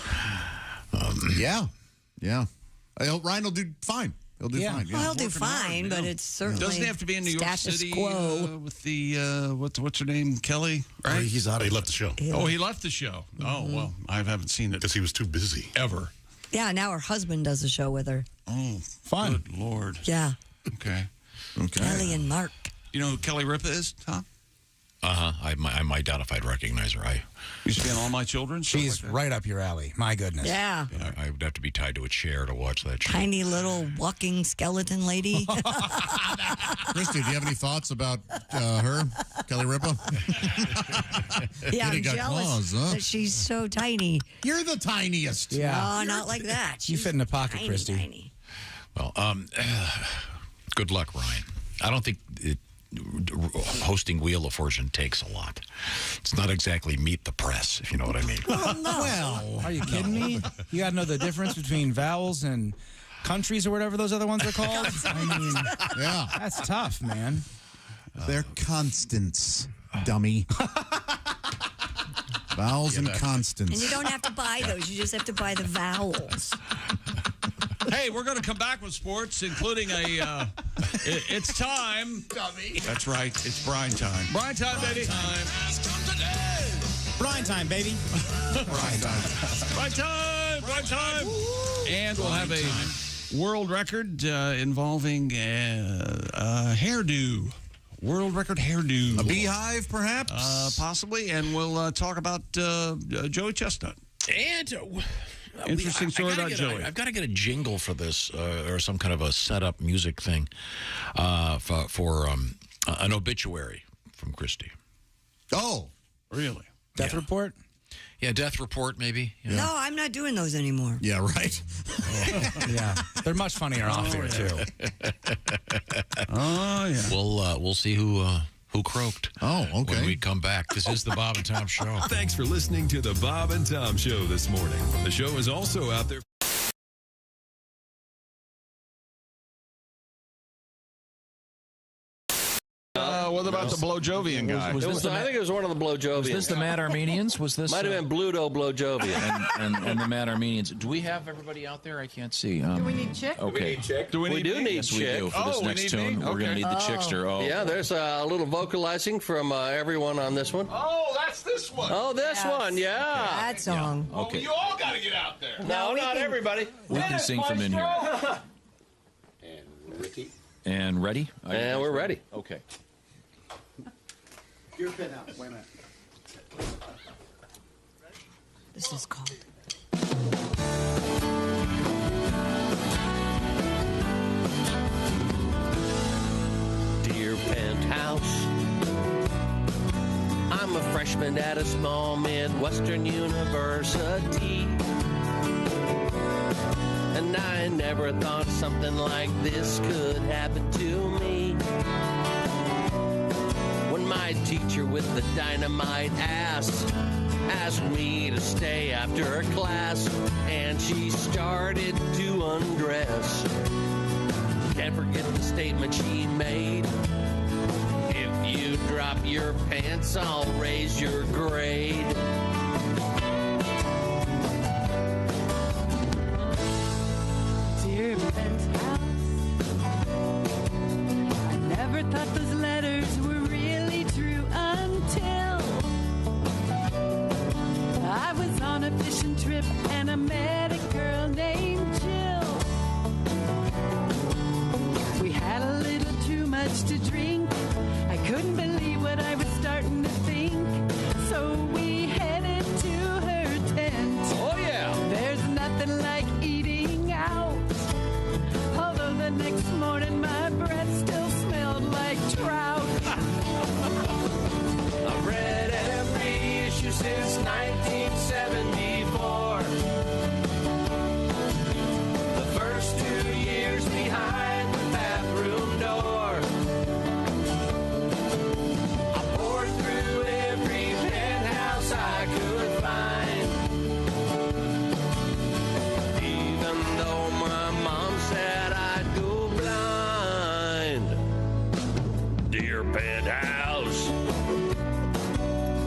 Yeah. Ryan will do fine. He'll do fine. Well, he'll do fine, but it's certainly doesn't have to be in New York status City quo. with the what's her name, Kelly? Right? He's out. He left the show. Oh, he left the show. Oh well, I haven't seen it because he was too busy. Ever. Yeah, now her husband does a show with her. Oh, fun. Good Lord. Yeah. Okay. Kelly and Mark. You know who Kelly Ripa is, Tom? I might doubt if I'd recognize her. I used to be in All My Children. She's right up your alley. My goodness. Yeah. I would have to be tied to a chair to watch that show. Tiny little walking skeleton lady. Kristi, do you have any thoughts about her, Kelly Ripa? Yeah, I'm Kitty got jealous claws, huh? that she's so tiny. You're the tiniest. No, not like that. You fit in a pocket, Tiny, Kristi. tiny. Well, good luck, Ryan. I don't think hosting Wheel of Fortune takes a lot. It's not exactly meet the press, if you know what I mean. Well, are you kidding me? You got to know the difference between vowels and countries or whatever those other ones are called. I mean, yeah, that's tough, man. They're constants, dummy. Vowels and constants. And you don't have to buy those. You just have to buy the vowels. Hey, we're going to come back with sports, including a. It's time. Dummy. That's right. It's Breen time. Breen time, baby. Breen time, baby. Breen time. And we'll have a world record involving hairdo. World record hairdo. A beehive, perhaps? Possibly. And we'll talk about Joey Chestnut. And interesting story about Joey. I've got to get a jingle for this, or some kind of a setup music thing for an obituary from Kristi. Oh, really? Death report? Yeah, death report, maybe. Yeah. No, I'm not doing those anymore. Yeah, right. Yeah, they're much funnier off there too. Oh yeah. We'll see who croaked. Oh, okay. When we come back. This is the Bob and Tom Show. Thanks for listening to the Bob and Tom Show this morning. The show is also out there. What about the Blow-Jovian guy? I think it was one of the Blow-Jovians. Was this the Mad Armenians? Was this? Might have been Bluto Blow-Jovian. and the Mad Armenians. Do we have everybody out there? I can't see. Do we need Chick? Okay. We do need Yes, we Chick. do. For this next tune, we're going to need the Chickster. Oh. Yeah, there's a little vocalizing from everyone on this one. Oh, that's this one. Oh, this one, yeah. That song. Okay. You all got to get out there. No, not everybody. We can sing from in here. And ready? And we're ready. Okay. Your pen out. Wait a minute. This is called. Dear Penthouse, I'm a freshman at a small Midwestern university. And I never thought something like this could happen to me. When my teacher with the dynamite ass asked me to stay after class, and she started to undress. Can't forget the statement she made. If you drop your pants, I'll raise your grade. Dear Penthouse, I never thought those letters were really true until I was on a fishing trip and I met a girl named Jill. We had a little too much to drink. I couldn't believe what I was starting to think. So we headed to her tent. Oh, yeah. There's nothing like eating out. Although the next morning my breath still smelled like trout. I've read every issue since 1974. The first 2 years behind the bathroom door. I poured through every penthouse I could find. Even though my mom said I'd go blind. Dear Penthouse,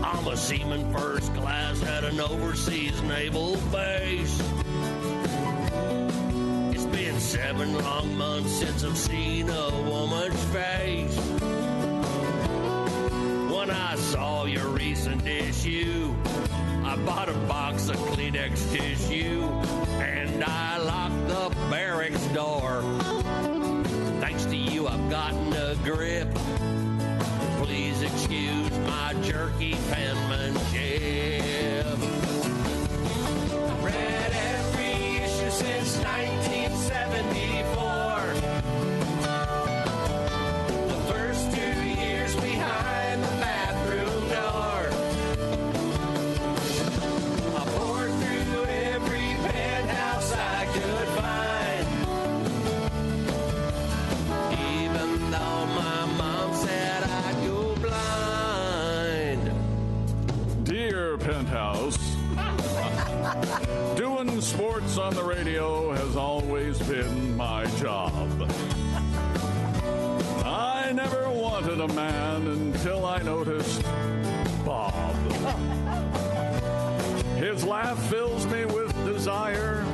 I'm a seaman first class at an overseas naval base. It's been 7 long months since I've seen a woman's face. When I saw your recent issue, I bought a box of Kleenex tissue, and I locked the barracks door. Thanks to you, I've gotten a grip. Please excuse my jerky penmanship. Read every issue since 1974. The first 2 years behind the bathroom door. I poured through every penthouse I could find. Even though my mom said I'd go blind. Dear Penthouse, doing sports on the radio has always been my job. I never wanted a man until I noticed Bob. His laugh fills me with desire.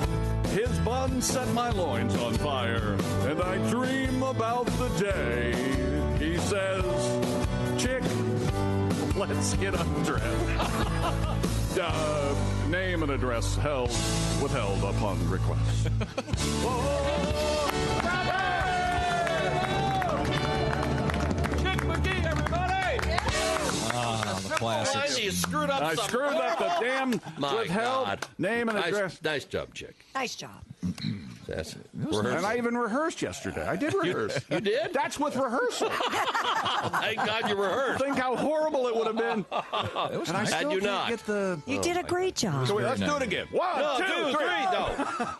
His bun set my loins on fire. And I dream about the day he says, "Chick, let's get undressed." Name and address withheld upon request. Chick McGee, everybody! Ah, the classics. You screwed up I something. screwed up the damn My withheld God. name and address. Nice job, Chick. Nice job. That's And I even rehearsed yesterday. I did rehearse. You did? That's with rehearsal. Thank God you rehearsed. Think how horrible it would have been. And I Had still you can't not. get the. You did a great job. So wait, let's do it again. 1, 2, 3. No.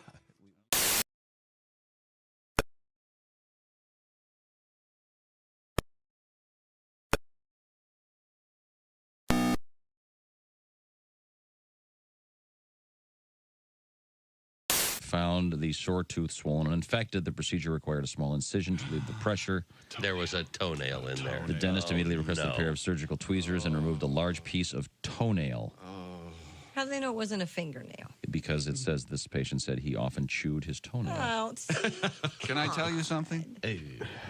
Found the sore tooth swollen and infected. The procedure required a small incision to relieve the pressure. There was a toenail in there. The dentist immediately requested a pair of surgical tweezers and removed a large piece of toenail. How do they know it wasn't a fingernail? Because it says this patient said he often chewed his toenail. Oh, Can I tell you something?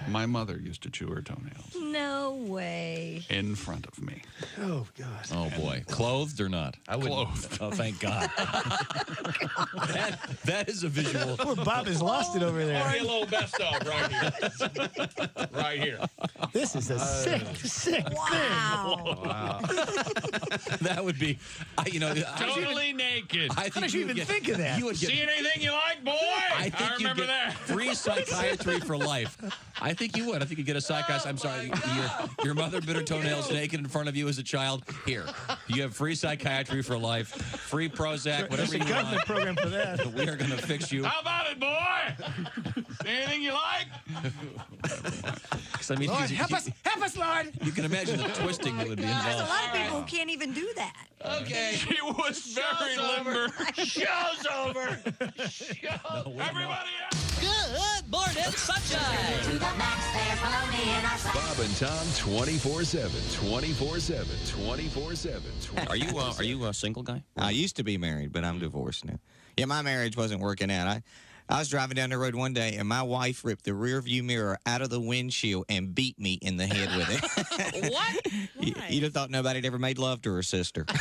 My mother used to chew her toenails no way. in front of me. Oh, God. Oh, boy. Clothed or not? I would. Clothed. Oh, thank God. that is a visual. Poor Bob has lost it over Or there. a little best of right here. Right here. This is a sick thing. Wow. That would be, Totally naked. I think How did you even think of that? You would get, See anything you like, boy? I think you remember get that. free psychiatry for life. I think you would. I think you'd get a psychiatrist. I'm sorry. Your mother bit her toenails naked in front of you as a child. Here. You have free psychiatry for life, free Prozac, whatever There's a you government want. program for that. We are going to fix you. How about it, boy? See anything you like? 'Cause, I mean, Lord, help us, Lord. you can imagine the twisting that would be There's a involved. lot of people who can't even do that. Okay. She was very limber. Show's over. Everybody out. Good morning, sunshine. To the max, there's baloney in our Bob and Tom 24/7, 24/7, 24/7. Are you a single guy? I used to be married, but I'm divorced now. Yeah, my marriage wasn't working out. I was driving down the road one day, and my wife ripped the rear view mirror out of the windshield and beat me in the head with it. What? You'd have thought nobody had ever made love to her sister. But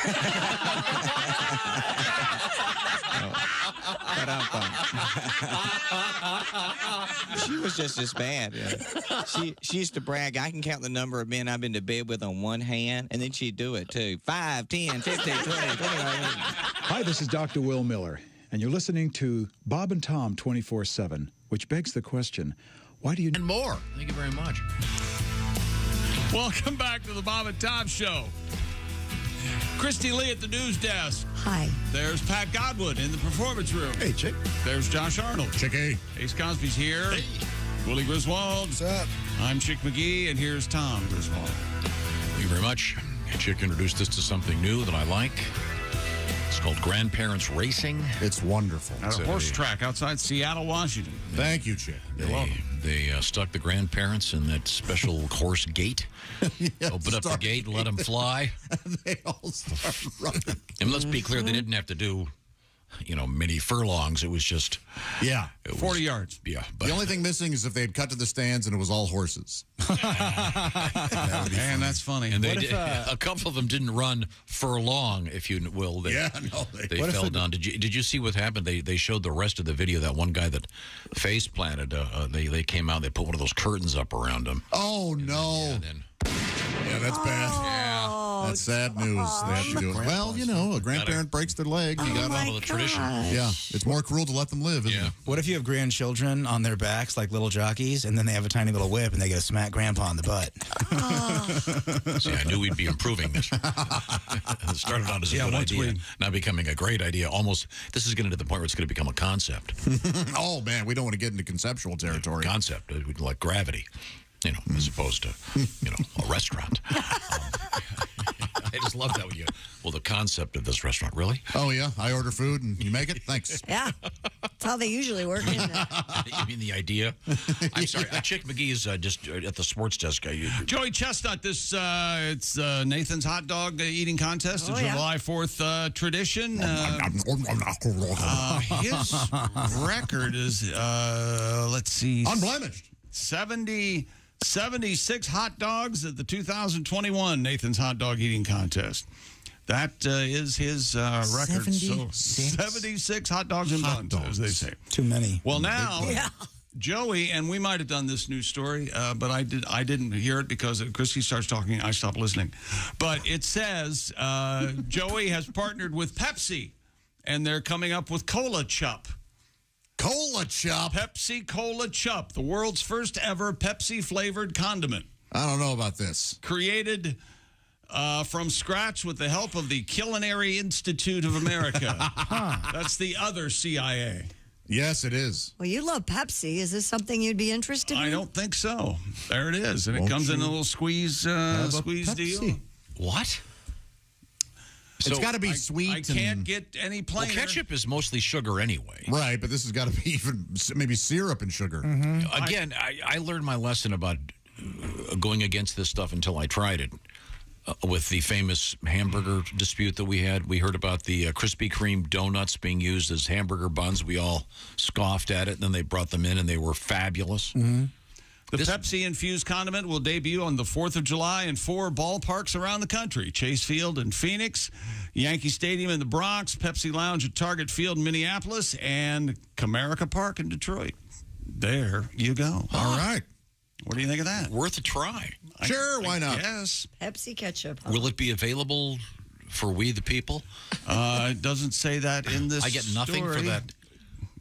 I'm fine. She was just as bad. She used to brag, I can count the number of men I've been to bed with on one hand, and then she'd do it too. 5, 10, 15, 20, 25. Hi, this is Dr. Will Miller, and you're listening to Bob and Tom 24/7, which begs the question, why do you... And more. Thank you very much. Welcome back to the Bob and Tom Show. Kristi Lee at the news desk. Hi. There's Pat Godwin in the performance room. Hey, Chick. There's Josh Arnold. Chicky. Ace Cosby's here. Hey. Willie Griswold. What's up? I'm Chick McGee, and here's Tom Griswold. Thank you very much. Chick introduced us to something new that I like. It's called Grandparents Racing. It's wonderful. At a horse track outside Seattle, Washington. Thank you, Chick. They stuck the grandparents in that special horse gate. Open up the gate and let them fly. They all start running. And let's be clear, they didn't have to do, many furlongs. It was just... 40 yards. Yeah. The only thing missing is if they had cut to the stands and it was all horses. Man, that's funny. And a couple of them didn't run furlong, if you will. They fell down. Did you see what happened? They showed the rest of the video. That one guy that face planted. They came out. They put one of those curtains up around him. Oh no! Yeah, that's bad. Oh, that's sad news. They have to do it. Well, a grandparent breaks their leg. You got to follow the tradition. Yeah, it's more cruel to let them live. Isn't it? What if you have grandchildren on their backs like little jockeys, and then they have a tiny little whip, and they get to smack Grandpa in the butt? See, I knew we'd be improving this. It started out as a good idea, now becoming a great idea. Almost, this is getting to the point where it's going to become a concept. Oh man, we don't want to get into conceptual territory. Concept, like gravity, as opposed to, a restaurant. I just love that when the concept of this restaurant, really? Oh, yeah? I order food and you make it? Thanks. Yeah. That's how they usually work, isn't it? You mean the idea? I'm sorry. Chick McGee's just at the sports desk. Joey Chestnut, it's Nathan's hot dog eating contest, a July 4th tradition. His record is, let's see. Unblemished. 76 hot dogs at the 2021 Nathan's Hot Dog Eating Contest. That is his record. 76 hot dogs and buns, as they say. Too many. Well, now, Joey, and we might have done this news story, but I didn't hear it because Kristi starts talking, I stop listening. But it says Joey has partnered with Pepsi, and they're coming up with Cola Chup. Cola Chup? Pepsi Cola Chup, the world's first ever Pepsi-flavored condiment. I don't know about this. Created from scratch with the help of the Culinary Institute of America. That's the other CIA. Yes, it is. Well, you love Pepsi. Is this something you'd be interested in? I don't think so. There it is. And it comes in a little squeeze deal. What? It's got to be sweet. I can't get any plainer. Well, ketchup is mostly sugar anyway. Right, but this has got to be even maybe syrup and sugar. Again, I learned my lesson about going against this stuff until I tried it. With the famous hamburger dispute that we had, we heard about the Krispy Kreme donuts being used as hamburger buns. We all scoffed at it, and then they brought them in, and they were fabulous. The Pepsi-infused condiment will debut on the 4th of July in 4 ballparks around the country. Chase Field in Phoenix, Yankee Stadium in the Bronx, Pepsi Lounge at Target Field in Minneapolis, and Comerica Park in Detroit. There you go. All right. What do you think of that? Worth a try. Sure, why not? Yes. Pepsi ketchup. Will it be available for we the people? It doesn't say that in this I get nothing for that.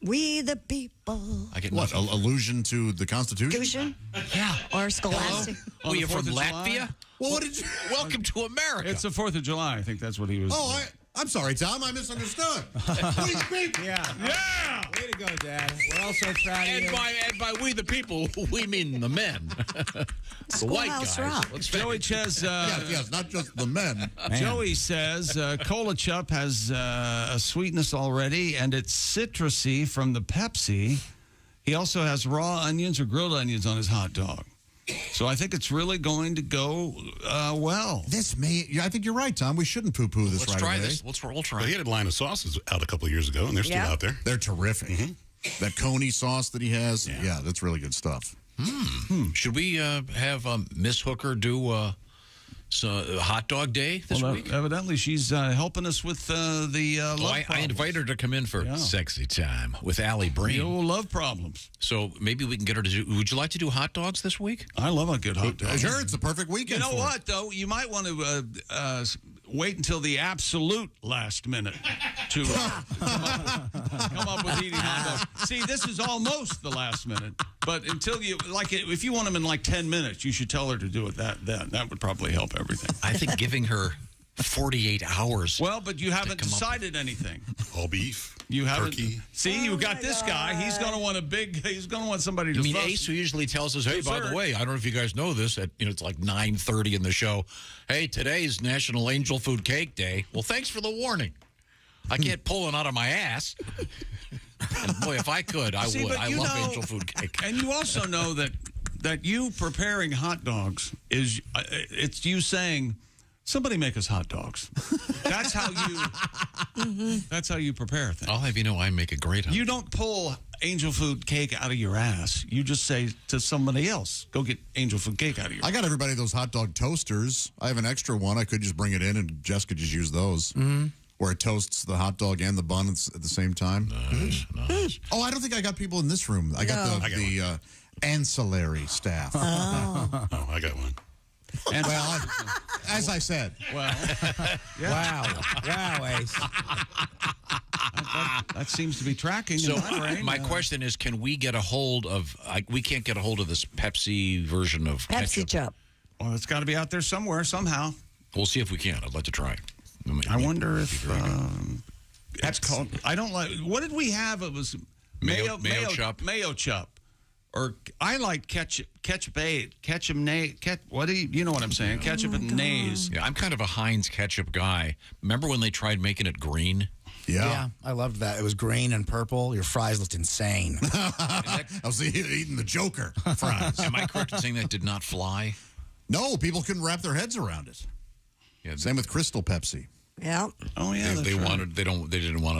We the people. I get what? Allusion to the Constitution? Yeah. Or Scholastic. Oh, you're from Latvia? Well, what did you... Welcome to America. It's the 4th of July. I think that's what he was... Oh, I'm sorry, Tom. I misunderstood. We the people. Yeah. Way to go, Dad. We're all so proud of you. And by we the people, we mean the men. The white guys. Joey says... yes, not just the men. Joey says Cola Chup has a sweetness already, and it's citrusy from the Pepsi. He also has raw onions or grilled onions on his hot dog. So I think it's really going to go well. I think you're right, Tom. We shouldn't poo-poo this Let's right try away. this. We'll try. Well, he had Atlanta sauces out a couple of years ago, and they're still out there. They're terrific. That Coney sauce that he has, that's really good stuff. Should we have Miss Hooker do hot dog day this week? Evidently, she's helping us with the love I invited her to come in for sexy time with Alli Breen. The old love problems. So maybe we can get her to do... Would you like to do hot dogs this week? I love a good hot dog. Sure, it's the perfect weekend. You know what, though? You might want to wait until the absolute last minute to come up with eating hot dogs. See, this is almost the last minute, but until you if you want them in like 10 minutes, you should tell her to do it that would probably help everything. I think giving her 48 hours. Well, but you haven't decided anything. All beef. You haven't. Turkey. See, you got this guy. He's going to want He's going to want somebody to. I mean, Ace, who usually tells us, "Hey, by the way, I don't know if you guys know this. It's like 9:30 in the show. Hey, today's National Angel Food Cake Day. Well, thanks for the warning. I can't pull it out of my ass. And boy, if I could, I would. I love angel food cake. And you also know that you preparing hot dogs it's you saying, somebody make us hot dogs. That's how you that's how you prepare things. I'll have you know I make a great hot dog. You don't pull angel food cake out of your ass. You just say to somebody else, go get angel food cake out of your ass. I got everybody those hot dog toasters. I have an extra one. I could just bring it in and Jess could just use those. Where it toasts the hot dog and the bun at the same time. Nice. Oh, I don't think I got people in this room. I got the ancillary staff. Oh, I got one. And well, as I said. Well, Wow, Ace. That seems to be tracking. So in my brain. my question is, can we get a hold of? We can't get a hold of this Pepsi version of Pepsi Chup. Well, it's got to be out there somewhere, somehow. We'll see if we can. I'd like to try. I wonder if that's called. I don't like. What did we have? It was Mayo Chup. Mayo Chup. Or I like ketchup what do you know what I'm saying? Ketchup and nays. Yeah, I'm kind of a Heinz ketchup guy. Remember when they tried making it green? Yeah, I loved that. It was green and purple. Your fries looked insane. I was eating the Joker fries. Am I correct in saying that did not fly? No, people couldn't wrap their heads around it. Yeah, same with Crystal Pepsi. Yeah. Oh yeah. They didn't want it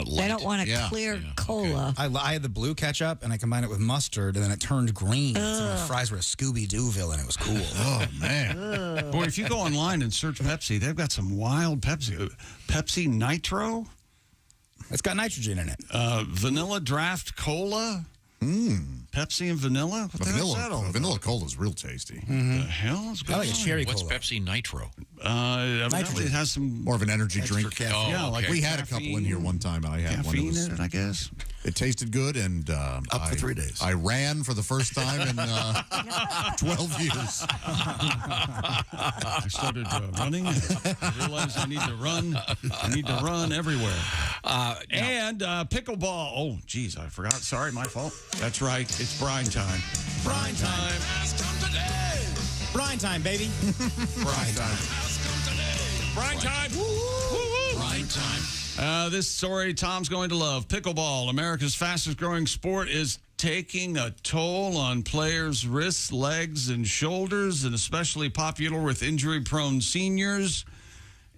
light. They don't want a clear cola. Okay. I had the blue ketchup and I combined it with mustard and then it turned green. So my fries were a Scooby-Doo villain. It was cool. Oh man. Boy, if you go online and search Pepsi, they've got some wild Pepsi. Pepsi Nitro. It's got nitrogen in it. Vanilla Draft Cola. Pepsi and vanilla? What the hell is that all vanilla cola is real tasty. The hell is going on? I like a cherry What's cola. Pepsi Nitro? It has some more of an energy drink. Oh, yeah, like we had a couple in here one time. I had one. Caffeine in it, I guess. It tasted good, and up for 3 days. I ran for the first time in 12 years. I started running. I realized I need to run. I need to run everywhere. And pickleball. Oh, geez, I forgot. Sorry, my fault. That's right. It's brine time. Brine time. Brine time, baby. Brine time. Brine time. Brine time. This story Tom's going to love. Pickleball, America's fastest growing sport, is taking a toll on players' wrists, legs, and shoulders, and especially popular with injury-prone seniors.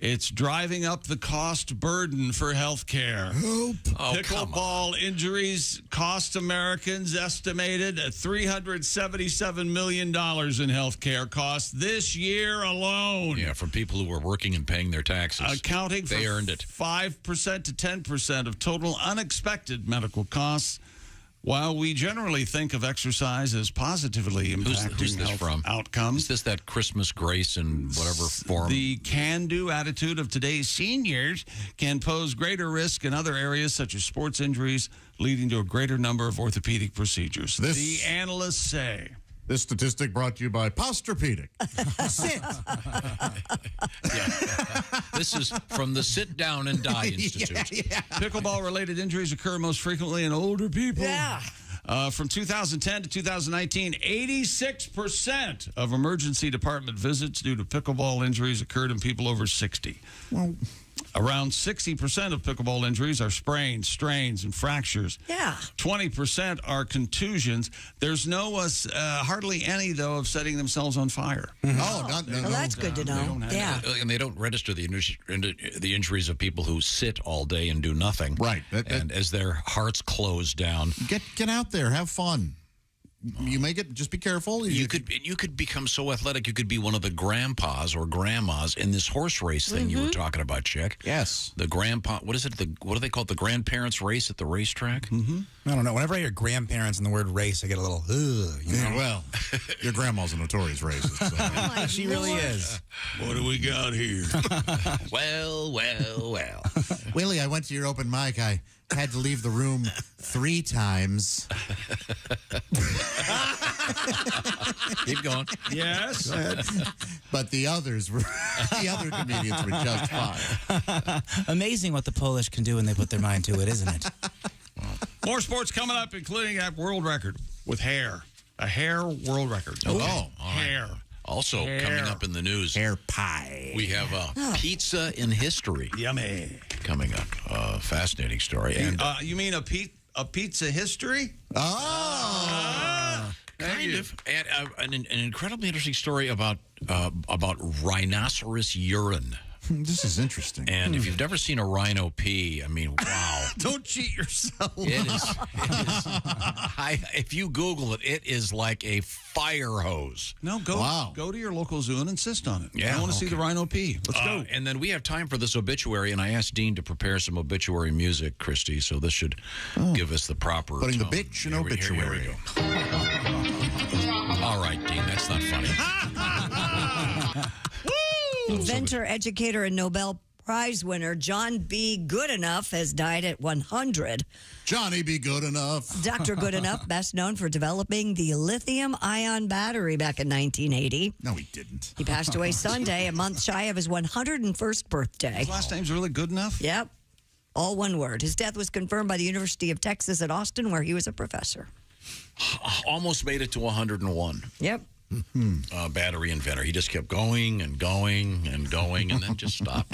It's driving up the cost burden for health care. Pickleball injuries cost Americans estimated at $377 million in health care costs this year alone. Yeah, from people who are working and paying their taxes. Accounting for they earned it. 5% to 10% of total unexpected medical costs. While we generally think of exercise as positively impacting who's this health from? outcomes. Is this that Christmas grace in whatever form? The can-do attitude of today's seniors can pose greater risk in other areas such as sports injuries, leading to a greater number of orthopedic procedures. The analysts say. This statistic brought to you by Posturpedic. Sit. This is from the Sit Down and Die Institute. Pickleball-related injuries occur most frequently in older people. Yeah. From 2010 to 2019, 86% of emergency department visits due to pickleball injuries occurred in people over 60. Well, around 60% of pickleball injuries are sprains, strains, and fractures. Yeah. 20% are contusions. There's hardly any, though, of setting themselves on fire. Well, that's good to know. Yeah. And they don't register the injuries of people who sit all day and do nothing. Right. And as their hearts close down. Get out there. Have fun. You make it. Just be careful. You could become so athletic. You could be one of the grandpas or grandmas in this horse race thing you were talking about, Chick. Yes. The grandpa. What is it? What do they call it? The grandparents race at the racetrack? I don't know. Whenever I hear grandparents and the word race, I get a little, ugh. You know? Well, your grandma's a notorious racist. So. She really is. What do we got here? Well. Willie, I went to your open mic. I had to leave the room 3 times. Keep going. Yes. But the others were, the other comedians were just fine. Amazing what the Polish can do when they put their mind to it, isn't it? More sports coming up, including a world record with hair. A hair world record. Oh, hair. Also, coming up in the news, hair pie. We have pizza in history. Yummy. Coming up. Fascinating story. And you mean a pizza history? Kind of. And an incredibly interesting story about rhinoceros urine. This is interesting. And if you've never seen a rhino pee, I mean, wow. Don't cheat yourself. It is if you Google it, it is like a fire hose. No, go to your local zoo and insist on it. Yeah, I want to see the rhino pee. Let's go. And then we have time for this obituary, and I asked Dean to prepare some obituary music, Kristi, so this should give us the proper Putting tone. the bitch in obituary. Here we go. All right, Dean, that's not funny. Inventor, educator, and Nobel Prize winner John B. Goodenough has died at 100. Johnny B. Goodenough. Dr. Goodenough, best known for developing the lithium-ion battery back in 1980. No, he didn't. He passed away Sunday, a month shy of his 101st birthday. His last name's really Goodenough? Yep. All one word. His death was confirmed by the University of Texas at Austin, where he was a professor. Almost made it to 101. Yep. Battery inventor. He just kept going and going and going and then just stopped.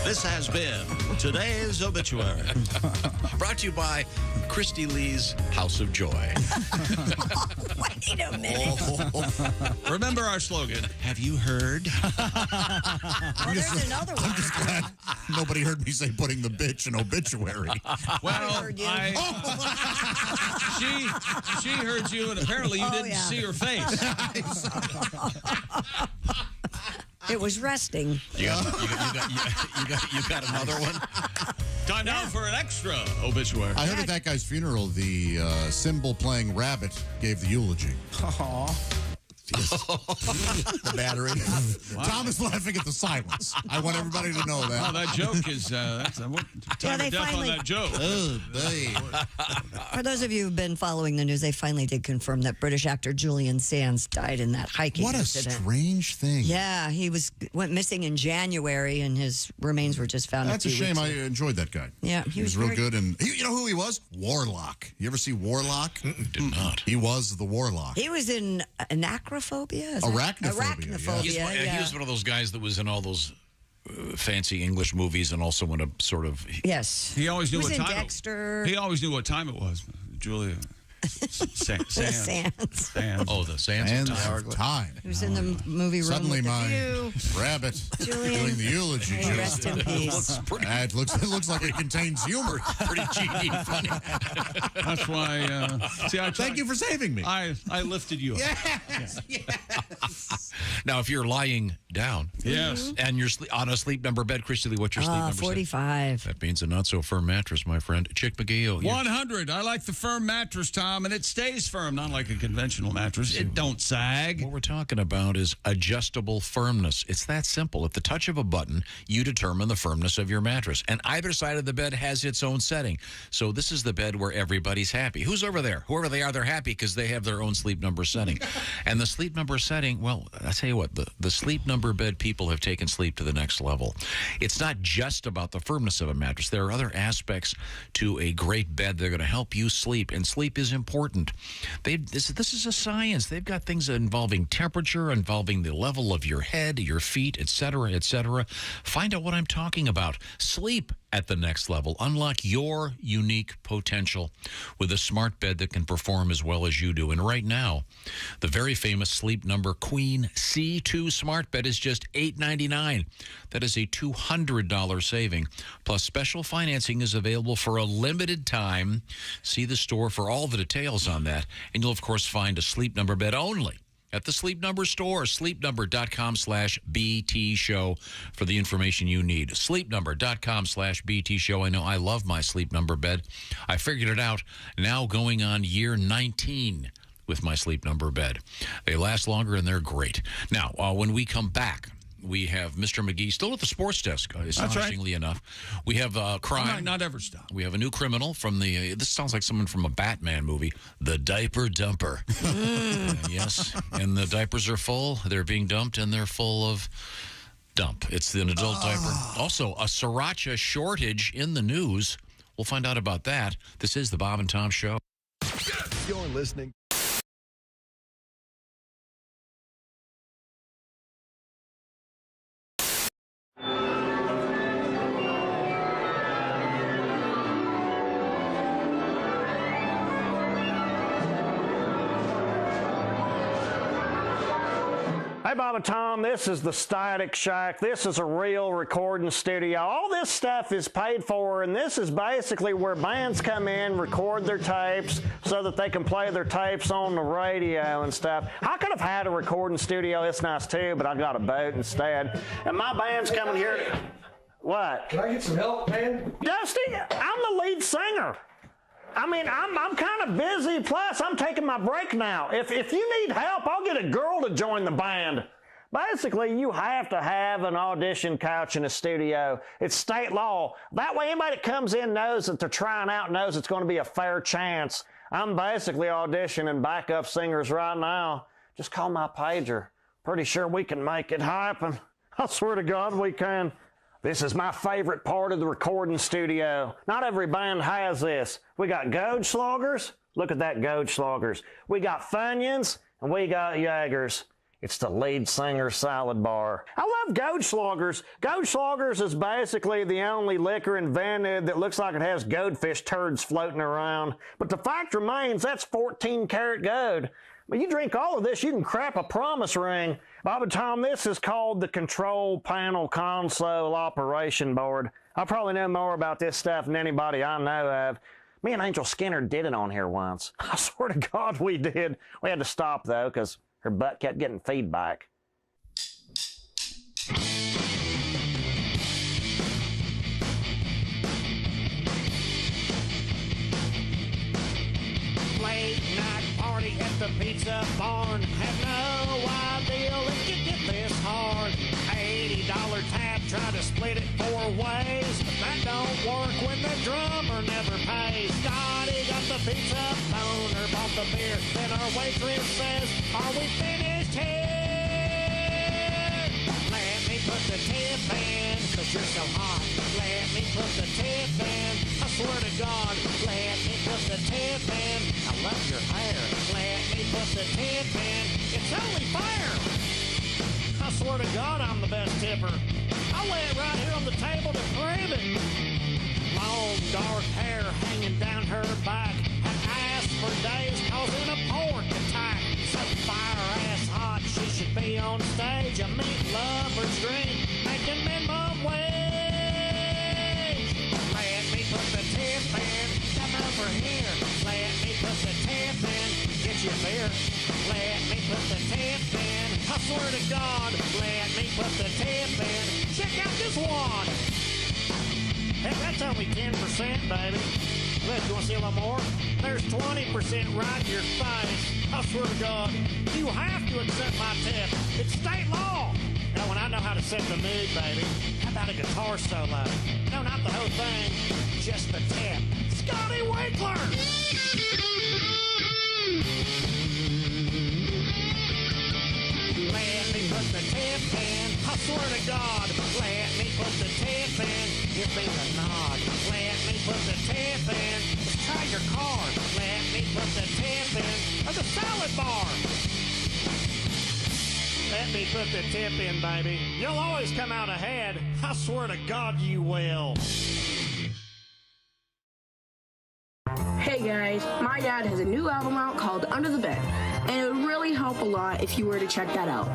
This has been today's obituary. Brought to you by Kristi Lee's House of Joy. Wait a minute. Remember our slogan, have you heard? There's another one. I'm just glad nobody heard me say putting the bitch in obituary. Well, she heard you, and apparently you didn't see her face. It was resting. You got another one? Time now for an extra obituary. I heard at that guy's funeral, the cymbal-playing rabbit gave the eulogy. Aww. The battery. Wow. Tom is laughing at the silence. I want everybody to know that. Oh, that joke is that's time of death on that joke. Oh, babe. For those of you who've been following the news, they finally did confirm that British actor Julian Sands died in that hiking What a incident. strange thing. Yeah, he went missing in January, and his remains were just found. That's a shame. I enjoyed that guy. Yeah, he was real good. And you know who he was? Warlock. You ever see Warlock? Did not. He was the Warlock. He was in Anacrophobia. Arachnophobia. He was one of those guys that was in all those fancy English movies and also in a sort of... Yes. He always knew He was what in time Dexter. He always knew what time it was. Julia. Sands. Oh, the Sands of Time. He was in the movie Room Suddenly with the my View. rabbit Julian. doing the eulogy. May he rest in peace. It looks like it contains humor. Pretty cheeky, funny. That's why. Thank you for saving me. I lifted you up. Yes. Now, if you're lying down, and you're on a sleep number bed, Kristi Lee, what's your sleep number? 45. That means a not so firm mattress, my friend. Chick McGee. 100. I like the firm mattress, Tom, and it stays firm, not like a conventional mattress. It don't sag. What we're talking about is adjustable firmness. It's that simple. At the touch of a button, you determine the firmness of your mattress. And either side of the bed has its own setting. So this is the bed where everybody's happy. Who's over there? Whoever they are, they're happy because they have their own sleep number setting. And the sleep number setting, well, I tell you what, the sleep number bed people have taken sleep to the next level. It's not just about the firmness of a mattress. There are other aspects to a great bed that are going to help you sleep. And sleep is important. This is a science. They've got things involving temperature, involving the level of your head, your feet, etc., etc. Find out what I'm talking about. Sleep at the next level. Unlock your unique potential with a smart bed that can perform as well as you do. And right now, the very famous Sleep Number Queen C2 smart bed is just $899. That is a $200 saving. Plus, special financing is available for a limited time. See the store for all the details on that. And you'll, of course, find a Sleep Number bed only at the Sleep Number store, sleepnumber.com/BT show for the information you need. Sleepnumber.com/BT show. I know I love my Sleep Number bed. I figured it out now going on year 19 with my Sleep Number bed. They last longer and they're great. Now, when we come back, we have Mr. McGee still at the sports desk, astonishingly enough. We have crime. Not ever stop. We have a new criminal from the, this sounds like someone from a Batman movie, the Diaper Dumper. Yes, and the diapers are full. They're being dumped, and they're full of dump. It's an adult diaper. Also, a sriracha shortage in the news. We'll find out about that. This is the Bob and Tom Show. You're listening Hey, Bob and Tom, this is the Static Shack. This is a real recording studio. All this stuff is paid for, and this is basically where bands come in, record their tapes so that they can play their tapes on the radio and stuff. I could have had a recording studio. It's nice too, but I got a boat instead. And my band's coming here. What? Can I get some help, man? Dusty, I'm the lead singer. I mean, I'm kind of busy. Plus, I'm taking my break now. If you need help, I'll get a girl to join the band. Basically, you have to have an audition couch in a studio. It's state law. That way, anybody that comes in knows that they're trying out, knows it's going to be a fair chance. I'm basically auditioning backup singers right now. Just call my pager. Pretty sure we can make it happen. I swear to God, we can. This is my favorite part of the recording studio. Not every band has this. We got Goldschlagers. Look at that Goldschlagers. We got Funyuns, and we got Jaegers. It's the lead singer salad bar. I love Goldschlagers. Goldschlagers is basically the only liquor invented that looks like it has goldfish turds floating around. But the fact remains, that's 14 karat gold. But you drink all of this, you can crap a promise ring. Bob and Tom, this is called the Control Panel Console Operation Board. I probably know more about this stuff than anybody I know of. Me and Angel Skinner did it on here once. I swear to God we did. We had to stop, though, because her butt kept getting feedback. Late night party at the pizza barn. Had no idea it could get this hard. $80 tab, try to split it 4 ways. But that don't work when the drummer never pays. Scotty got the pizza, boner bought the beer. Then our waitress says, are we finished here? Let me put the tip in, cause you're so hot. Let me put the tip in, I swear to God. Let me put the tip in, I love your hair. Let me put the tip in, it's only fair. I swear to God I'm the best tipper. I lay it right here on the table to prove it. Long dark hair hanging down her back. Had asked for days causing a pork attack. So fire ass hot, she should be on stage. A meat lover's dream, making minimum wage. Let me put the tip in, come over here. Let me put the tip in, get your beer. Let me put the tip in, I swear to God. Let me put the tip in, check out this wad. Heck, that's only 10%, baby. Look, you want to see a little more? There's 20% right in your face. I swear to God, you have to accept my tip. It's state law. Now, when I know how to set the mood, baby, how about a guitar solo? No, not the whole thing, just the tip. Scotty Winkler! Let me put the tip in, I swear to God. Let me put the tip in, give me the nod. Let me put the tip in, let's try your card. Let me put the tip in, or the salad bar. Let me put the tip in, baby. You'll always come out ahead. I swear to God you will. Hey guys, my dad has a new album out called Under the Bed, and it would really help a lot if you were to check that out,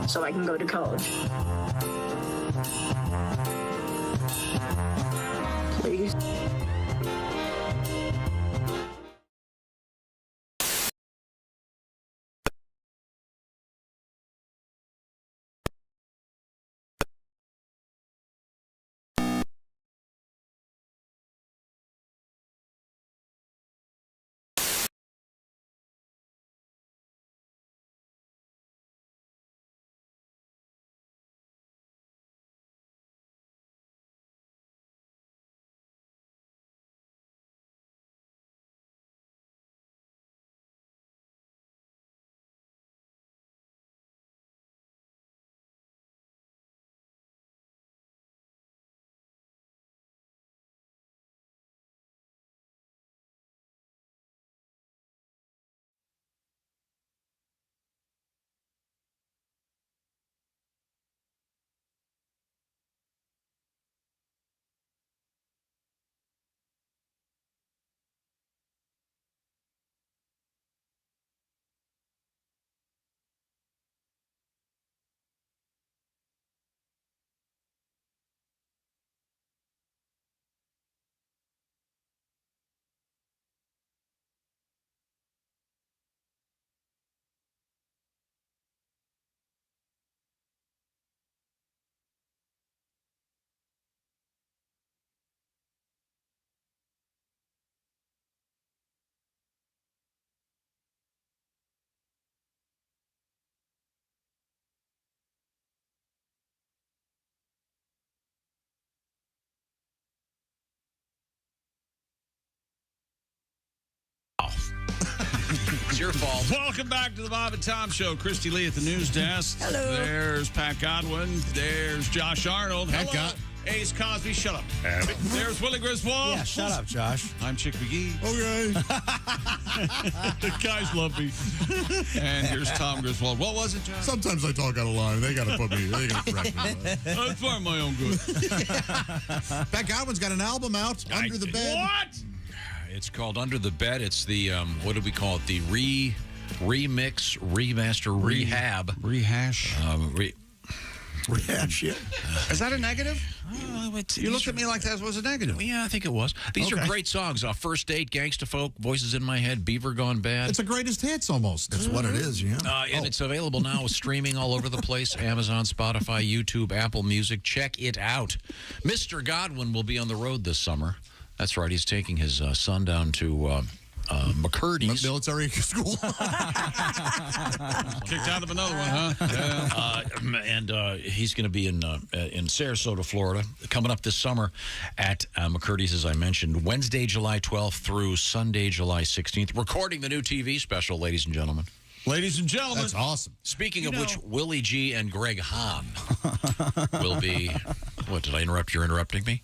so I can go to college. Please. your fault. Welcome back to the Bob and Tom Show. Kristi Lee at the news desk. Hello. There's Pat Godwin. There's Josh Arnold. Hello. Ace Cosby, shut up. There's Willie Griswold. Yeah, shut up, Josh. I'm Chick McGee. Okay. The guys love me. And here's Tom Griswold. What was it, Josh? Sometimes I talk out of line. They got to put me. They got to correct me. It's for my own good. Pat Godwin's got an album out, Under the Bed. What? It's called Under the Bed. It's the, what do we call it? The remix, remaster, rehab. Rehash. Rehash, yeah. Is that a negative? You looked at me like that was a negative. Yeah, I think it was. These are great songs. First Date, Gangsta Folk, Voices in My Head, Beaver Gone Bad. It's a greatest hits almost. That's what it is, yeah. And it's available now, streaming all over the place. Amazon, Spotify, YouTube, Apple Music. Check it out. Mr. Godwin will be on the road this summer. That's right. He's taking his son down to McCurdy's military school. Kicked out of another one, huh? Yeah. And he's going to be in Sarasota, Florida, coming up this summer at McCurdy's, as I mentioned, Wednesday, July 12th through Sunday, July 16th. Recording the new TV special, ladies and gentlemen. Ladies and gentlemen. That's awesome. Speaking of which, Willie G and Greg Hahn will be... What, did I interrupt? You're interrupting me?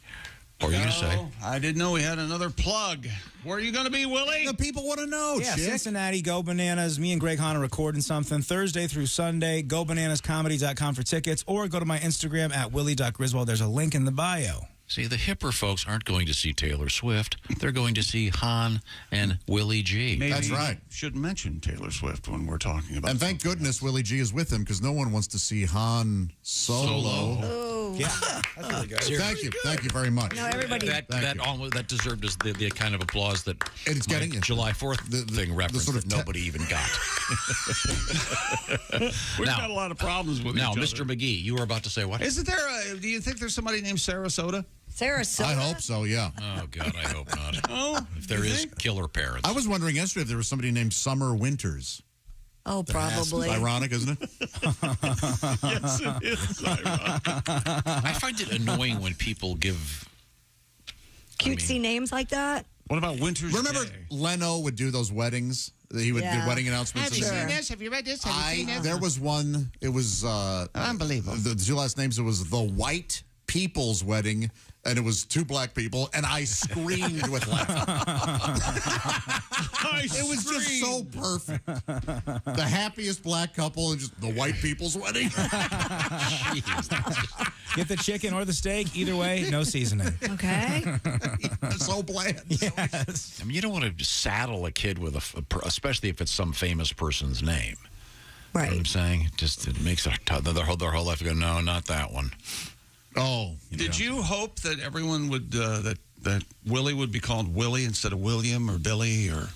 What were you going to say? I didn't know we had another plug. Where are you going to be, Willie? The people want to know, Yeah, Chick. Cincinnati, Go Bananas. Me and Greg Hahn are recording something Thursday through Sunday. GoBananasComedy.com for tickets, or go to my Instagram at willie.griswold. There's a link in the bio. See, the hipper folks aren't going to see Taylor Swift. They're going to see Hahn and Willie G. Maybe That's right. Shouldn't mention Taylor Swift when we're talking about. And thank goodness Willie G is with him, because no one wants to see Han Solo. Oh. Yeah, that's really good. Thank you. Thank you very much. No, everybody. That deserved the kind of applause that And it's getting July 4th thing reference sort of that nobody even got. We've got a lot of problems with now, each other. Mr. McGee, you were about to say what? Isn't there do you think there's somebody named Sarasota? Sarasota? I hope so, yeah. Oh, God, I hope not. Oh, If there is, killer parents. I was wondering yesterday if there was somebody named Summer Winters. Oh, probably. Ironic, isn't it? Yes, it is ironic. I find it annoying when people give Cutesy names like that? What about Winter's Remember Day? Leno would do those weddings? He would do wedding announcements. Have you seen this? Have you read this? Have you seen this? There was one, it was... Unbelievable. The two last names, it was the White People's Wedding, and it was two black people, and I screamed with laughter. It was just so perfect. The happiest black couple and just the white people's wedding. Get the chicken or the steak. Either way, no seasoning. Okay. So bland. Yes. I mean, you don't want to saddle a kid with especially if it's some famous person's name. Right. You know what I'm saying? It makes their whole life go, no, not that one. Oh. Did you hope that everyone would that Willie would be called Willie instead of William or Billy or?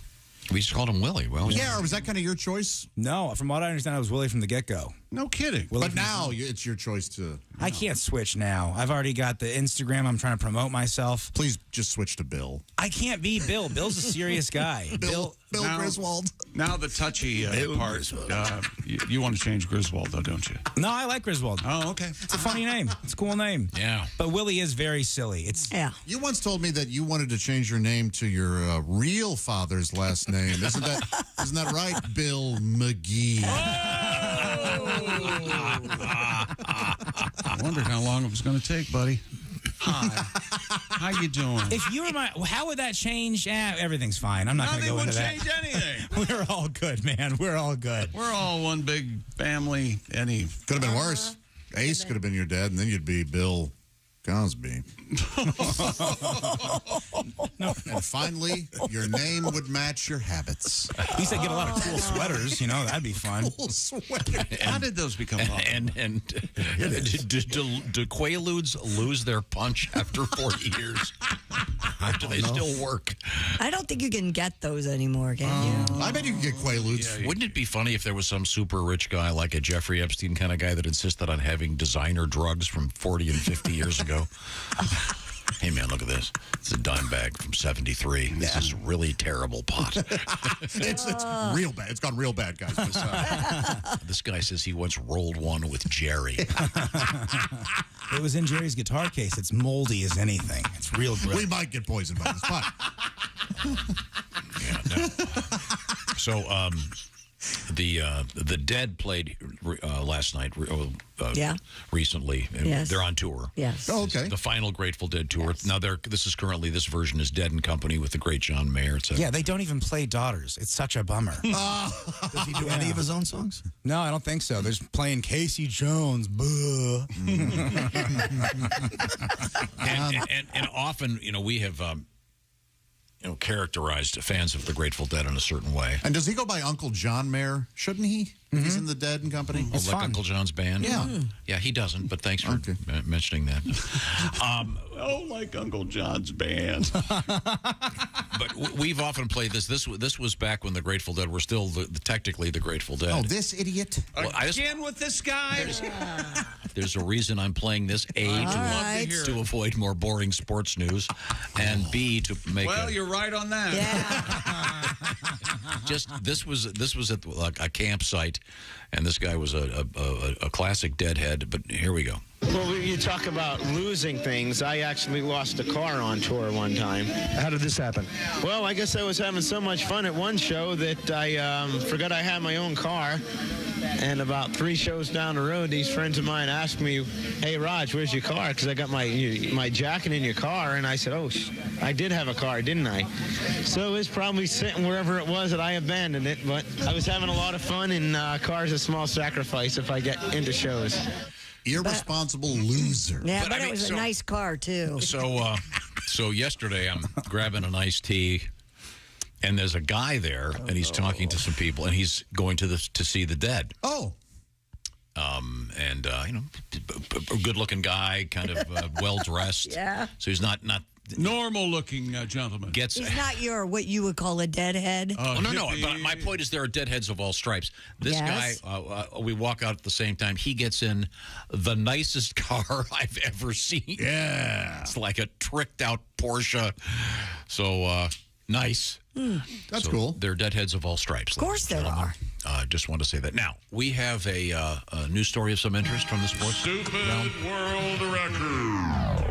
We just called him Willie. Well, Yeah, or was that kind of your choice? No, from what I understand, I was Willie from the get-go. No kidding. But now it's your choice to... I can't switch now. I've already got the Instagram. I'm trying to promote myself. Please just switch to Bill. I can't be Bill. Bill's a serious guy. Bill Griswold. Now the touchy part. You want to change Griswold, though, don't you? No, I like Griswold. Oh, okay. It's a funny name. It's a cool name. Yeah. But Willie is very silly. Yeah. You once told me that you wanted to change your name to your real father's last name. Isn't that right, Bill McGee? I wondered how long it was going to take, buddy. Hi. How you doing? If you were how would that change? Everything's fine. I'm not going to go into that. Nothing would change anything. We're all good, man. We're all good. We're all one big family. Could have been worse. Ace could have been your dad, and then you'd be Bill Cosby. And finally, your name would match your habits. He said get a lot of cool sweaters. That'd be fun. Cool sweater. How did those become popular? And do Quaaludes lose their punch after 40 years? Do they still work? I don't think you can get those anymore, can you? I bet you can get Quaaludes. Yeah, wouldn't it be funny if there was some super rich guy like a Jeffrey Epstein kind of guy that insisted on having designer drugs from 40 and 50 years ago? Hey, man, look at this. It's a dime bag from 73. This is really terrible pot. It's real bad. It's gone real bad, guys. This guy says he once rolled one with Jerry. It was in Jerry's guitar case. It's moldy as anything. It's real gross. We might get poisoned by this pot. So the Dead played last night. Recently. Yes. They're on tour. Yes. Oh, okay. The final Grateful Dead tour. Yes. Now this version is Dead and Company with the great John Mayer. Yeah, they don't even play Daughters. It's such a bummer. Does he do any of his own songs? No, I don't think so. They're just playing Casey Jones. Buh. and often, we have characterized fans of the Grateful Dead in a certain way. And does he go by Uncle John Mayer? Shouldn't he? If he's in the Dead and Company? Like Uncle John's band? Yeah. Yeah, he doesn't, but thanks for mentioning that. Like Uncle John's band. But we've often played this. This was back when the Grateful Dead were still technically the Grateful Dead. Oh, this idiot. Well, Again with this guy? There's a reason I'm playing this. A, to avoid more boring sports news, and B, to make you're right on that. Yeah. This was at a campsite, and this guy was a classic Deadhead. But here we go. Well, you talk about losing things. I actually lost a car on tour one time. How did this happen? Well, I guess I was having so much fun at one show that I forgot I had my own car. And about 3 shows down the road, these friends of mine asked me, "Hey, Raj, where's your car? Because I got my jacket in your car." And I said, "Oh, I did have a car, didn't I?" So it was probably sitting wherever it was that I abandoned it. But I was having a lot of fun, and car's a small sacrifice if I get into shows. Irresponsible loser. Yeah, but it was a nice car, too. So yesterday, I'm grabbing an iced tea, and there's a guy there, and he's talking to some people, and he's going to see the Dead. Oh. And a good-looking guy, kind of well-dressed. Yeah. So he's not normal-looking gentleman. He's not what you would call a deadhead. No. But my point is there are deadheads of all stripes. This guy, we walk out at the same time. He gets in the nicest car I've ever seen. Yeah. It's like a tricked-out Porsche. So, nice. That's cool. They're deadheads of all stripes. Of course there are. Just want to say that. Now, we have a news story of some interest from the sports Stupid world record.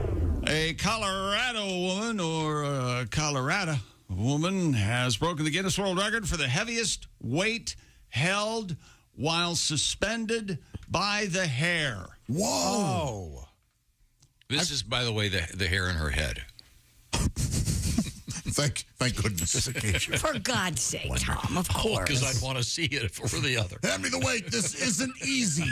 A Colorado woman or a Colorado woman has broken the Guinness World Record for the heaviest weight held while suspended by the hair. Whoa. This is, by the way, the hair in her head. Thank goodness. For God's sake, Tom, of course. Because I'd want to see it if it were the other. Hand me the weight. This isn't easy.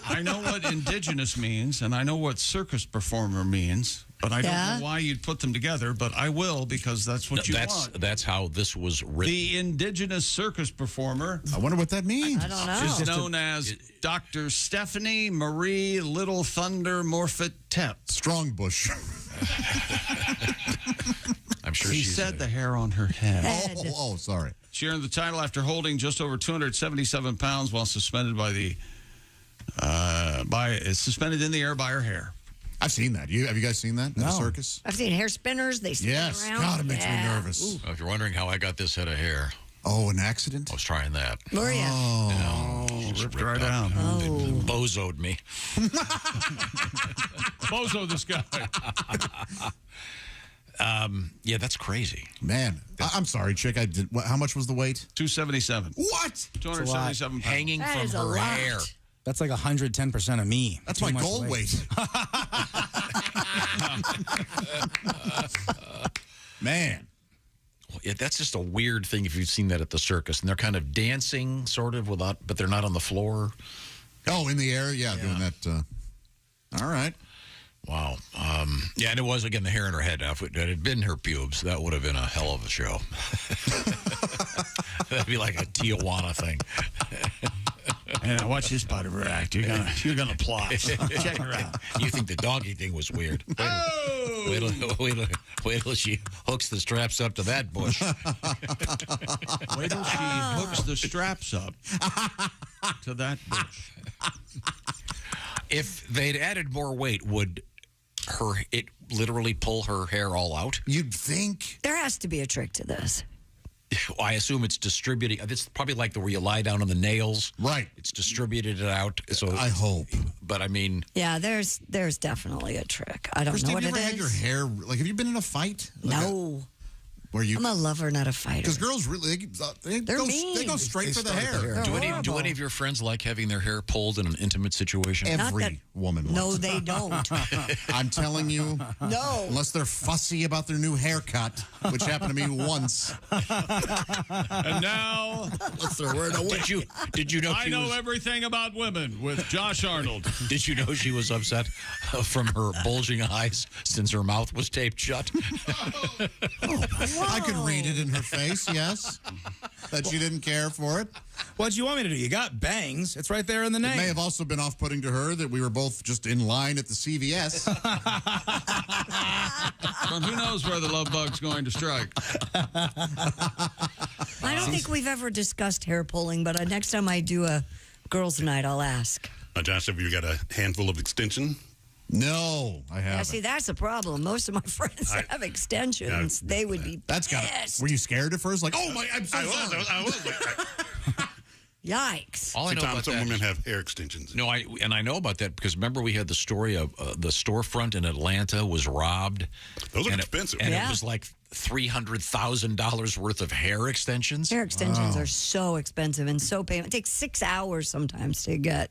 I know what indigenous means, and I know what circus performer means, but I don't know why you'd put them together, but I will because that's what you want. That's how this was written. The indigenous circus performer. I wonder what that means. I don't know. Is known as Dr. Stephanie Marie Little Thunder Morfitt Tep. Strongbush. I'm sure she said the hair on her head. Oh, sorry. She earned the title after holding just over 277 pounds while suspended suspended in the air by her hair. I've seen that. Have you guys seen that in the circus? I've seen hair spinners. They spin around. Yes, God, it makes me nervous. If you're wondering how I got this head of hair. Oh, an accident? I was trying that. Were you? Ripped right out. Bozoed me. Bozo this guy. Yeah, that's crazy. Man, I'm sorry, chick. How much was the weight? 277. What? 277 pounds. Hanging from her hair. That's like 110% of me. That's my goal weight. Man. Yeah, that's just a weird thing if you've seen that at the circus. And they're kind of dancing, sort of, but they're not on the floor. Oh, in the air? Yeah, doing that. All right. Wow. Yeah, and it was, again, the hair in her head. If it had been her pubes, that would have been a hell of a show. That'd be like a Tijuana thing. And watch this part of her act. You're gonna plot. Check her out. You think the donkey thing was weird? Wait till she hooks the straps up to that bush. Wait till she hooks the straps up to that bush. If they'd added more weight, would it literally pull her hair all out? You'd think. There has to be a trick to this. I assume it's distributing. It's probably like where you lie down on the nails. Right. It's distributed it out. So I hope. But I mean. Yeah, there's definitely a trick. I don't know what it is. Have you ever had your hair, have you been in a fight? No. Where you? I'm a lover, not a fighter. Because girls really they They're go, mean. they go straight for the hair. Do any of your friends like having their hair pulled in an intimate situation? Every woman wants. No, they don't. I'm telling you. No. Unless they're fussy about their new haircut, which happened to me once. And now, unless they're wearing a wig. Did you know? I know everything about women with Josh Arnold. Did you know she was upset from her bulging eyes since her mouth was taped shut? I could read it in her face, yes. That she didn't care for it. What do you want me to do? You got bangs. It's right there in the name. It may have also been off-putting to her that we were both just in line at the CVS. Well, who knows where the love bug's going to strike? I don't think we've ever discussed hair pulling, but next time I do a girls' night, I'll ask. Josh, have you got a handful of extension? No, I haven't. Yeah, see, that's the problem. Most of my friends have extensions. They would be pissed. Were you scared at first? Like, oh my, I'm so sorry. I was. Yikes. All I know about some that women is- have hair extensions. No, I know about that because remember we had the story of the storefront in Atlanta was robbed. Those are and expensive. And Yeah. it was like $300,000 worth of hair extensions. Hair extensions are so expensive and so painful. It takes 6 hours sometimes to get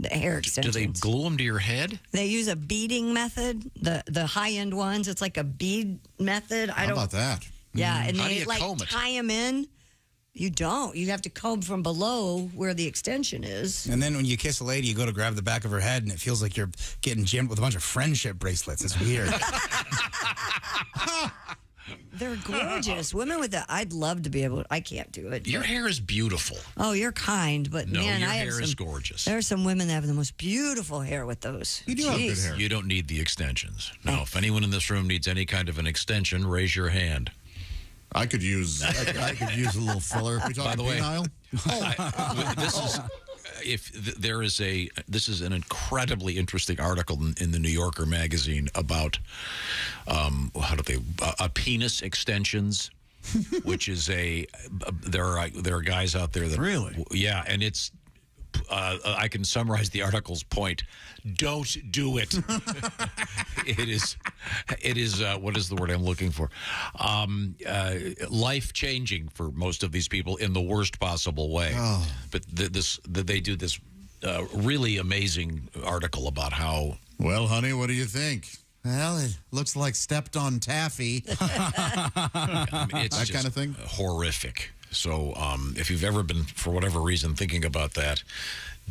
the hair Do extensions. they glue them to your head? They use a beading method, the high-end ones. It's like a bead method. How about that? Yeah, and How do they you like comb it? tie them in. You don't. You have to comb from below where the extension is. And then when you kiss a lady, you go to grab the back of her head, and it feels like you're getting gemmed with a bunch of friendship bracelets. It's weird. They're gorgeous. Women with I'd love to be able to. I can't do it. Your hair is beautiful. Oh, you're kind, but No, man, your I have hair is some, gorgeous. There are some women that have the most beautiful hair with those. You do have good hair. You don't need the extensions. No, if anyone in this room needs any kind of an extension, raise your hand. I could use I could use a little filler. We By the way, penile? this is an incredibly interesting article in the New Yorker magazine about penis extensions, which is there are guys out there that Really? Yeah, and it's I can summarize the article's point. Don't do it. It is what is the word I'm looking for? Life-changing for most of these people in the worst possible way. Oh. But they do this really amazing article about how. Well, honey, what do you think? Well, it looks like stepped on taffy. It's that just kind of thing. Horrific. So if you've ever been, for whatever reason, thinking about that,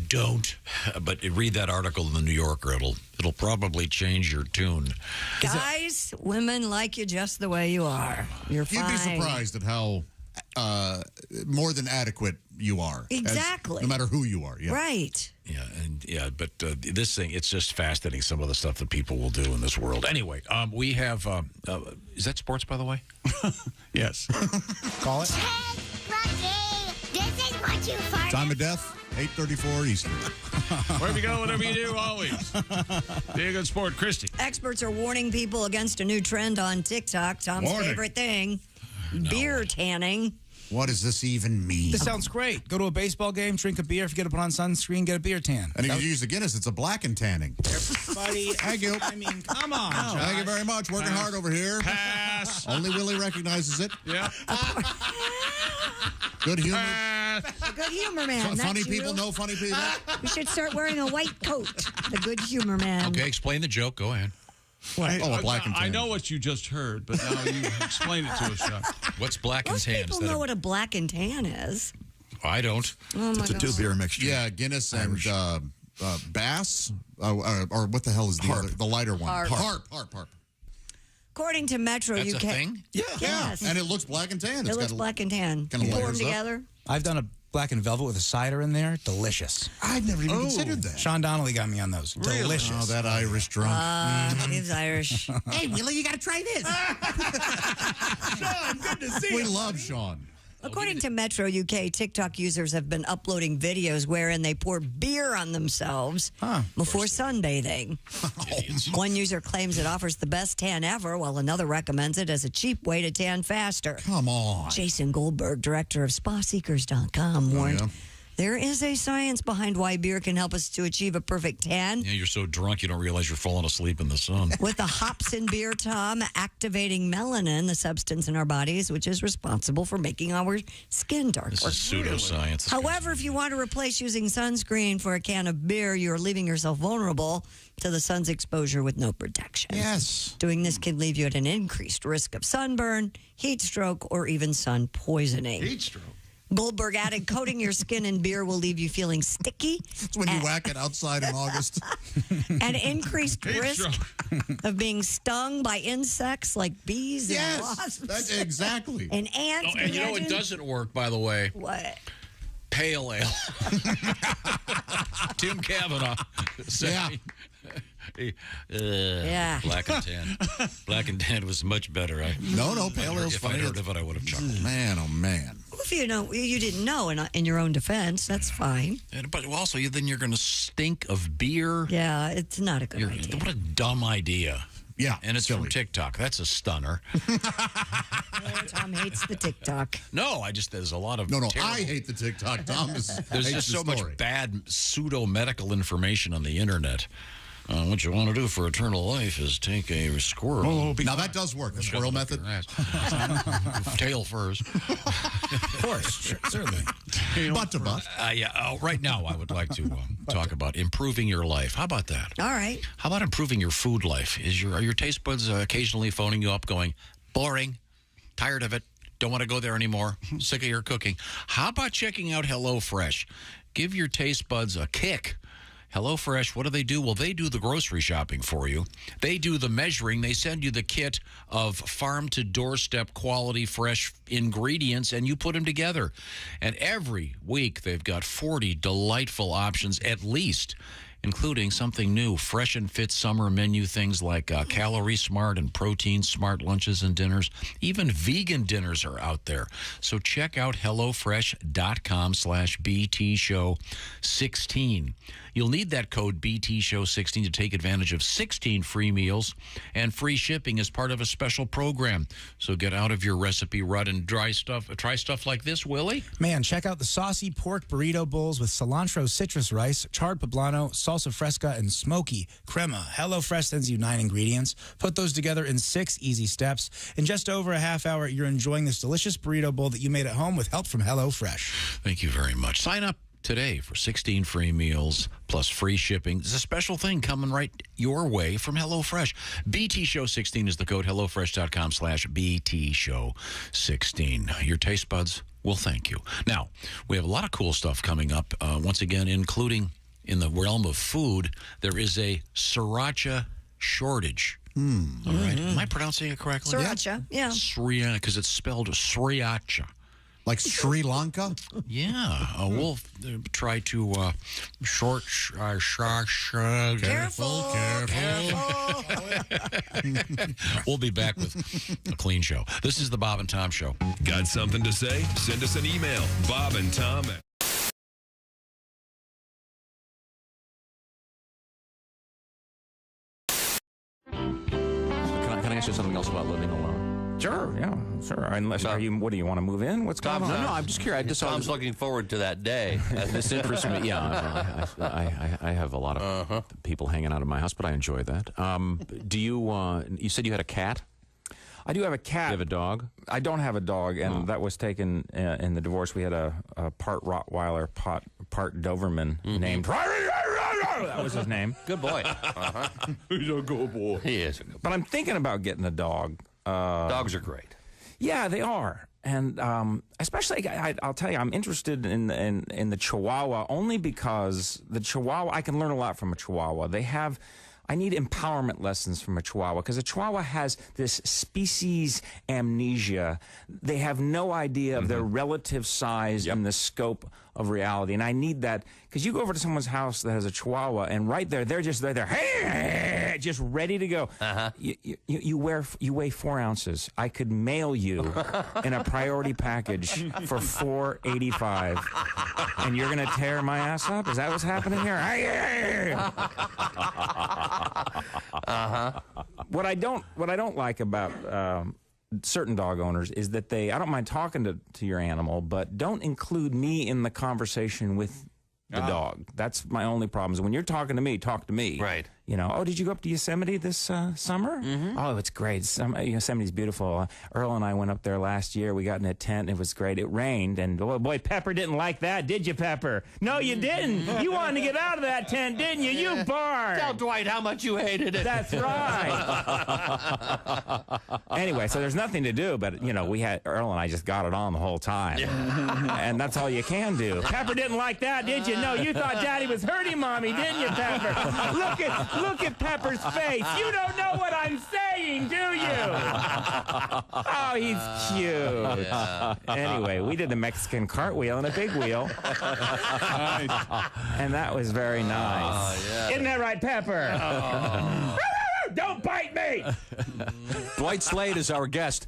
don't. But read that article in the New Yorker. It'll probably change your tune. Guys, women like you just the way you are. You're fine. You'd be surprised at how more than adequate you are. Exactly. No matter who you are. Yeah. Right. Yeah, but this thing, it's just fascinating, some of the stuff that people will do in this world. Anyway, we have, is that sports, by the way? Yes. Call it. This is what you farted. Time of death, 8:34 Eastern. Wherever you go, whatever you do, always be a good sport. Kristi. Experts are warning people against a new trend on TikTok. Tom's Warning. favorite thing, beer tanning. What does this even mean? This sounds great. Go to a baseball game, drink a beer, forget to put on sunscreen, get a beer tan. And if you use the Guinness, it's a black and tanning. Everybody, Thank you. I mean, come on. Thank you very much. Working hard over here. Pass. Only Willie recognizes it. Yeah. Good humor. A good humor man. Funny That's people you. know funny people. You should start wearing a white coat. The good humor man. Okay, explain the joke. Go ahead. A black and tan. I know what you just heard, but now you explain it to us, John. What's black Most and tan? people know what a black and tan is. I don't. Oh my God. beer mixture. Yeah, Guinness and Bass, or what the hell is the other, the lighter one? Harp. According to Metro That's UK. a thing? Yeah. Yes. And it looks black and tan. It looks black and tan. kinda You pour them layers up. together. I've done a black and velvet with a cider in there. Delicious. I've never even considered that. Sean Donnelly got me on those. Delicious. Oh, that Irish drunk. He's Irish. Hey, Willie, you got to try this. Sean, good to see We you. love Sean. According to Metro UK, TikTok users have been uploading videos wherein they pour beer on themselves before sunbathing. One user claims it offers the best tan ever, while another recommends it as a cheap way to tan faster. Come on. Jason Goldberg, director of SpaSeekers.com, warned There is a science behind why beer can help us to achieve a perfect tan. Yeah, you're so drunk you don't realize you're falling asleep in the sun. With the hops in beer, Tom, activating melanin, the substance in our bodies, which is responsible for making our skin darker. This is pseudoscience. However, if you want to replace using sunscreen for a can of beer, you're leaving yourself vulnerable to the sun's exposure with no protection. Yes. Doing this can leave you at an increased risk of sunburn, heat stroke, or even sun poisoning. Heat stroke. Goldberg added, coating your skin in beer will leave you feeling sticky. It's when you whack it outside in August. An increased risk of being stung by insects like bees and wasps. That's exactly. And ants. And you know what doesn't work, by the way? What? Pale ale. Tim Kavanaugh. Yeah. Black and tan. Black and tan was much better. No, pale ale's If funny. I'd heard of it, I would have chuckled. Man, oh man. Well, if you didn't know in your own defense, that's fine. But also, then you're going to stink of beer. Yeah, it's not a good idea. What a dumb idea. Yeah, and it's from TikTok. That's a stunner. Tom hates the TikTok. No, there's a lot of No, terrible, I hate the TikTok. Tom there's just so much bad pseudo-medical information on the internet. What you want to do for eternal life is take a squirrel. Now, that does work, the squirrel method. Tail first. Of course, certainly. Butt to butt. Right now, I would like to talk about improving your life. How about that? All right. How about improving your food life? Are your taste buds occasionally phoning you up going, boring, tired of it, don't want to go there anymore, sick of your cooking? How about checking out HelloFresh? Give your taste buds a kick. HelloFresh, what do? Well, they do the grocery shopping for you. They do the measuring. They send you the kit of farm-to-doorstep quality fresh ingredients, and you put them together. And every week, they've got 40 delightful options at least, including something new, fresh and fit summer menu things like Calorie Smart and Protein Smart lunches and dinners. Even vegan dinners are out there. So check out HelloFresh.com/BTShow16. You'll need that code BTShow16 to take advantage of 16 free meals and free shipping as part of a special program. So get out of your recipe rut and try stuff like this, Willie. Man, check out the saucy pork burrito bowls with cilantro citrus rice, charred poblano, salsa fresca, and smoky crema. HelloFresh sends you 9 ingredients. Put those together in 6 easy steps. In just over a half hour, you're enjoying this delicious burrito bowl that you made at home with help from HelloFresh. Thank you very much. Sign up today for 16 free meals plus free shipping. There's a special thing coming right your way from HelloFresh. BTShow16 is the code. HelloFresh.com/BTShow16. Your taste buds will thank you. Now, we have a lot of cool stuff coming up, once again, including in the realm of food, there is a sriracha shortage. All right. Am I pronouncing it correctly? Sriracha, yeah. Sriracha, because it's spelled sriracha. Like Sri Lanka? Yeah. We'll try to Careful. We'll be back with a clean show. This is the Bob and Tom Show. Got something to say? Send us an email. Bob and Tom at Can I ask you something else about living alone? Sure, yeah, sure. Unless, what do you want to move in? What's going on? No, I'm just curious. Tom's looking forward to that day. This interests me. Yeah, I have a lot of people hanging out at my house, but I enjoy that. Do you? You said you had a cat? I do have a cat. You have a dog? I don't have a dog, and that was taken in the divorce. We had a part Rottweiler, part Doberman named. That was his name. Good boy. He's a good boy. He is. But I'm thinking about getting a dog. Dogs are great. Yeah, they are, and especially I'll tell you, I'm interested in the Chihuahua only because the Chihuahua, I can learn a lot from a Chihuahua. I need empowerment lessons from a Chihuahua because a Chihuahua has this species amnesia. They have no idea of their relative size and the scope of reality. And I need that because you go over to someone's house that has a Chihuahua and right there, they're hey, just ready to go. You weigh 4 ounces. I could mail you in a priority package for $4.85, and you're gonna tear my ass up. Is that what's happening here? What I don't like about certain dog owners is that I don't mind talking to your animal, but don't include me in the conversation with the dog. That's my only problem. Is when you're talking to me, talk to me. Right. You know, oh, did you go up to Yosemite this summer? Mm-hmm. Oh, it's great. Yosemite's beautiful. Earl and I went up there last year. We got in a tent. It was great. It rained, and oh boy, Pepper didn't like that, did you, Pepper? No, you didn't. You wanted to get out of that tent, didn't you? You barred. Tell Dwight how much you hated it. That's right. Anyway, so there's nothing to do, but, you know, Earl and I just got it on the whole time. And that's all you can do. Pepper didn't like that, did you? No, you thought Daddy was hurting Mommy, didn't you, Pepper? Look at Pepper's face. You don't know what I'm saying, do you? Oh, he's cute. Yeah. Anyway, we did the Mexican cartwheel and a big wheel. And that was very nice. Oh, yeah. Isn't that right, Pepper? Oh. Don't bite me! Dwight Slade is our guest.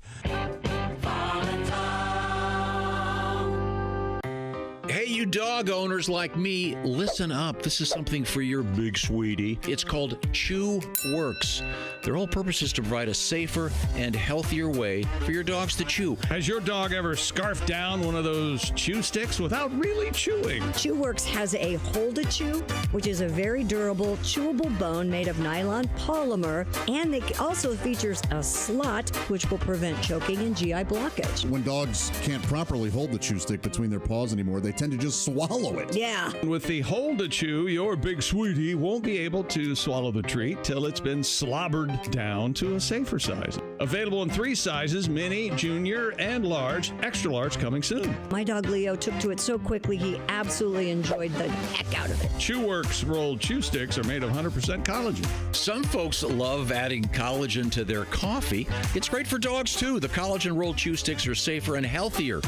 Hey, you dog owners like me, listen up. This is something for your big sweetie. It's called Chew Works. Their whole purpose is to provide a safer and healthier way for your dogs to chew. Has your dog ever scarfed down one of those chew sticks without really chewing? Chew Works has a Hold-A-Chew, which is a very durable, chewable bone made of nylon polymer, and it also features a slot, which will prevent choking and GI blockage. When dogs can't properly hold the chew stick between their paws anymore, they tend to just swallow it. Yeah. With the Hold-A-Chew, your big sweetie won't be able to swallow the treat till it's been slobbered down to a safer size. Available in 3 sizes, mini, junior, and large. Extra large coming soon. My dog Leo took to it so quickly, he absolutely enjoyed the heck out of it. Chew Works rolled chew sticks are made of 100% collagen. Some folks love adding collagen to their coffee. It's great for dogs, too. The collagen rolled chew sticks are safer and healthier.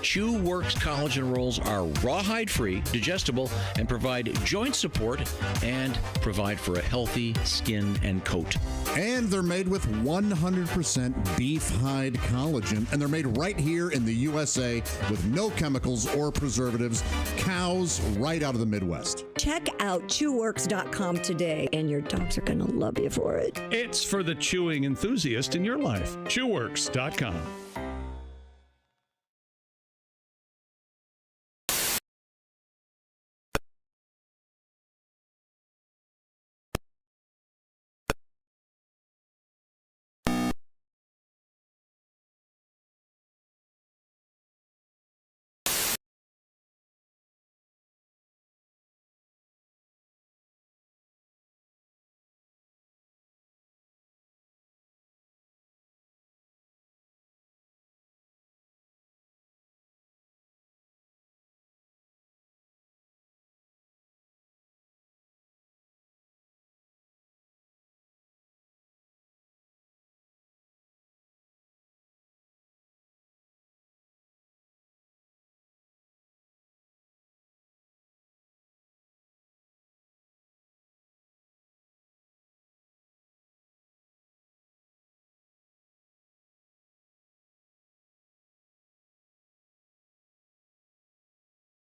Chew Works collagen rolls are rawhide-free, digestible, and provide joint support and provide for a healthy skin and coat. And they're made with 100% beef hide collagen, and they're made right here in the USA with no chemicals or preservatives. Cows right out of the Midwest. Check out chewworks.com today, and your dogs are going to love you for it. It's for the chewing enthusiast in your life. Chewworks.com.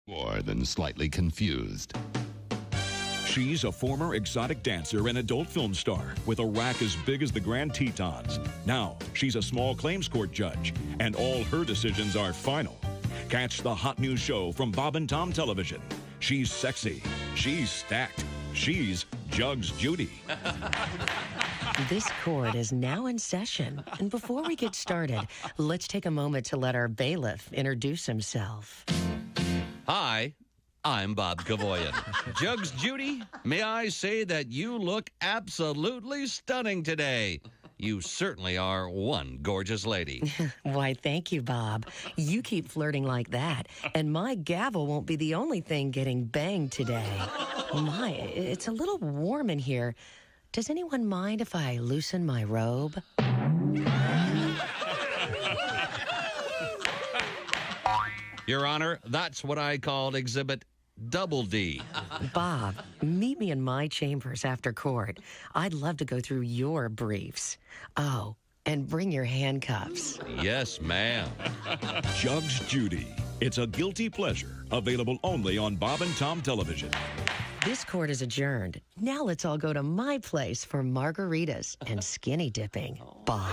More than slightly confused. She's a former exotic dancer and adult film star with a rack as big as the Grand Tetons. Now, she's a small claims court judge, and all her decisions are final. Catch the hot new show from Bob and Tom Television. She's sexy. She's stacked. She's Jugs Judy. This court is now in session. And before we get started, let's take a moment to let our bailiff introduce himself. Hi, I'm Bob Kavoyan. Jugs Judy, may I say that you look absolutely stunning today. You certainly are one gorgeous lady. Why, thank you, Bob. You keep flirting like that, and my gavel won't be the only thing getting banged today. My, it's a little warm in here. Does anyone mind if I loosen my robe? Your Honor, that's what I call Exhibit Double D. Bob, meet me in my chambers after court. I'd love to go through your briefs. Oh, and bring your handcuffs. Yes, ma'am. Jugs Judy. It's a guilty pleasure. Available only on Bob and Tom Television. This court is adjourned. Now let's all go to my place for margaritas and skinny dipping. Bob.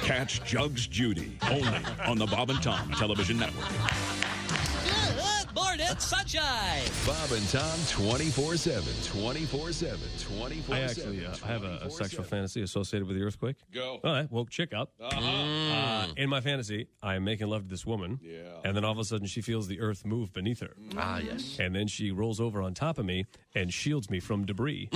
Catch Jugs Judy only on the Bob and Tom Television Network. Good morning, sunshine. Bob and Tom 24/7. 24/7. 24/7. I actually I have a sexual fantasy associated with the earthquake. Go. All right, woke chick up. In my fantasy, I am making love to this woman. Yeah. And then all of a sudden, she feels the earth move beneath her. Ah, yes. And then she rolls over on top of me and shields me from debris.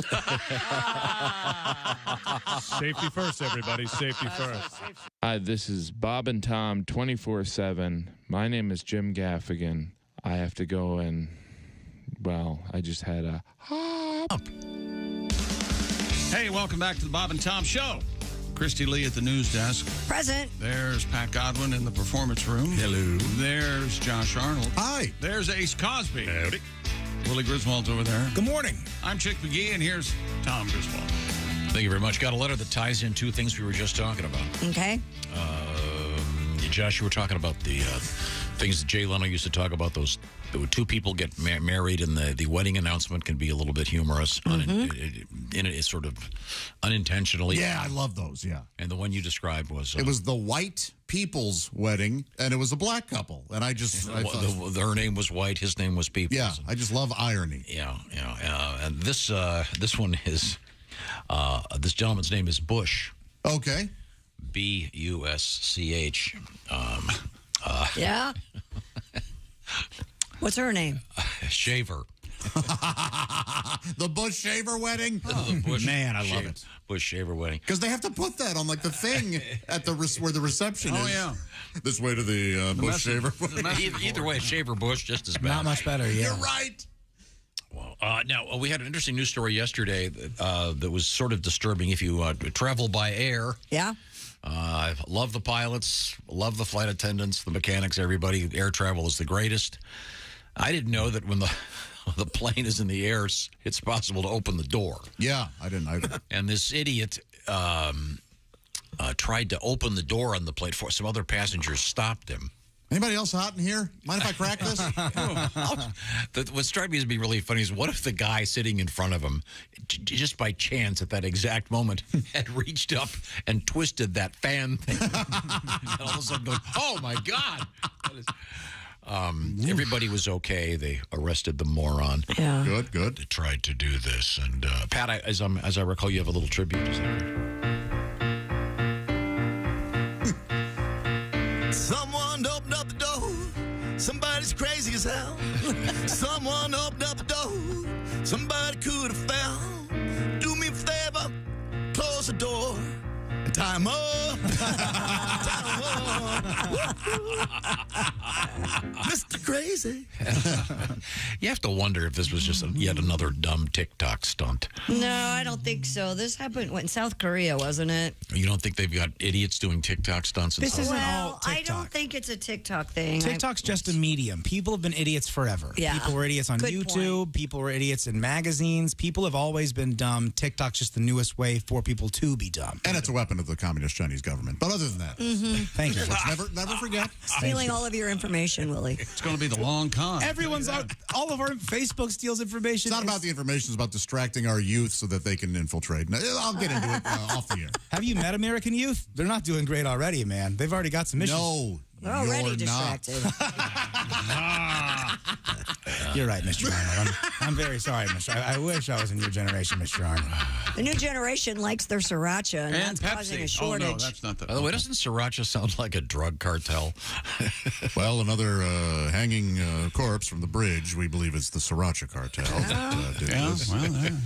Safety first, everybody. Safety first. Hi, this is Bob and Tom 24/7. My name is Jim Gaffigan. I have to go and, well, I just had a Hey, welcome back to the Bob and Tom Show. Kristi Lee at the news desk. Present. There's Pat Godwin in the performance room. Hello. There's Josh Arnold. Hi. There's Ace Cosby. Howdy. Willie Griswold's over there. Good morning. I'm Chick McGee, and here's Tom Griswold. Thank you very much. Got a letter that ties in two things we were just talking about. Okay. Josh, you were talking about the things that Jay Leno used to talk about. Those two people get married, and the wedding announcement can be a little bit humorous. It's sort of unintentionally. Yeah, I love those. Yeah. And the one you described was it was the white people's wedding, and it was a black couple. And I thought, her name was White, his name was Peoples. Yeah, I just love irony. Yeah. And this one is this gentleman's name is Bush. Okay. B-U-S-C-H. Yeah. What's her name? Shaver. The Bush Shaver wedding? The Bush Man, I love it. Bush Shaver wedding. Because they have to put that on like the thing at the where the reception is. Oh, yeah. This way to the Bush Shaver wedding. Either way, Shaver Bush, just as bad. Not much better, yeah. You're right. Well, now, we had an interesting news story yesterday that was sort of disturbing. If you travel by air. Yeah. I love the pilots, love the flight attendants, the mechanics, everybody. Air travel is the greatest. I didn't know that when the plane is in the air, it's possible to open the door. Yeah, I didn't either. And this idiot tried to open the door on the plane. Some other passengers stopped him. Anybody else hot in here? Mind if I crack this? What struck me as being really funny is what if the guy sitting in front of him, just by chance at that exact moment, had reached up and twisted that fan thing. And all of a sudden going, oh, my God. Everybody was okay. They arrested the moron. Yeah. Good. They tried to do this. And, Pat, as I recall, you have a little tribute. Is that right? Someone opened up the door. Somebody's crazy as hell. Someone opened up the door. Somebody could have fell. Do me a favor, close the door and tie him up. Mr. Crazy. You have to wonder if this was just yet another dumb TikTok stunt. No, I don't think so. This happened in South Korea, wasn't it? You don't think they've got idiots doing TikTok stunts? This isn't all TikTok. I don't think it's a TikTok thing. TikTok's just a medium. People have been idiots forever. Yeah. People were idiots on Good YouTube. point. People were idiots in magazines. People have always been dumb. TikTok's just the newest way for people to be dumb. And it's a weapon of the communist Chinese government. But other than that, Thank you. never forget. Stealing all of your information, Willie. It's going to be the long con. Everyone's all of our Facebook steals information. It's not about the information. It's about distracting our youth so that they can infiltrate. Now, I'll get into it off the air. Have you met American youth? They're not doing great already, man. They've already got some issues. No. We're already distracted. You're right, Mr. Arnold. I'm very sorry, Mr. I wish I was in your generation, Mr. Arnold. The new generation likes their sriracha, and that's Pepsi. causing a shortage. Oh, no, that's not the... By the way, doesn't sriracha sound like a drug cartel? Well, another hanging corpse from the bridge. We believe it's the sriracha cartel.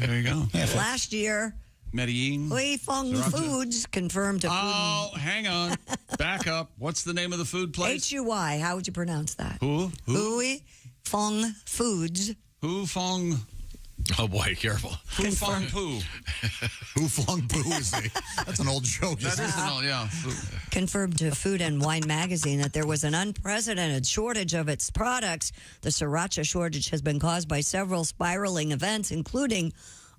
There you go. Last year, Medellin. Hui Fong Foods confirmed to Oh, hang on. Back up. What's the name of the food place? H-U-Y. How would you pronounce that? Who? Hui Fong Foods. Hu Fong. Oh, boy, careful. Hu Fong Poo. Who flung poo is that's an old joke. That is an old, yeah. Confirmed to Food and Wine magazine that there was an unprecedented shortage of its products. The sriracha shortage has been caused by several spiraling events, including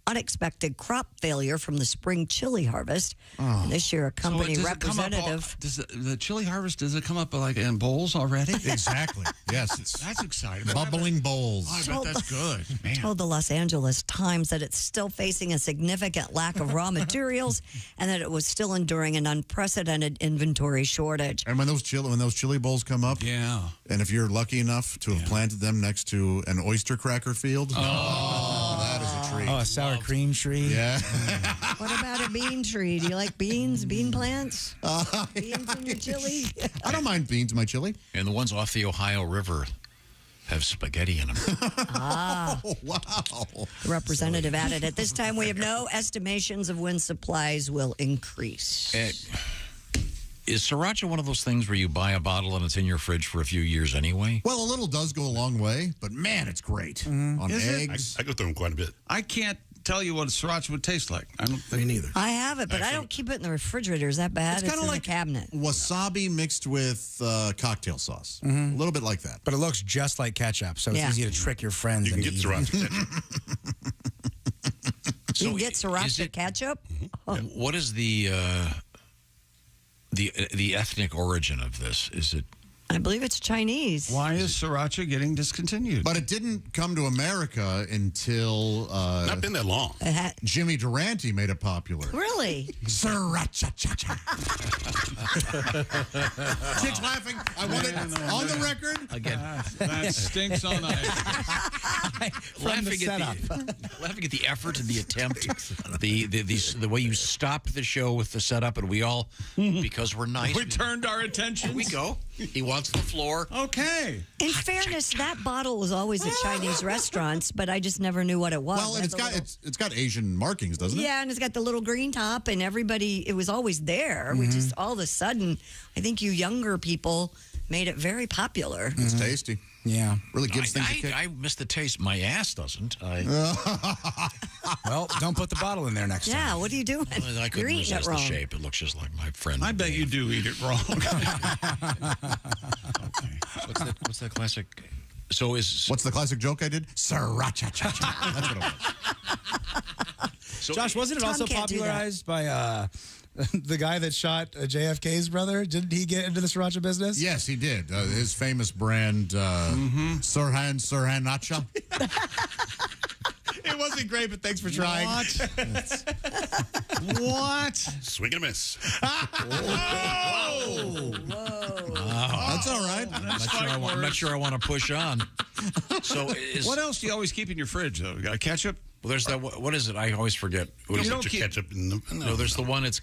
unexpected crop failure from the spring chili harvest. And this year, a company representative. Does the chili harvest, does it come up like in bowls already? Exactly. Yes. That's exciting. Bubbling bowls. I bet that's good. Man. Told the Los Angeles Times that it's still facing a significant lack of raw materials and that it was still enduring an unprecedented inventory shortage. And when those chili bowls come up, and if you're lucky enough to have planted them next to an oyster cracker field, that is a treat. Oh, a sour cream tree. Yeah. What about a bean tree? Do you like beans, bean plants? Beans in your chili? I don't mind beans in my chili. And the ones off the Ohio River have spaghetti in them. Wow. The representative added, at this time, we have no estimations of when supplies will increase. Is sriracha one of those things where you buy a bottle and it's in your fridge for a few years anyway? Well, a little does go a long way, but man, it's great. On eggs. I go through them quite a bit. I can't tell you what a sriracha would taste like. I don't think neither. I have it, but I don't keep it in the refrigerator. Is that bad? It's kind of in like the cabinet. Wasabi mixed with cocktail sauce. A little bit like that. But it looks just like ketchup, so it's easy to trick your friends. You can get sriracha ketchup. You can get sriracha ketchup? What is the ethnic origin of this? Is it? I believe it's Chinese. Why is sriracha getting discontinued? But it didn't come to America until... Not been that long. Jimmy Durante made it popular. Really? Sriracha cha-cha. Chicks laughing. I want it on the record. Again. That stinks on ice. Laughing at the effort and the attempt, the way you stopped the show with the setup, and we all, because we're nice. We turned our attention. Here we go. He wants the floor. Okay. In fairness, that bottle was always at Chinese restaurants, but I just never knew what it was. Well, and it's got Asian markings, doesn't it? Yeah, and it's got the little green top, and it was always there. We just all of a sudden, I think you younger people made it very popular. It's tasty. Yeah. Really gives things a kick. I miss the taste. My ass doesn't. Well, don't put the bottle in there next time. Yeah, what are you doing? I couldn't You're eating resist it the wrong. shape. It looks just like my friend. I bet you do eat it wrong. What's that classic? So what's the classic joke I did? Sriracha cha-cha. That's what it was. So Josh, wasn't it also popularized by the guy that shot JFK's brother? Didn't he get into the sriracha business? Yes, he did. His famous brand, Sriracha. It wasn't great, but thanks for trying. What? Swing and a miss. Whoa. That's all right. I'm not sure I want to push on. So, what else do you always keep in your fridge, though? You got ketchup? Well, there's that. What is it? I always forget. You don't keep ketchup in the... No, there's the one. It's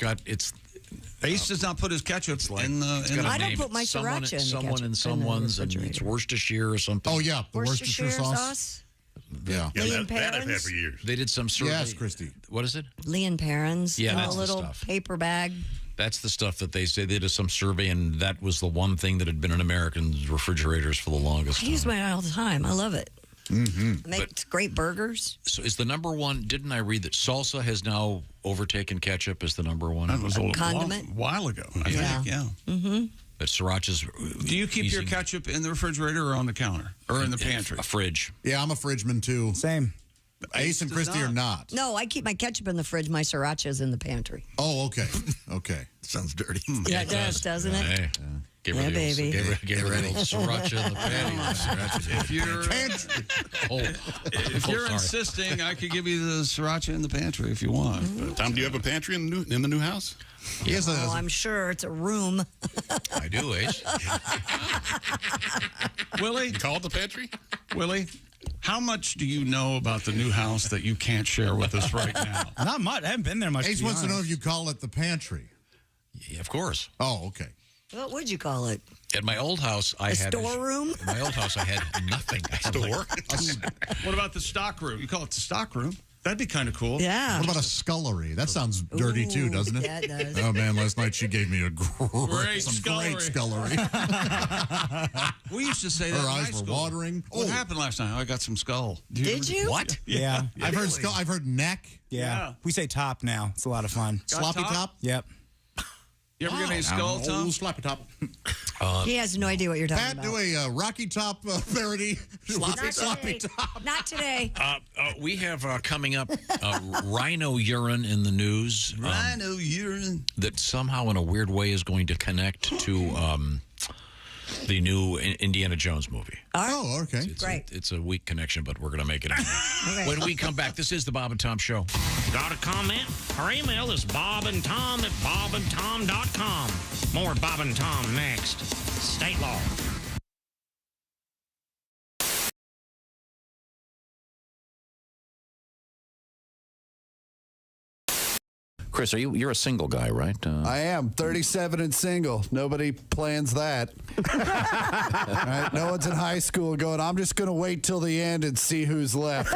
Ace does not put his ketchup in the... I don't put my sriracha in someone in someone's, and it's Worcestershire or something. Oh, yeah. The Worcestershire sauce. Yeah. That I've had for years. They did some sort Yes, Kristi. What is it? Lee & Perrins. Yeah, in that's a the little stuff. paper bag. That's the stuff that they say they did some survey, and that was the one thing that had been in American refrigerators for the longest I time. use mine all the time. I love it. Mm-hmm. Makes great burgers. So is the number one? Didn't I read that salsa has now overtaken ketchup as the number one? That was a condiment? while ago. I think, yeah. Mm-hmm. But sriracha's. Do you keep your ketchup in the refrigerator or on the counter or in the pantry? A fridge. Yeah, I'm a fridgeman too. Same. Ace and Kristi are not. No, I keep my ketchup in the fridge. My sriracha's in the pantry. Oh, okay. Okay. Sounds dirty. Yeah, it does, doesn't it? Hey. Get Yeah, ready, baby. Get ready. Sriracha in the patio. If you're insisting, I could give you the sriracha in the pantry if you want. Tom, do you have a pantry in the new house? Yes, Oh, I'm sure it's a room. I do, Ace. Willie? You call it the pantry? Willie? How much do you know about the new house that you can't share with us right now? Not much. I haven't been there much. Ace wants to know if you call it the pantry. Yeah, of course. Oh, okay. What would you call it? At my old house, I had storeroom. In my old house, I had nothing. I had What about the stock room? You call it the stock room? That'd be kind of cool. Yeah. What about a scullery? That sounds dirty too, doesn't it? Yeah, it does. Oh man, last night she gave me a Great great scullery. We used to say that. Her in high eyes were school. watering. What happened last night? Oh, I got some skull. Did you? What? Yeah. I've heard skull. I've heard neck. Yeah. We say top now. It's a lot of fun. Sloppy top. Yep. You ever get any skull, Tom? Sloppy top. He has no idea what you're talking Pat, about. do a Rocky Top parody. Sloppy Top. Not today. We have coming up rhino urine in the news. Rhino urine. That somehow, in a weird way, is going to connect to the new Indiana Jones movie. Oh, okay. Great. It's a weak connection, but we're going to make it anyway. When we come back, this is the Bob and Tom Show. Got a comment? Our email is bobandtom@bobandtom.com. More Bob and Tom next. State law. Chris, you're a single guy, right? I am 37 and single. Nobody plans that. Right? No one's in high school going, I'm just going to wait till the end and see who's left.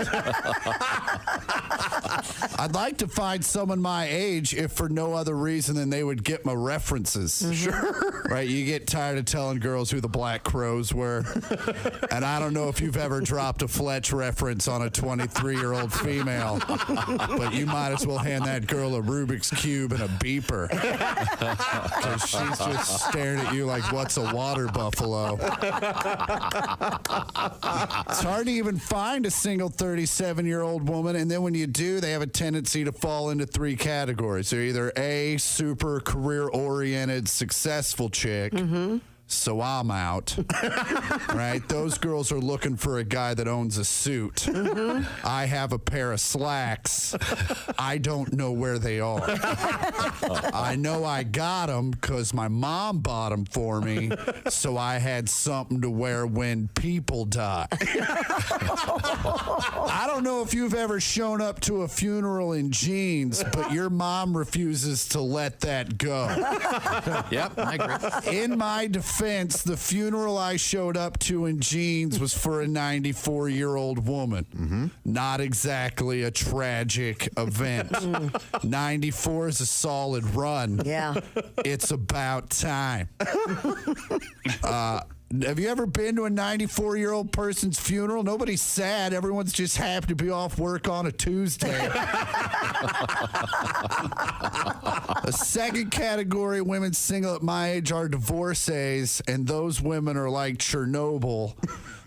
I'd like to find someone my age, if for no other reason than they would get my references. Sure. Right? You get tired of telling girls who the Black Crows were. And I don't know if you've ever dropped a Fletch reference on a 23-year-old female, but you might as well hand that girl a Rubik's Cube and a beeper. Because she's just staring at you like, what's a water buffalo? It's hard to even find a single 37-year-old woman, and then when you do, they have a tendency to fall into three categories. They're either A, super career-oriented, successful chick, so I'm out. Right? Those girls are looking for a guy that owns a suit. I have a pair of slacks. I don't know where they are. I know I got them because my mom bought them for me, so I had something to wear when people die. I don't know if you've ever shown up to a funeral in jeans, but your mom refuses to let that go. Yep, I agree. In my defense, the funeral I showed up to in jeans was for a 94-year-old woman. Not exactly a tragic event. 94 is a solid run. Yeah. It's about time. Have you ever been to a 94-year-old person's funeral? Nobody's sad. Everyone's just happy to be off work on a Tuesday. The second category of women single at my age are divorcees, and those women are like Chernobyl.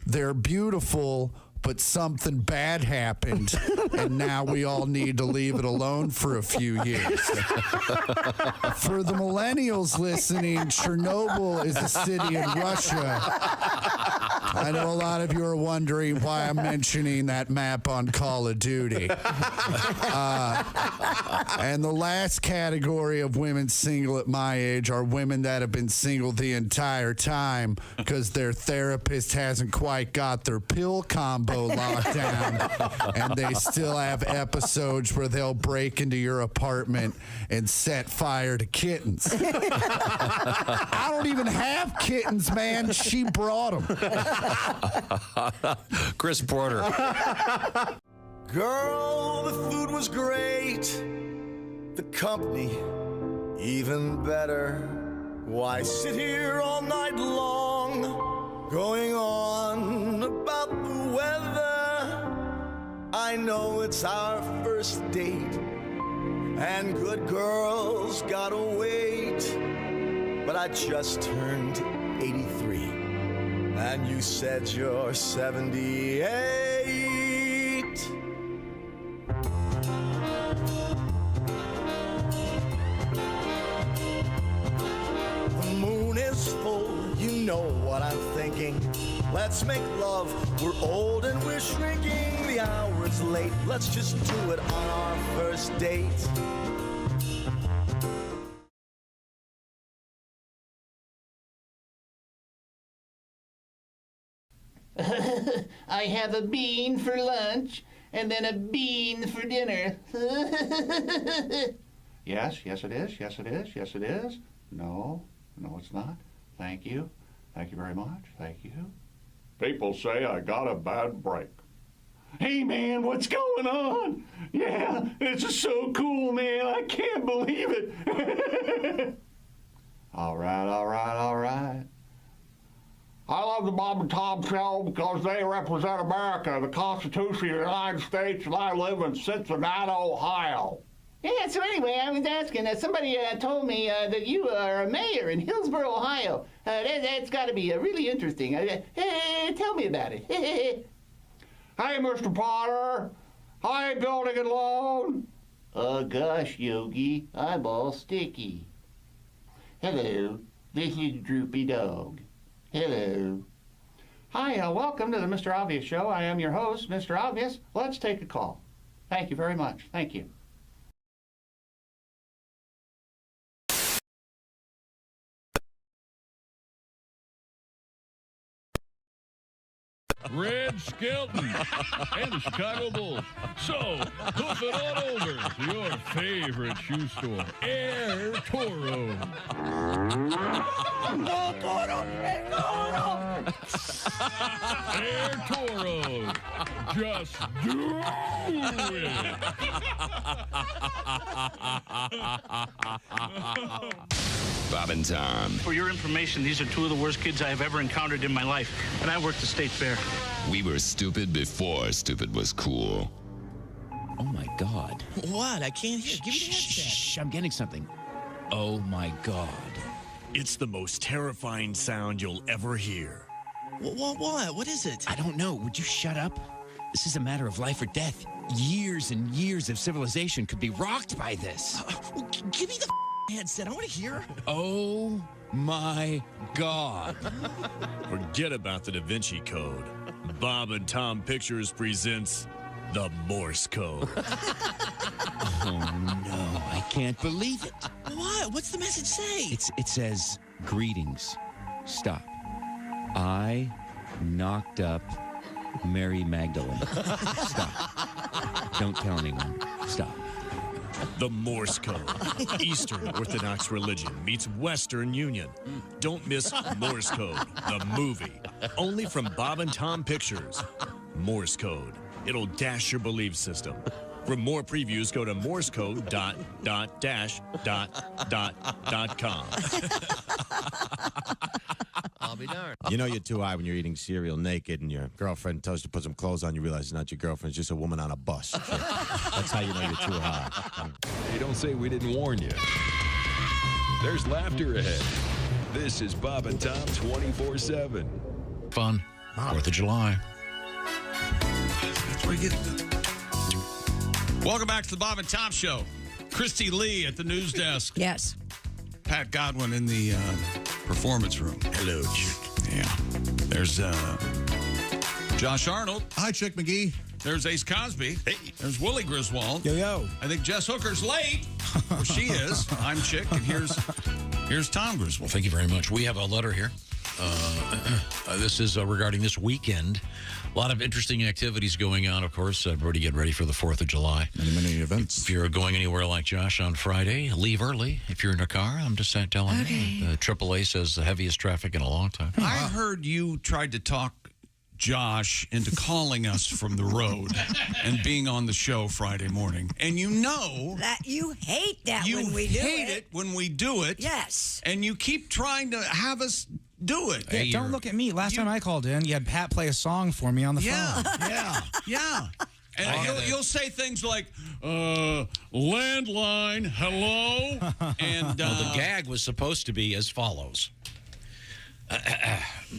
They're beautiful, but something bad happened, and now we all need to leave it alone for a few years. For the millennials listening, Chernobyl is a city in Russia. I know a lot of you are wondering why I'm mentioning that map on Call of Duty. And the last category of women single at my age are women that have been single the entire time because their therapist hasn't quite got their pill combo locked down, and they still have episodes where they'll break into your apartment and set fire to kittens. I don't even have kittens, man. She brought them. Chris Porter. Girl, the food was great. The company, even better. Why sit here all night long, going on about the weather? I know it's our first date, and good girls gotta wait. But I just turned 83, and you said you're 78. The moon is full, you know what I'm thinking. Let's make love, we're old and we're shrinking. The hour's late, let's just do it on our first date. I have a bean for lunch and then a bean for dinner. Yes, yes it is, yes it is, yes it is. No, no it's not. Thank you. Thank you very much. Thank you. People say I got a bad break. Hey man, what's going on? Yeah, this is so cool, man. I can't believe it. All right, all right, all right. I love the Bob and Tom Show because they represent America, the Constitution of the United States, and I live in Cincinnati, Ohio. Yeah, so anyway, I was asking, somebody told me that you are a mayor in Hillsboro, Ohio. That's got to be really interesting. Tell me about it. Hey, Mr. Potter. Hi, Building and Loan. Oh, gosh, Yogi, I'm all sticky. Hello, this is Droopy Dog. Hello. Hi, welcome to the Mr. Obvious Show. I am your host, Mr. Obvious. Let's take a call. Thank you very much. Thank you. Red Skelton and the Chicago Bulls. So, hoof it on over to your favorite shoe store, Air Toro. Air Toro. Just do it. Bob and Tom. For your information, these are two of the worst kids I have ever encountered in my life, and I work the state fair. We were stupid before stupid was cool. Oh my God. What? I can't hear. Give me the headset. Shh, I'm getting something. Oh my God. It's the most terrifying sound you'll ever hear. What? What is it? I don't know. Would you shut up? This is a matter of life or death. Years and years of civilization could be rocked by this. Well, give me the headset. I want to hear. Oh my God. Forget about the Da Vinci Code. Bob and Tom Pictures presents the Morse Code. Oh no, I can't believe it. What? What's the message say? It says, greetings. Stop. I knocked up Mary Magdalene. Stop. Don't tell anyone. Stop. The Morse Code. Eastern Orthodox religion meets Western Union. Don't miss Morse Code, the movie. Only from Bob and Tom Pictures. Morse Code. It'll dash your belief system. For more previews, go to morsecode.com. I'll be darned. You know you're too high when you're eating cereal naked and your girlfriend tells you to put some clothes on. You realize it's not your girlfriend. It's just a woman on a bus. That's how you know you're too high. Hey, don't say we didn't warn you. There's laughter ahead. This is Bob and Tom 24/7. Fun. 4th of July. That's where you get it. Welcome back to the Bob and Tom Show. Kristi Lee at the news desk. Yes. Pat Godwin in the performance room. Hello, Chick. Yeah. There's Josh Arnold. Hi, Chick McGee. There's Ace Cosby. Hey. There's Willie Griswold. Yo. I think Jess Hooker's late. Or she is. I'm Chick, and here's Tom Griswold. Thank you very much. We have a letter here. This is regarding this weekend. A lot of interesting activities going on, of course. Everybody get ready for the 4th of July. Many events. If you're going anywhere like Josh on Friday, leave early. If you're in a car, I'm just telling you. The AAA says the heaviest traffic in a long time. I heard you tried to talk Josh into calling us from the road and being on the show Friday morning. And you know that you hate that when we do it. You hate it when we do it. Yes. And you keep trying to have us do it. Yeah, don't look at me. Last time I called in, you had Pat play a song for me on the phone. Yeah. And you'll say things like, landline, hello. And the gag was supposed to be as follows.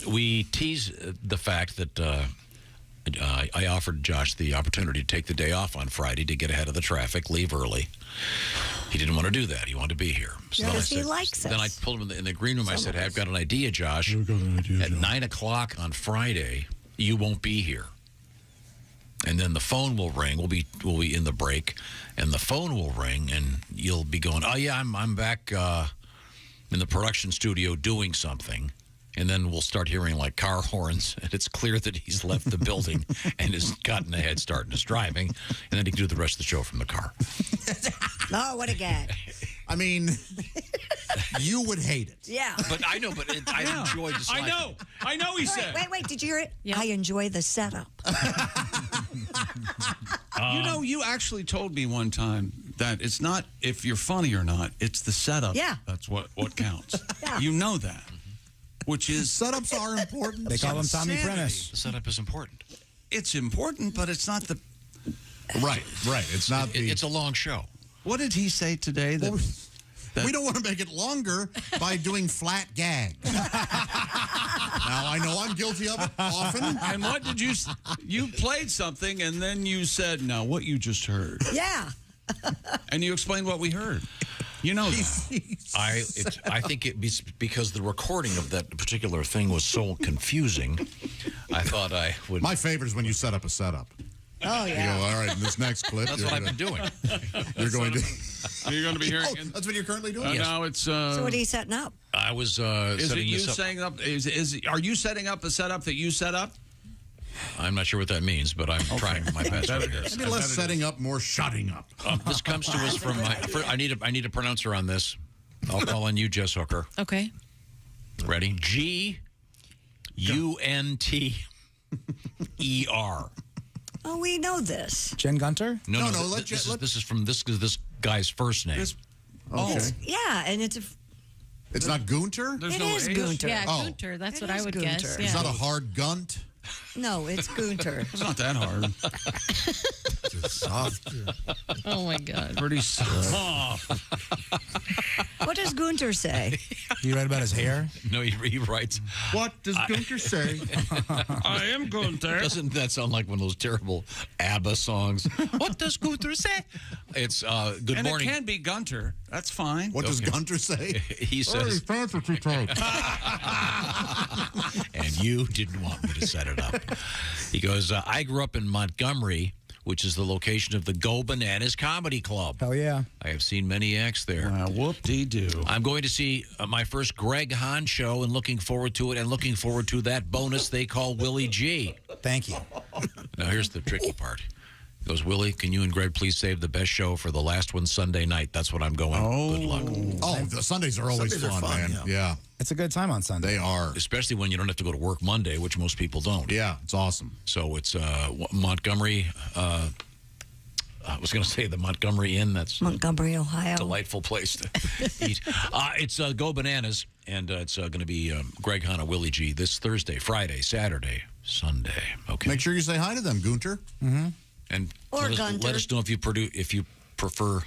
We tease the fact that I offered Josh the opportunity to take the day off on Friday to get ahead of the traffic, leave early. He didn't want to do that. He wanted to be here. So because he likes us. Then I pulled him in the green room. I said, hey, I've got an idea, Josh. At 9 o'clock on Friday, you won't be here. And then the phone will ring. We'll be in the break, and the phone will ring, and you'll be going, oh, yeah, I'm back in the production studio doing something. And then we'll start hearing like car horns, and it's clear that he's left the building and has gotten a head start and is driving, and then he can do the rest of the show from the car. Oh, what a gag. I mean, you would hate it. Yeah. But I know, I enjoyed the slide. I know he said. Wait, did you hear it? Yeah. I enjoy the setup. You actually told me one time that it's not if you're funny or not, it's the setup. Yeah. That's what counts. Yeah. You know that. Which is setups are important. They call him Tommy Prentice. The setup is important. It's important, but it's not the right. It's not. It's a long show. What did he say today? That we don't want to make it longer by doing flat gags. Now, I know I'm guilty of it often. And what did you played something and then you said, now what you just heard. Yeah. And you explained what we heard. You know that. I think it's because the recording of that particular thing was so confusing. I thought I would. My favorite is when you set up a setup. Oh, yeah. You go, all right, in this next clip. That's what I've been doing. You're going to. You're going to be hearing. That's what you're currently doing? Yes. Now it's. So what are you setting up? I was Is setting it you this up. setting up? Are you setting up a setup that you set up? I'm not sure what that means, but I'm trying my best. Maybe less setting up, more shutting up. This comes to us from I need a pronouncer on this. I'll call on you, Jess Hooker. Okay. Ready? G-U-N-T-E-R. Oh, we know this. Jen Gunter? No. This is from this guy's first name. Yeah, and it's It's not Gunter? It is Gunter. Yeah, Gunter. That's what I would Gunter. guess. Yeah. It's not a hard gunt? No, it's Gunter. It's not that hard. Soft. Oh, my God. Pretty soft. What does Gunter say? You write about his hair? No, he writes. What does Gunter say? I am Gunter. Doesn't that sound like one of those terrible ABBA songs? What does Gunter say? It's good and morning. It can be Gunter. That's fine. What does Gunter say? He says. Pants are too tight. And you didn't want me to set it up. He goes, I grew up in Montgomery, which is the location of the Go Bananas Comedy Club. Hell yeah. I have seen many acts there. Whoop-dee-doo. I'm going to see my first Greg Hahn show and looking forward to it and looking forward to that bonus they call Willie G. Thank you. Now, here's the tricky part. He goes, Willie, can you and Greg please save the best show for the last one Sunday night? That's what I'm going. Good luck. Oh, the Sundays are always Sundays are fun, fun, man. Yeah, It's a good time on Sunday. they are. Especially when you don't have to go to work Monday, which most people don't. Yeah, it's awesome. So it's Montgomery. I was going to say the Montgomery Inn. That's Montgomery, Ohio. a delightful place to eat. It's Go Bananas, and it's going to be Greg Hahn, Willie G. this Thursday, Friday, Saturday, Sunday. Okay. Make sure you say hi to them, Gunter. Mm-hmm. And Or let us know if you prefer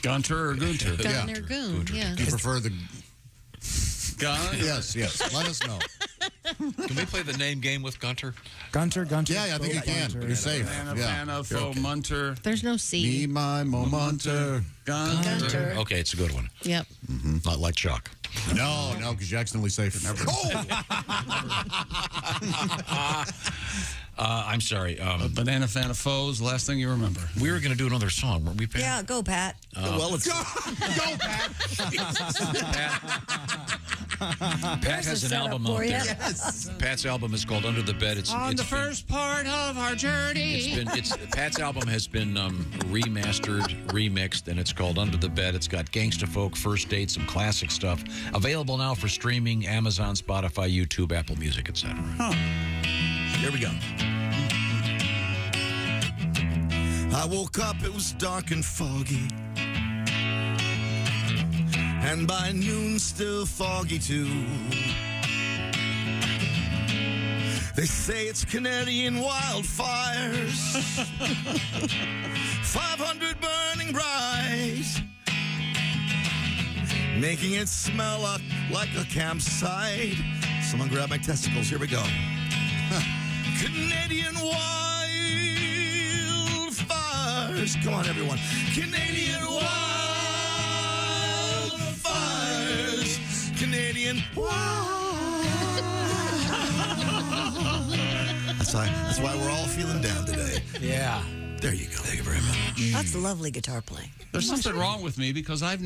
Gunter or Gunter. Gun or Goon, yeah. You prefer the Gun? Yes. Let us know. Can we play the name game with Gunter? Gunter. Yeah, I think you can. Gunter. You're safe. Fana, Fo, Munter. There's no C. Me, my, mo, Munter. Gunter. Okay, it's a good one. Yep. Not like Chuck. No, because you accidentally say I'm sorry. Banana Fana Foes, last thing you remember. We were going to do another song, weren't we, Pat? Yeah, go, Pat. Well, it's... Go, Pat. Pat has an album out there. Yes. Pat's album is called Under the Bed. It's the first part of our journey. Pat's album has been remastered, remixed, and it's called Under the Bed. It's got gangsta folk, first date, some classic stuff. Available now for streaming, Amazon, Spotify, YouTube, Apple Music, etc. Here we go. I woke up, it was dark and foggy. And by noon, still foggy too. They say it's Canadian wildfires. 500 burning bright. Making it smell like a campsite. Someone grab my testicles. Here we go. Canadian wildfires. Come on, everyone. Canadian wildfires. Canadian That's why we're all feeling down today. Yeah. There you go. Thank you very much. That's lovely guitar playing. There's something wrong with me because I've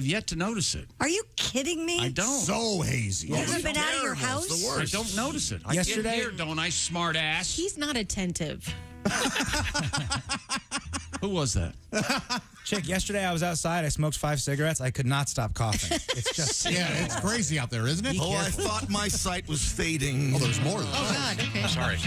yet to notice it. Are you kidding me? I don't. So hazy. You haven't been out of your house? I don't notice it. Yesterday- I get here, don't I, smart ass? He's not attentive. Who was that? Chick, yesterday I was outside. I smoked 5 cigarettes. I could not stop coughing. It's just... Yeah, it's crazy out there, isn't it? Oh, I thought my sight was fading. Oh, there's more. Oh, God, okay. Sorry.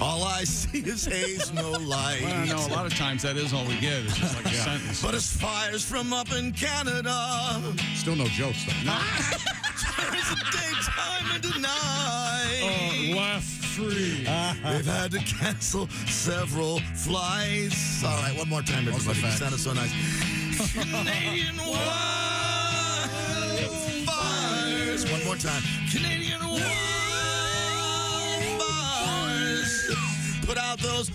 All I see is haze, no light. Well, no, a lot of times that is all we get. It's just like a sentence. But as fires from up in Canada. Still no jokes, though. There's a daytime and a night. Left free. They've had to cancel several flights. All right, one more time, everybody. You sounded so nice. Canadian wildfires. One more time. Canadian wildfires. Put out those.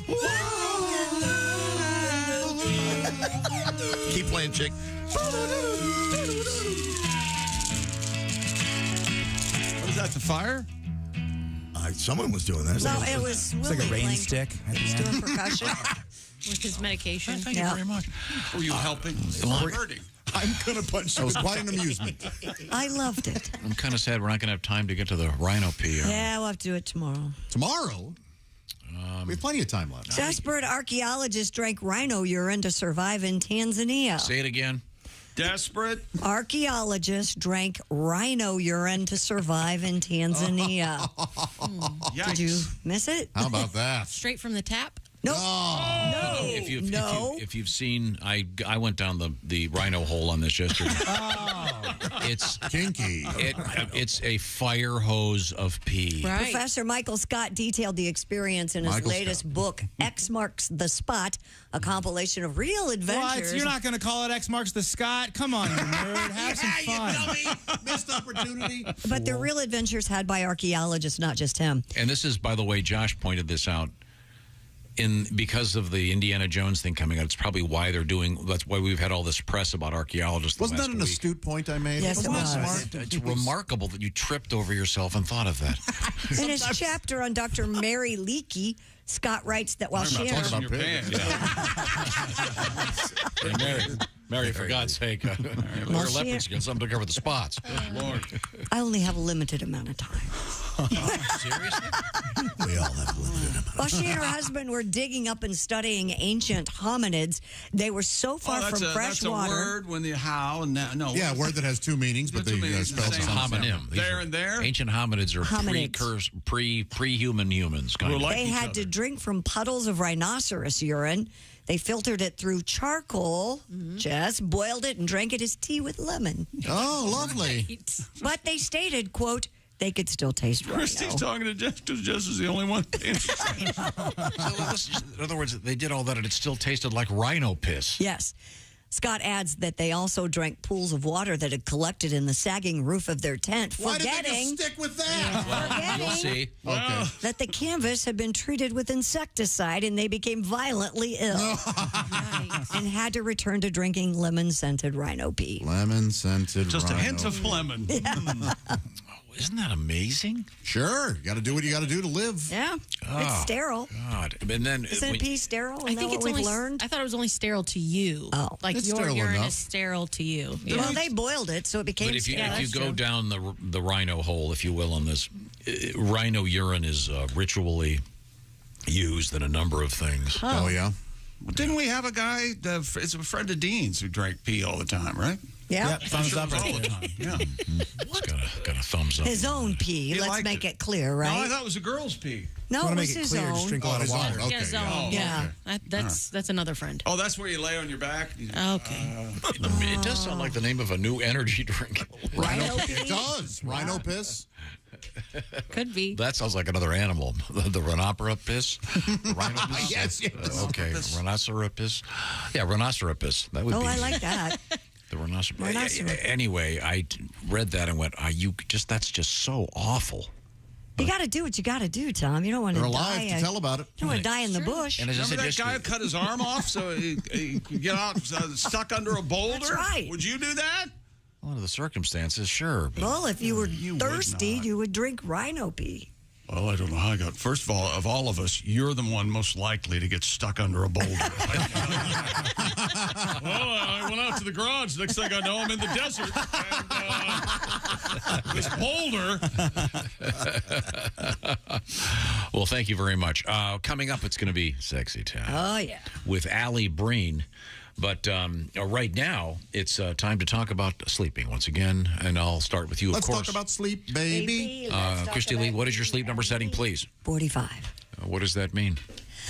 Keep playing, chick. What is that, the fire? Someone was doing that. No, it was It's like a rain stick. He's doing percussion. With his medication. Thank you very much. Were you helping? Well, Hurting. I'm going to punch you. It was quite an amusement. I loved it. I'm kind of sad we're not going to have time to get to the rhino pee. Yeah, we'll have to do it tomorrow. Tomorrow? We have plenty of time left. Desperate archaeologists drank rhino urine to survive in Tanzania. Say it again. Desperate. Archaeologists drank rhino urine to survive in Tanzania. Did you miss it? How about that? Straight from the tap? Nope. No. If you've seen, I went down the rhino hole on this yesterday. It's kinky. It's a fire hose of pee. Right. Professor Michael Scott detailed the experience in his latest book, X Marks the Spot, a compilation of real adventures. What? You're not going to call it X Marks the Scott? Come on, you nerd. Have some fun. Missed opportunity. But they're real adventures had by archaeologists, not just him. And this is, by the way, Josh pointed this out. Because of the Indiana Jones thing coming out, it's probably why that's why we've had all this press about archaeologists. Wasn't that an astute point I made? Yes, it was. Smart? It's remarkable that you tripped over yourself and thought of that. In his chapter on Dr. Mary Leakey, Scott writes that while she and her... Mary, for God's sake, wear leopard skin, something to cover the spots. Lord. I only have a limited amount of time. Seriously? We all have a limited amount. While she and her husband were digging up and studying ancient hominids, they were so far from fresh water. That's a word when the how and that. No. Yeah, a word that has two meanings, but they spell Same homonym. There and there. Ancient hominids are pre-human humans. Kind of. They had to drink from puddles of rhinoceros urine. They filtered it through charcoal, Jess, boiled it, and drank it as tea with lemon. Oh, lovely. Right. But they stated, quote, they could still taste rhino. Kristi's talking to Jess because Jess is the only one. In other words, they did all that and it still tasted like rhino piss. Yes. Scott adds that they also drank pools of water that had collected in the sagging roof of their tent, Why did they just stick with that? You'll see. Okay. that the canvas had been treated with insecticide and they became violently ill and had to return to drinking lemon-scented rhino pee. Lemon-scented Just rhino. a hint of lemon. Isn't that amazing? Sure. You got to do what you got to do to live. Yeah. It's sterile. God. And then Isn't pee sterile? Isn't that what we've learned? I thought it was only sterile to you. Oh. Like It's your sterile urine enough. is sterile to you. Well, they boiled it, so it became But if you sterile. go down the rhino hole, if you will, on this, rhino urine is ritually used in a number of things. Oh, yeah? Well, didn't we have a guy, it's a friend of Dean's, who drank pee all the time, right? Yeah. Thumbs up. All the time. Yeah. It's got a thumbs up. His own pee. He Let's liked make it. it clear, No, I right? thought it was a girl's pee. No, Want it to was make it his clear, own. just drink a lot of his own. water. Okay. Yeah, zone. Oh, Yeah. That's another friend. Oh, that's where you lay on your back? Okay. It does sound like the name of a new energy drink. Rhino It pee? does. Rhino piss. Could be. That sounds like another animal. The rhinopera piss. The rhino piss. Yes. Okay. Rhinoceros piss. Yeah, rhinoceros piss. That would Oh, be. I like that. The rhinoceros. Rhinoceros. Anyway, I read that and went, that's just so awful. You got to do what you got to do, Tom. You don't want to They're die. alive to tell about it. You don't want to die in the bush. And as I Remember said that guy who cut his arm off so he could get out stuck under a boulder? That's right. Would you do that? Under the circumstances, sure. But Well, if you were would thirsty, not. you would drink rhino pee. Well, I don't know how I got. First of all of us, you're the one most likely to get stuck under a boulder. Well, I went out to the garage. Next thing I know, I'm in the desert. And this boulder. Well, thank you very much. Coming up, it's going to be Sexy Time. Oh, yeah. With Alli Breen. But right now, it's time to talk about sleeping once again. And I'll start with you, Let's of course. talk about sleep, baby. Kristi Lee, what is your sleep number setting, please? 45. What does that mean?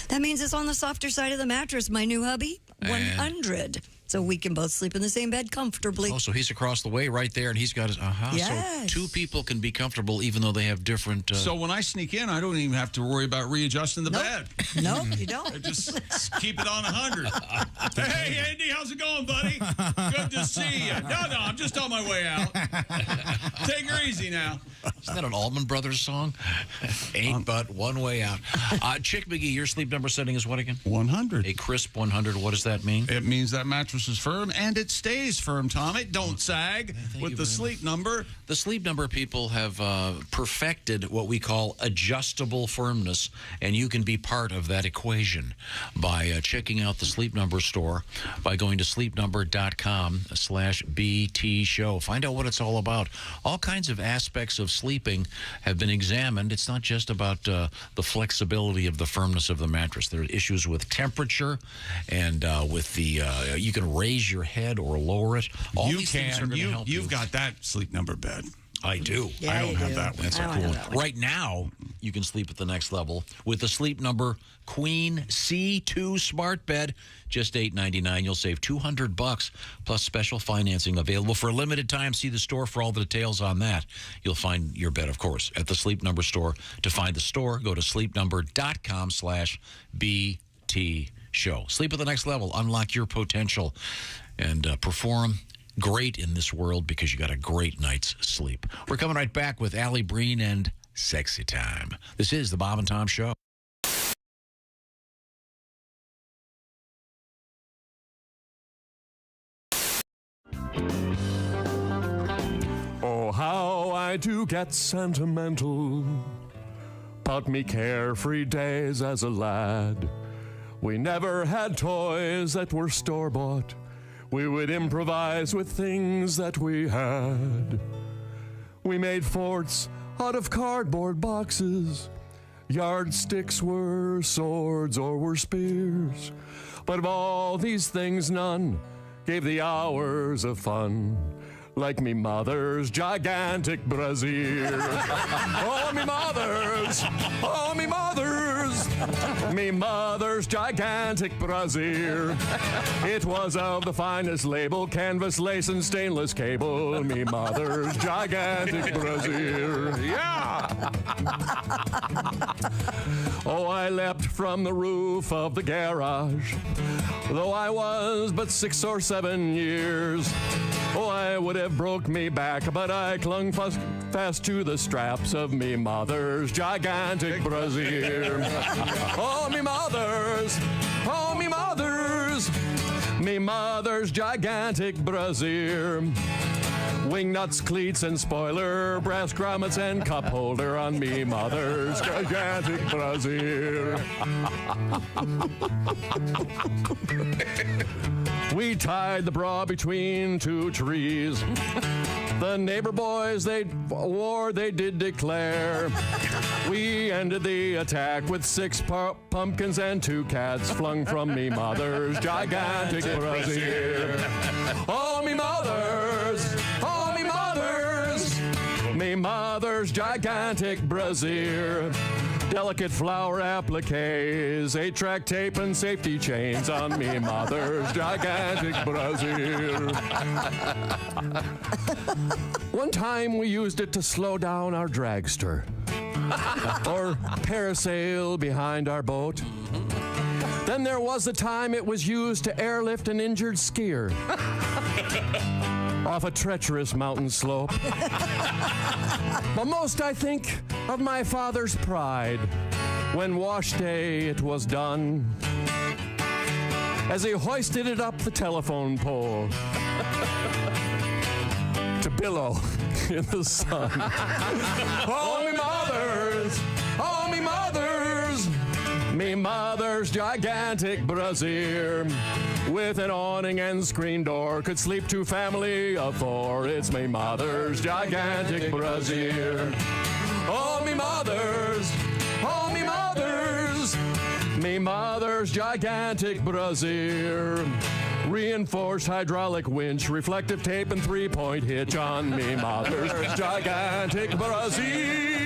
That means it's on the softer side of the mattress, my new hubby. 100. so we can both sleep in the same bed comfortably. Oh, so he's across the way right there, and he's got his... Yes. So two people can be comfortable even though they have different... So when I sneak in, I don't even have to worry about readjusting the bed. No, you don't. I just keep it on 100. Hey, Andy, how's it going, buddy? Good to see you. No, I'm just on my way out. Take her easy now. Isn't that an Allman Brothers song? Ain't but one way out. Chick McGee, your sleep number setting is what again? 100. A crisp 100. What does that mean? It means that mattress is firm, and it stays firm, Tom. It don't sag with the sleep number. The sleep number people have perfected what we call adjustable firmness, and you can be part of that equation by checking out the Sleep Number store by going to sleepnumber.com/BT show. Find out what it's all about. All kinds of aspects of sleeping have been examined. It's not just about the flexibility of the firmness of the mattress. There are issues with temperature and with the you can raise your head or lower it. All these things are going to help you. You've got that Sleep Number bed. I do. Yeah, I don't have that one. That's a cool one. Right now, you can sleep at the next level with the Sleep Number Queen C2 Smart Bed. Just $8.99. You'll save $200 plus special financing available for a limited time. See the store for all the details on that. You'll find your bed, of course, at the Sleep Number store. To find the store, go to sleepnumber.com/BT show. Sleep at the next level. Unlock your potential and perform great in this world because you got a great night's sleep. We're coming right back with Alli, Breen, and Sexy Time. This is the Bob and Tom Show. Oh, how I do get sentimental about me carefree days as a lad. We never had toys that were store-bought. We would improvise with things that we had. We made forts out of cardboard boxes. Yardsticks were swords or were spears. But of all these things, none gave the hours of fun like me mother's gigantic brassiere. Oh, me mother's, oh, me mother's, me mother's gigantic brassiere. It was of the finest label, canvas, lace, and stainless cable. Me mother's gigantic brassiere. Yeah! Oh, I leapt from the roof of the garage, though I was but 6 or 7 years. Oh, I would have broke me back, but I clung fast to the straps of me mother's gigantic brassiere. Oh, me mother's, oh, me mother's, me mother's gigantic brassiere. Wing nuts, cleats, and spoiler, brass grommets, and cup holder on me mother's gigantic brassiere. We tied the bra between 2 trees. The neighbor boys, they did declare. We ended the attack with 6 pumpkins and 2 cats flung from me mother's gigantic brassiere. Oh, me mother's, oh, me mother's, me mother's gigantic brassiere. Delicate flower appliques, 8-track tape and safety chains on me mother's gigantic brassiere. One time we used it to slow down our dragster or parasail behind our boat. Then there was the time it was used to airlift an injured skier off a treacherous mountain slope. But most I think of my father's pride when wash day it was done, as he hoisted it up the telephone pole to billow in the sun. Oh, me mother's, oh, me mother's, me mother's gigantic brassiere. With an awning and screen door, could sleep 2 family of 4. It's me mother's gigantic brassiere. Oh, me mother's, oh, me mother's, me mother's gigantic brassiere. Reinforced hydraulic winch, reflective tape, and 3-point hitch on me mother's gigantic brassiere.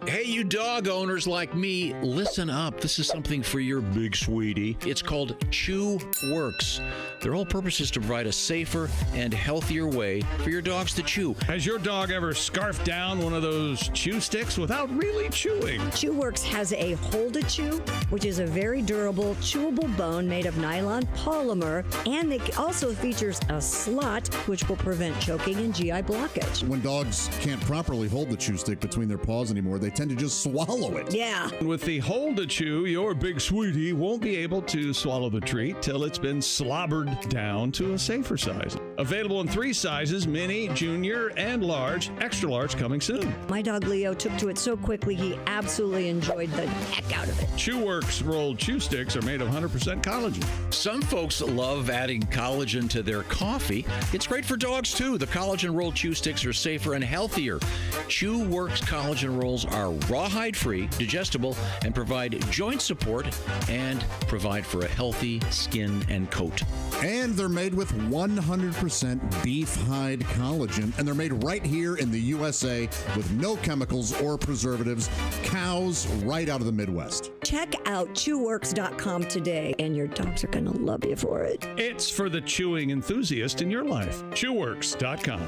Hey, you dog owners like me, listen up. This is something for your big sweetie. It's called Chew Works. Their whole purpose is to provide a safer and healthier way for your dogs to chew. Has your dog ever scarfed down one of those chew sticks without really chewing? Chew Works has a Hold-A-Chew, which is a very durable, chewable bone made of nylon polymer, and it also features a slot, which will prevent choking and GI blockage. When dogs can't properly hold the chew stick between their paws anymore, they tend to just swallow it. Yeah. With the Hold-A-Chew, your big sweetie won't be able to swallow the treat till it's been slobbered down to a safer size. Available in 3 sizes, mini, junior, and large. Extra large coming soon. My dog Leo took to it so quickly, he absolutely enjoyed the heck out of it. Chew Works rolled chew sticks are made of 100% collagen. Some folks love adding collagen to their coffee. It's great for dogs, too. The collagen rolled chew sticks are safer and healthier. Chew Works collagen rolls are rawhide-free, digestible, and provide joint support and provide for a healthy skin and coat. And they're made with 100% beef hide collagen, and they're made right here in the USA with no chemicals or preservatives. Cows right out of the Midwest. Check out chewworks.com today, and your dogs are going to love you for it. It's for the chewing enthusiast in your life. Chewworks.com.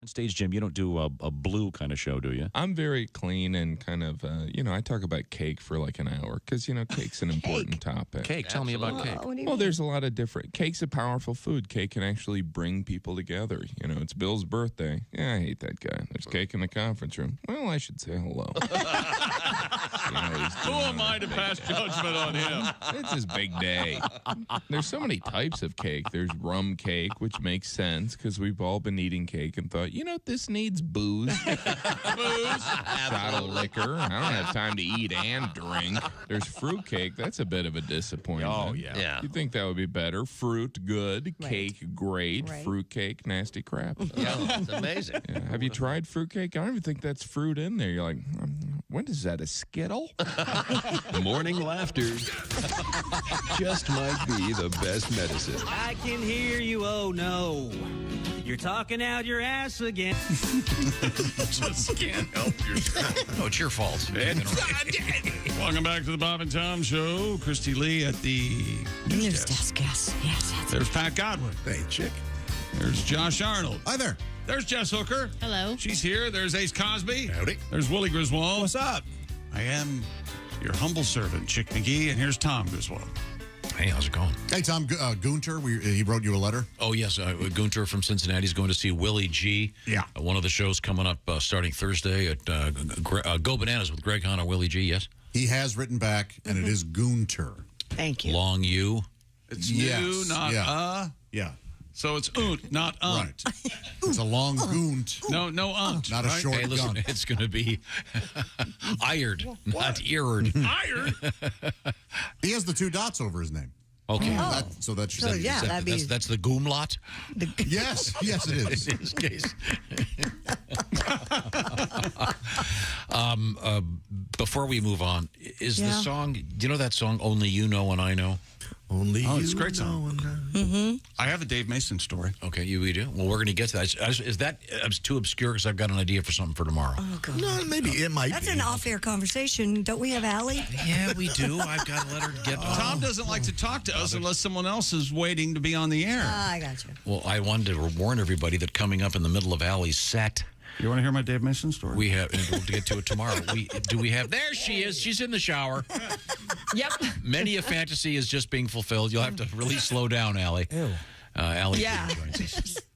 Stage, Jim, you don't do a blue kind of show, do you? I'm very clean and kind of, I talk about cake for like an hour because, cake's an important topic. Cake, tell me about cake. Well, there's a lot of different. Cake's a powerful food. Cake can actually bring people together. It's Bill's birthday. Yeah, I hate that guy. There's cake in the conference room. Well, I should say hello. Who am I to pass judgment on him? It's his big day. There's so many types of cake. There's rum cake, which makes sense because we've all been eating cake and thought, this needs booze. Shot of liquor. I don't have time to eat and drink. There's fruit cake. That's a bit of a disappointment. Oh, yeah. You'd think that would be better. Fruit, good. Right. Cake, great. Right. Fruit cake, nasty crap. Yeah, it's amazing. Yeah. Have you tried fruit cake? I don't even think that's fruit in there. You're like, what is that, a Skittle? Morning laughter just might be the best medicine. I can hear you, oh no. You're talking out your ass again. Just can't help yourself. No, it's your fault. Welcome back to the Bob and Tom Show. Kristi Lee at the News desk, yes. There's Pat Godwin. Hey, chick. There's Josh Arnold. Hi there. There's Jess Hooker. Hello. She's here. There's Ace Cosby. Howdy. There's Willie Griswold. What's up? I am your humble servant, Chick McGee, and here's Tom Griswold. Hey, how's it going? Hey, Tom, Gunter, he wrote you a letter. Oh, yes. Gunter from Cincinnati is going to see Willie G. Yeah. One of the shows coming up starting Thursday at Go Bananas with Greg Hahn and Willie G, yes? He has written back, and it is Gunter. Thank you. Long U. It's Yes. new, not Yeah. So it's oont, not unt. Right. It's a long gunt. No unt. Not a right? short Hey, listen, gun. it's going to be ired, not eared. Iron. He has the 2 dots over his name. Okay. Oh. So that's So, yeah, that'd be... That's the Goomlot? Yes, it is. In this case. Before we move on, is the song, do you know that song, Only You Know and I Know? Only it's a great song. Mm-hmm. I have a Dave Mason story. Okay, we do? Well, we're going to get to that. Is that too obscure? Because I've got an idea for something for tomorrow. Oh, God. No, maybe it might That's be. an off-air conversation. Don't we have Alli? Yeah, we do. I've got to let her get on. Tom doesn't like to talk to us unless someone else is waiting to be on the air. I got you. Well, I wanted to warn everybody that coming up in the middle of Allie's set, You want to hear my Dave Mason story? we have, and we'll get to it tomorrow. There she is. She's in the shower. Yep. Many a fantasy is just being fulfilled. You'll have to really slow down, Allie. Ew. Allie. Yeah.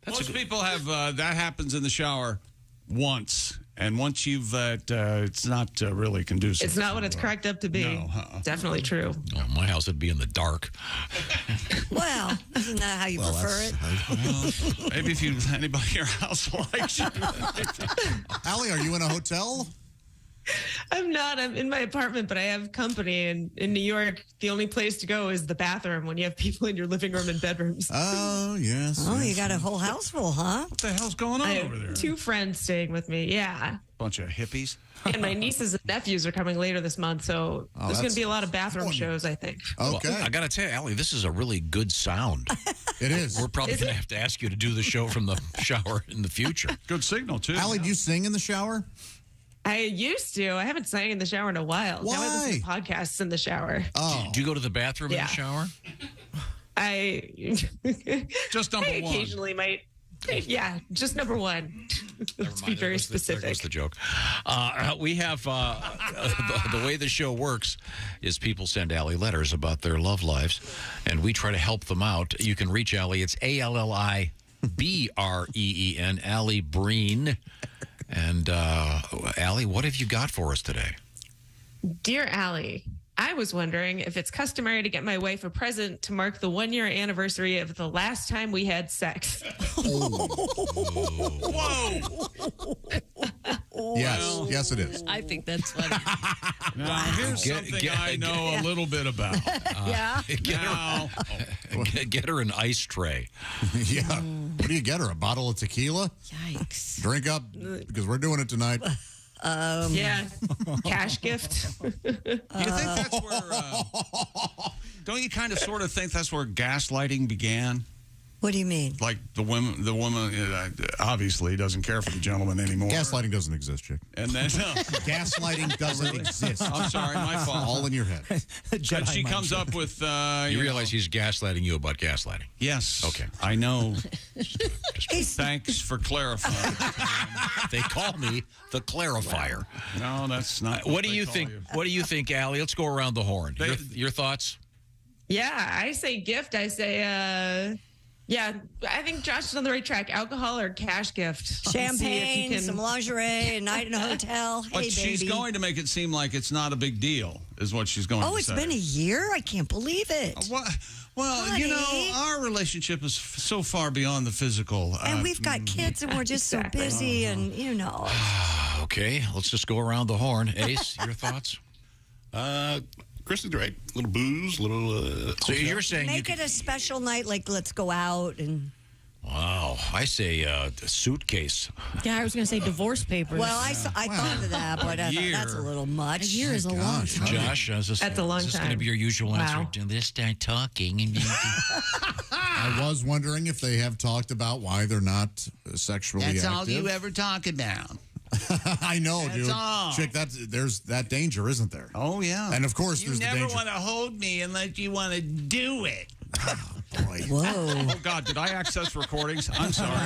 Most people have that happens in the shower once. And once you've, it's not really conducive. It's not what it's cracked up to be. No, Definitely true. Oh, my house would be in the dark. Well, isn't that how you prefer it? Well, maybe if anybody in your house likes you. Allie, are you in a hotel? I'm not. I'm in my apartment, but I have company. And in New York, the only place to go is the bathroom when you have people in your living room and bedrooms. Oh, yes. Oh, you got a whole house full, huh? What the hell's going on I over there? have 2 friends staying with me. Yeah. Bunch of hippies. And my nieces and nephews are coming later this month, so there's going to be a lot of bathroom shows, I think. Okay. Well, I got to tell you, Allie, this is a really good sound. It is. We're probably going to have to ask you to do the show from the shower in the future. Good signal, too. Allie, do you sing in the shower? I used to. I haven't sang in the shower in a while. Why? Now I listen to podcasts in the shower. Oh. Do you go to the bathroom in the shower? Just number I one. occasionally might. Yeah, just number one. Let's be very There specific. goes the joke. We have the way the show works is people send Allie letters about their love lives, and we try to help them out. You can reach Allie. It's ALLIBREEN, Alli Breen. And Allie, what have you got for us today? Dear Allie, I was wondering if it's customary to get my wife a present to mark the 1-year anniversary of the last time we had sex. Whoa! Yes, it is. I think that's funny. Now, here's something I know a little bit about. Get her an ice tray. Yeah. What do you get her? A bottle of tequila? Yikes. Drink up, because we're doing it tonight. Yeah. Cash gift. You think that's where... don't you kind of sort of think that's where gaslighting began? What do you mean? Like the woman obviously doesn't care for the gentleman anymore. Gaslighting doesn't exist, Chick. And then gaslighting doesn't exist. I'm sorry, my fault. All in your head. But she comes up with you realize he's gaslighting you about gaslighting. Yes. Okay. I know. Thanks for clarifying. They call me the clarifier. No, that's not. What do you think? What do you think, Allie? Let's go around the horn. Your thoughts? Yeah, I say gift. I say, yeah, I think Josh is on the right track. Alcohol or cash gift. Champagne, some lingerie, a night in a hotel. But Hey, she's baby. going to make it seem like it's not a big deal, is what she's going to say. Oh, it's been a year? I can't believe it. Well, Honey. you know, our relationship is so far beyond the physical. And we've got kids and we're just so busy and, you know. Okay, let's just go around the horn. Ace, your thoughts? Kristi's right. A little booze, little. So you're saying Make it a special night, like let's go out and. Wow, I say a suitcase. Yeah, I was going to say divorce papers. Well, I thought of that, but I thought that's a little much. A year is a long time. Josh, That's a long is this going to time. be your usual Wow. answer? Do this start talking? And I was wondering if they have talked about why they're not sexually active. ever talk about. I know, That's dude. all. Chick, there's that danger, isn't there? Oh, yeah. And of course, there's the danger. to hold me unless you want to do it. Boy. Whoa. Oh, God, did I access recordings? I'm sorry.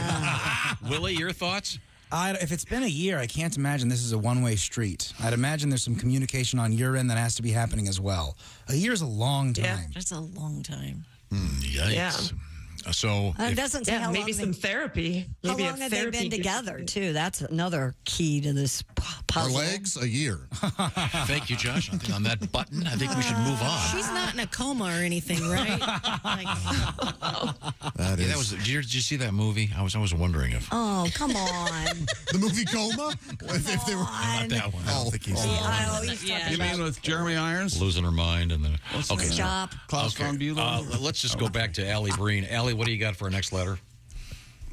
Willie, your thoughts? If it's been a year, I can't imagine this is a one-way street. I'd imagine there's some communication on your end that has to be happening as well. A year is a long time. Yeah. That's a long time. Yikes. Yeah. So It doesn't say how maybe long some therapy. Maybe how long have they therapy been gift. together, too? That's another key to this Her puzzle. legs, a year. Thank you, Josh. I think on that button, I think we should move on. She's not in a coma or anything, right? That is. That was. Did you see that movie? I was wondering if. Oh, come on. The movie Coma? if they were. Not that one. I don't think he's. You mean with Jeremy Irons? Losing her mind and then. Good job. Klaus von Bülow? Let's just go back to Alli Breen. Allie, what do you got for our next letter?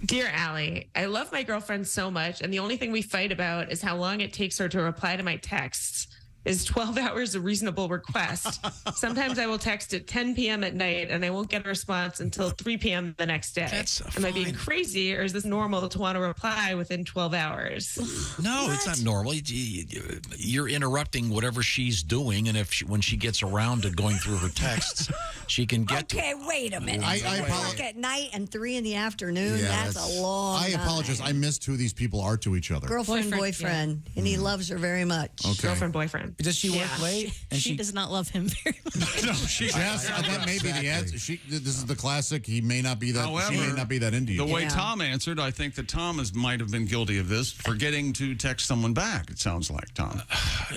Dear Allie, I love my girlfriend so much, and the only thing we fight about is how long it takes her to reply to my texts. Is 12 hours a reasonable request? Sometimes I will text at 10 p.m. at night, and I won't get a response until 3 p.m. the next day. Am I being crazy, or is this normal to want to reply within 12 hours? No, it's not normal. You're interrupting whatever she's doing, and when she gets around to going through her texts, she can get to Okay, wait a minute. I Work at night and 3 in the afternoon. Yeah, that's a long I apologize. time. I missed who these people are to each other. Girlfriend, boyfriend, and he loves her very much. Okay. Girlfriend, boyfriend. Does she work late? And she does not love him very much. No, she Yes, that may be the answer. This is the classic. He may not be that. However, she may not be that into you. The way Tom answered, I think that Tom might have been guilty of this, forgetting to text someone back, it sounds like, Tom.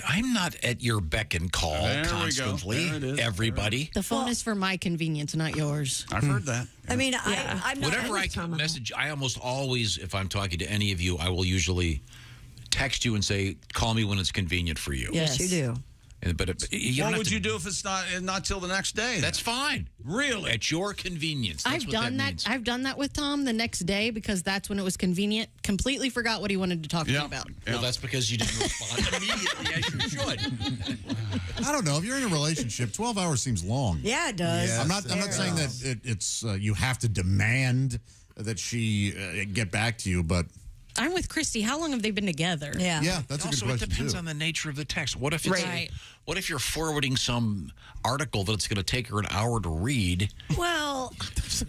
I'm not at your beck and call There we go. constantly. There it is. Everybody. The phone is for my convenience, not yours. I've heard that. I mean, I'm not. Whatever I can message, I almost always, if I'm talking to any of you, I will usually text you and say, "Call me when it's convenient for you." Yes, you do. But what would you do if it's not till the next day? That's fine. Really? At your convenience. That's I've what done that. means. I've done that with Tom the next day because that's when it was convenient. Completely forgot what he wanted to talk to me about. Well, that's because you didn't respond immediately as you should. I don't know. If you're in a relationship, 12 hours seems long. Yeah, it does. I'm not saying that it's you have to demand that she get back to you, but I'm with Kristi. How long have they been together? Yeah, that's a good question, it depends too. on the nature of the text. What if it's what if you're forwarding some article that's going to take her an hour to read? Well,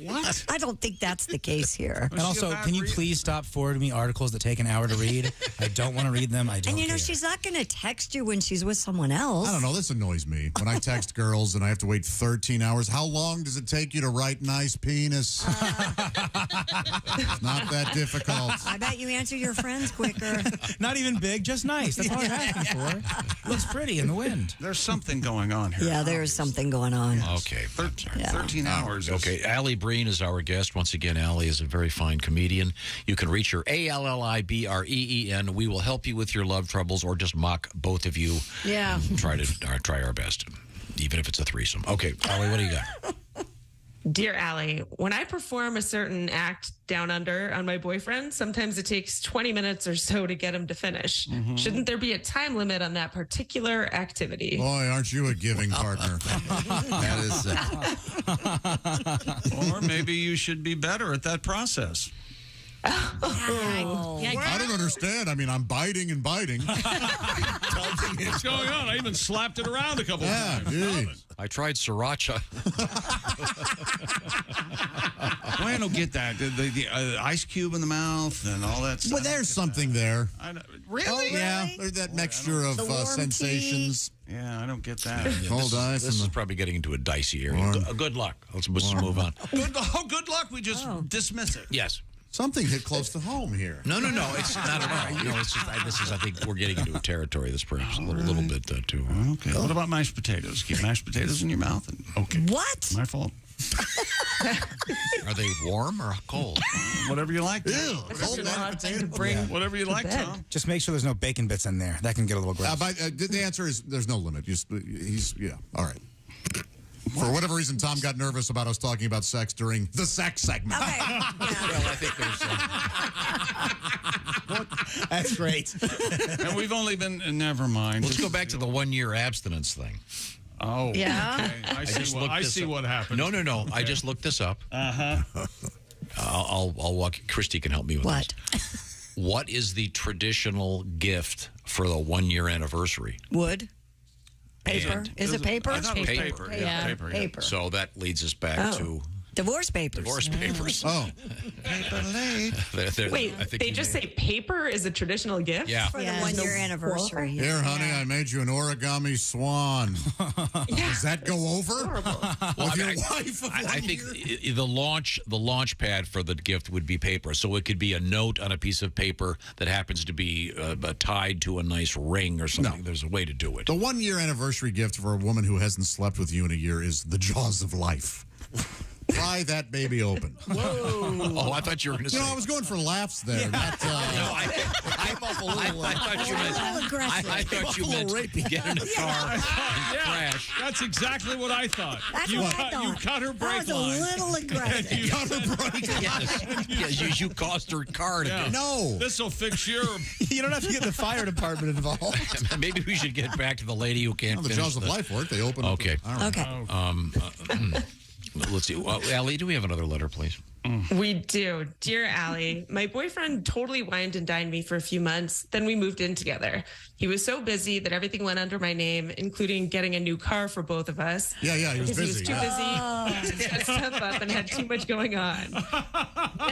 what? I don't think that's the case here. And also, can you please stop forwarding me articles that take an hour to read? I don't want to read them. I don't And you know, care. she's not going to text you when she's with someone else. I don't know. This annoys me. When I text girls and I have to wait 13 hours, how long does it take you to write nice penis? It's not that difficult. I bet you answer your friends quicker. Not even big, just nice. That's all I'm asking for. Looks pretty in the wind. There's something going on here. Yeah, there's something going on. Okay. 13 hours. Okay. Alli Breen is our guest. Once again, Alli is a very fine comedian. You can reach her, ALLIBREEN. We will help you with your love troubles or just mock both of you. Yeah. Try our best, even if it's a threesome. Okay, Alli, what do you got? Dear Alli, when I perform a certain act down under on my boyfriend, sometimes it takes 20 minutes or so to get him to finish. Shouldn't there be a time limit on that particular activity? Boy, aren't you a giving partner? That is Or maybe you should be better at that process. I don't understand. I mean, I'm biting and biting. What's going on? I even slapped it around a couple of times. I tried sriracha. I don't get that. The ice cube in the mouth and all that stuff. Well, there's something there. Really? Yeah, there's that mixture of sensations. Yeah, I don't get that. This is probably getting into a dicey area. Good luck. Let's move on. Good luck. We just dismiss it. Yes. Something hit close to home here. No, it's not at all. No, it's just I think we're getting into a territory that's perhaps a little bit too. Okay. What about mashed potatoes? Keep mashed potatoes in your mouth. Okay. What? My fault. Are they warm or cold? Whatever you like. Cold mashed potatoes. Whatever you like, Tom. Just make sure there's no bacon bits in there. That can get a little gross. The answer is there's no limit. All right. For whatever reason, Tom got nervous about us talking about sex during the sex segment. Okay. Well, I think there's. That's great. And we've only been. Never mind. Let's go back to the 1 year abstinence thing. Oh, yeah. Okay. I see what happened. No. Okay. I just looked this up. I'll walk. Kristi can help me with this. What is the traditional gift for the 1 year anniversary? Wood. Paper. Is it paper? I thought it was paper. Yeah, paper. So that leads us back to divorce papers. Divorce papers. Oh. Paper late. Wait, they just say paper is a traditional gift? Yeah. For the 1 year anniversary. Here, honey, I made you an origami swan. Does that go over? With your wife of I think the launch pad for the gift would be paper. So it could be a note on a piece of paper that happens to be tied to a nice ring or something. No. There's a way to do it. The 1 year anniversary gift for a woman who hasn't slept with you in a year is the jaws of life. Pry that baby open. Whoa. Oh, I thought you were going to say. I was going for laughs there. Yeah. Not, I thought you meant get in a car and crash. That's exactly what I thought. That's you what I thought. You cut her brake That was line. a little aggressive. You cut her brake line. Yes, you caused her car to get. No. This will fix your. You don't have to get the fire department involved. Maybe we should get back to the lady who can't the finish jaws of life work. They open Okay. up. Okay. Let's see. Alli, do we have another letter, please? We do. Dear Alli, my boyfriend totally wined and dined me for a few months. Then we moved in together. He was so busy that everything went under my name, including getting a new car for both of us. Yeah, he was busy. He was too busy to set stuff up and had too much going on.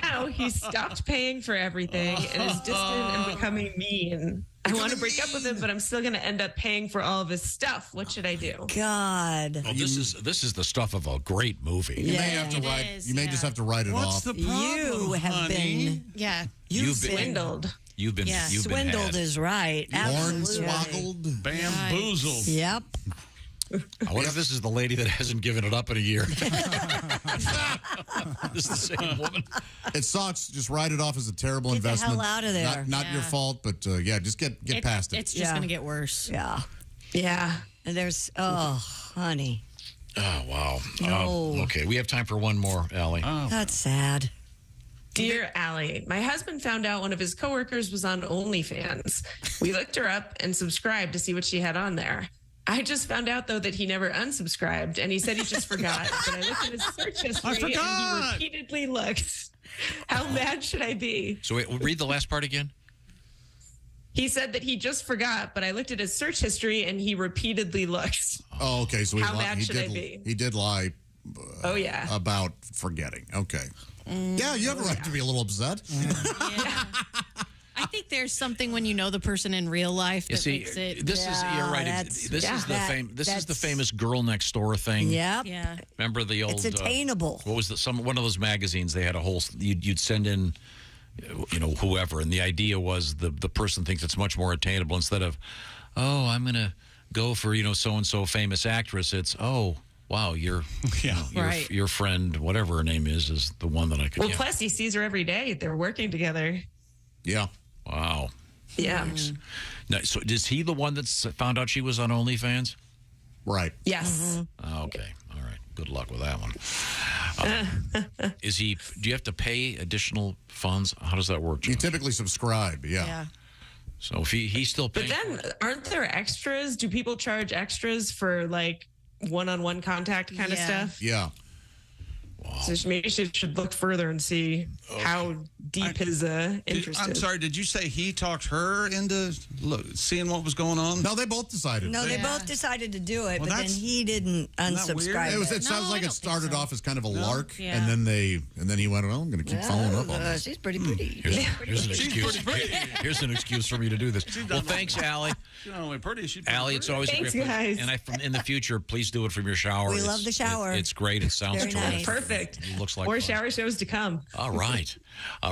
Now he's stopped paying for everything and is distant and becoming mean. I want to break up with him, but I'm still going to end up paying for all of his stuff. What should I do? God. Well, this is the stuff of a great movie. You may have to write. You may just have to write it off. What's the problem, You have been. Yeah. You've been Swindled. You've been Swindled had. is right. Absolutely. Hornswoggled. Bamboozled. Yep. I wonder if this is the lady that hasn't given it up in a year. This is the same woman. It sucks. Just write it off as a terrible investment. Get the hell out of there. Not your fault, but just get past it. It's just going to get worse. Yeah. And there's, honey. Oh, wow. No. Okay, we have time for one more, Allie. That's sad. Dear Allie, my husband found out one of his coworkers was on OnlyFans. We looked her up and subscribed to see what she had on there. I just found out, though, that he never unsubscribed, and he said he just forgot. But I looked at his search history, and he repeatedly looked. How mad should I be? So wait, read the last part again. He said that he just forgot, but I looked at his search history, and he repeatedly looked. Oh, okay. So how mad should I be? He did lie. About forgetting. Okay. Yeah, you have a right to be a little upset. Yeah. I think there's something when you know the person in real life that makes it. You're right. This is the famous girl next door thing. Yep. Yeah. Remember the old? It's attainable. What was one of those magazines? They had a whole. You'd send in, whoever, and the idea was the person thinks it's much more attainable instead of, I'm gonna go for so and so famous actress. It's wow, your friend, whatever her name is the one that I could. Well, plus he sees her every day. They're working together. Yeah. Wow. Yeah. Now, so is he the one that's found out she was on OnlyFans? Right. Yes. Okay. All right. Good luck with that one. Do you have to pay additional funds? How does that work, Josh? You typically subscribe. Yeah. So if he's still paying. But then, aren't there extras? Do people charge extras for like one-on-one contact kind of stuff? Yeah. Wow. So maybe you should look further and see how deep his interest I'm is. sorry, did you say he talked her into seeing what was going on? No, they both decided. No, they both decided to do it, but then he didn't unsubscribe. It sounds like it started off as kind of a lark, and then he went, I'm going to keep following up on this. She's pretty pretty. Here's an excuse. Here's an excuse for me to do this. Well, thanks, Allie. She's not only pretty, she's Allie, it's always Thanks, a great guys. And in the future, please do it from your shower. We love the shower. It's great. It sounds Very terrific. nice. Perfect. It looks like More fun. shower shows to come. All right.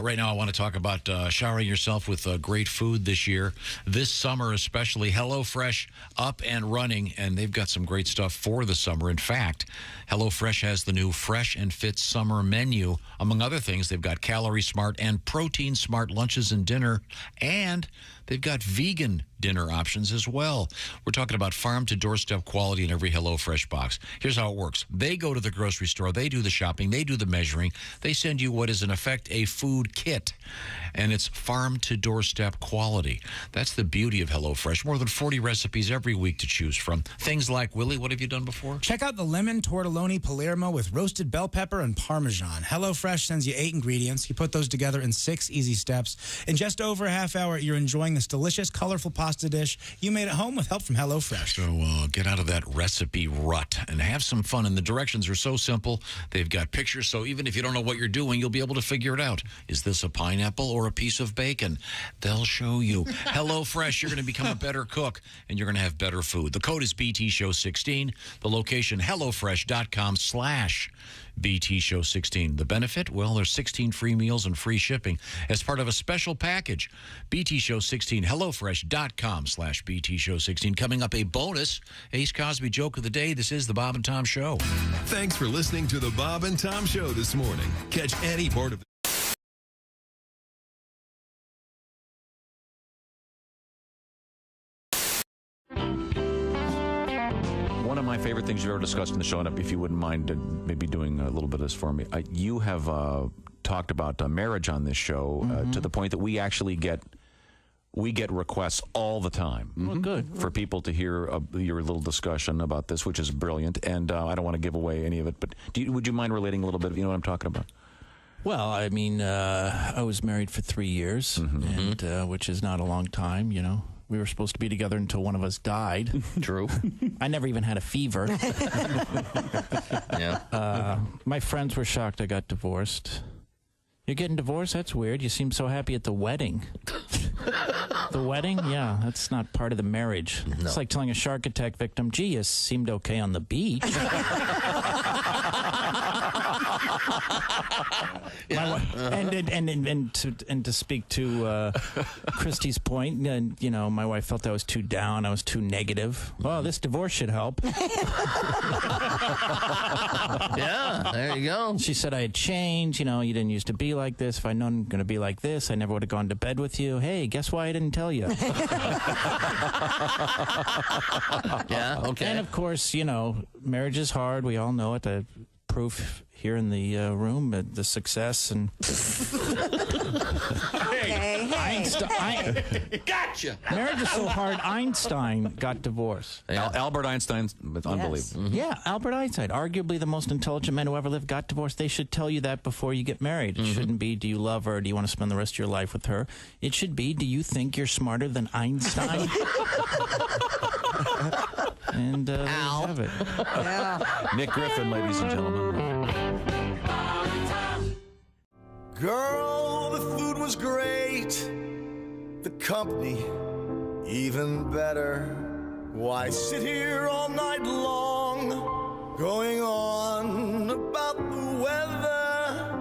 Right now, I want to talk about showering yourself with great food this year. This summer, especially, HelloFresh up and running, and they've got some great stuff for the summer. In fact, HelloFresh has the new Fresh and Fit summer menu. Among other things, they've got Calorie Smart and Protein Smart lunches and dinner, and they've got vegan dinner options as well. We're talking about farm-to-doorstep quality in every HelloFresh box. Here's how it works. They go to the grocery store. They do the shopping. They do the measuring. They send you what is, in effect, a food kit, and it's farm-to-doorstep quality. That's the beauty of HelloFresh. More than 40 recipes every week to choose from. Things like, Willie, what have you done before? Check out the lemon tortelloni Palermo with roasted bell pepper and Parmesan. HelloFresh sends you 8 ingredients. You put those together in 6 easy steps. In just over a half hour, you're enjoying this delicious, colorful pasta dish you made at home with help from HelloFresh. So get out of that recipe rut and have some fun. And the directions are so simple. They've got pictures, so even if you don't know what you're doing, you'll be able to figure it out. Is this a pineapple or a piece of bacon? They'll show you. HelloFresh, you're going to become a better cook, and you're going to have better food. The code is BTShow16. The location, HelloFresh.com/BTShow16. The benefit? Well, there's 16 free meals and free shipping as part of a special package. BTShow16, HelloFresh.com/BTShow16. Coming up, a bonus Ace Cosby joke of the day. This is the Bob and Tom Show. Thanks for listening to the Bob and Tom Show this morning. Catch any part of One of my favorite things you've ever discussed in the show, and if you wouldn't mind maybe doing a little bit of this for me, you have talked about marriage on this show to the point that we actually get requests all the time. Well, good. For people to hear your little discussion about this, which is brilliant. And I don't want to give away any of it, but would you mind relating a little bit of, what I'm talking about? Well, I mean, I was married for 3 years, and which is not a long time, We were supposed to be together until one of us died. True. I never even had a fever. Yeah. My friends were shocked I got divorced. You're getting divorced? That's weird. You seem so happy at the wedding. The wedding? Yeah, that's not part of the marriage. No. It's like telling a shark attack victim, gee, you seemed okay on the beach. And to speak to Kristi's point, my wife felt I was too down. I was too negative. Well, this divorce should help. Yeah, there you go. She said I had changed. You didn't used to be like this. If I'd known going to be like this, I never would have gone to bed with you. Hey, guess why I didn't tell you? Yeah, okay. And of course, marriage is hard. We all know it. The proof here in the room, the success and. Hey. Einstein. Gotcha. Marriage is so hard. Einstein got divorced. Albert Einstein was unbelievable. Mm-hmm. Yeah, Albert Einstein, arguably the most intelligent man who ever lived, got divorced. They should tell you that before you get married. It shouldn't be, do you love her? Do you want to spend the rest of your life with her? It should be, do you think you're smarter than Einstein? And there you have it. Yeah. Nick Griffin, ladies and gentlemen. Girl, the food was great, the company even better. Why sit here all night long, going on about the weather?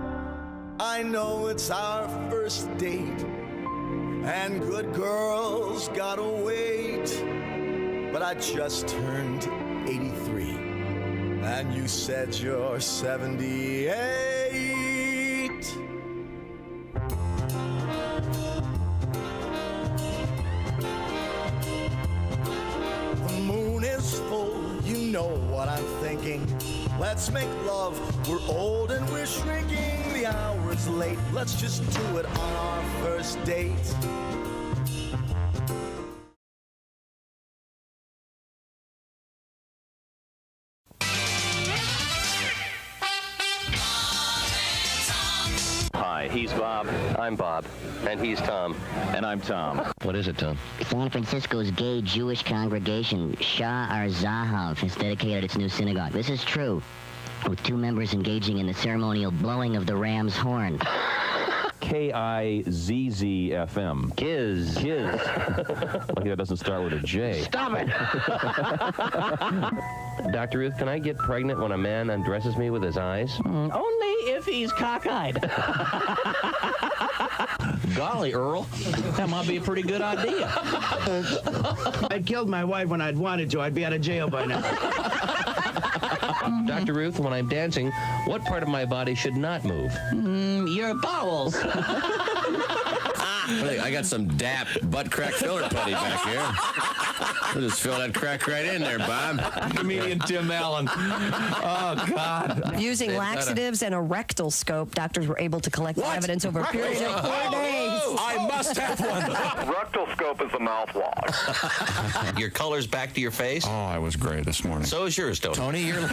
I know it's our first date, and good girls gotta wait. But I just turned 83, and you said you're 78. The moon is full, you know what I'm thinking. Let's make love, we're old and we're shrinking. The hour's late, let's just do it on our first date. Hi, he's Bob. I'm Bob. And he's Tom. And I'm Tom. What is it, Tom? San Francisco's gay Jewish congregation, Shah Ar-Zahav, has dedicated its new synagogue. This is true, with 2 members engaging in the ceremonial blowing of the ram's horn. K-I-Z-Z-F-M. Kiz. Lucky that doesn't start with a J. Stop it! Dr. Ruth, can I get pregnant when a man undresses me with his eyes? Only if he's cockeyed. Golly, Earl, that might be a pretty good idea. I killed my wife when I'd wanted to. I'd be out of jail by now. Dr. Ruth, when I'm dancing, what part of my body should not move? Your bowels. I got some DAP butt crack filler putty back here. We'll just fill that crack right in there, Bob. Comedian Tim Allen. Oh, God. Using laxatives and a rectal scope, doctors were able to collect evidence over a period of 4 days. I must have one. Rectal scope is a mouthwash. Your color's back to your face? Oh, I was great this morning. So is yours, Tony. Tony, you're...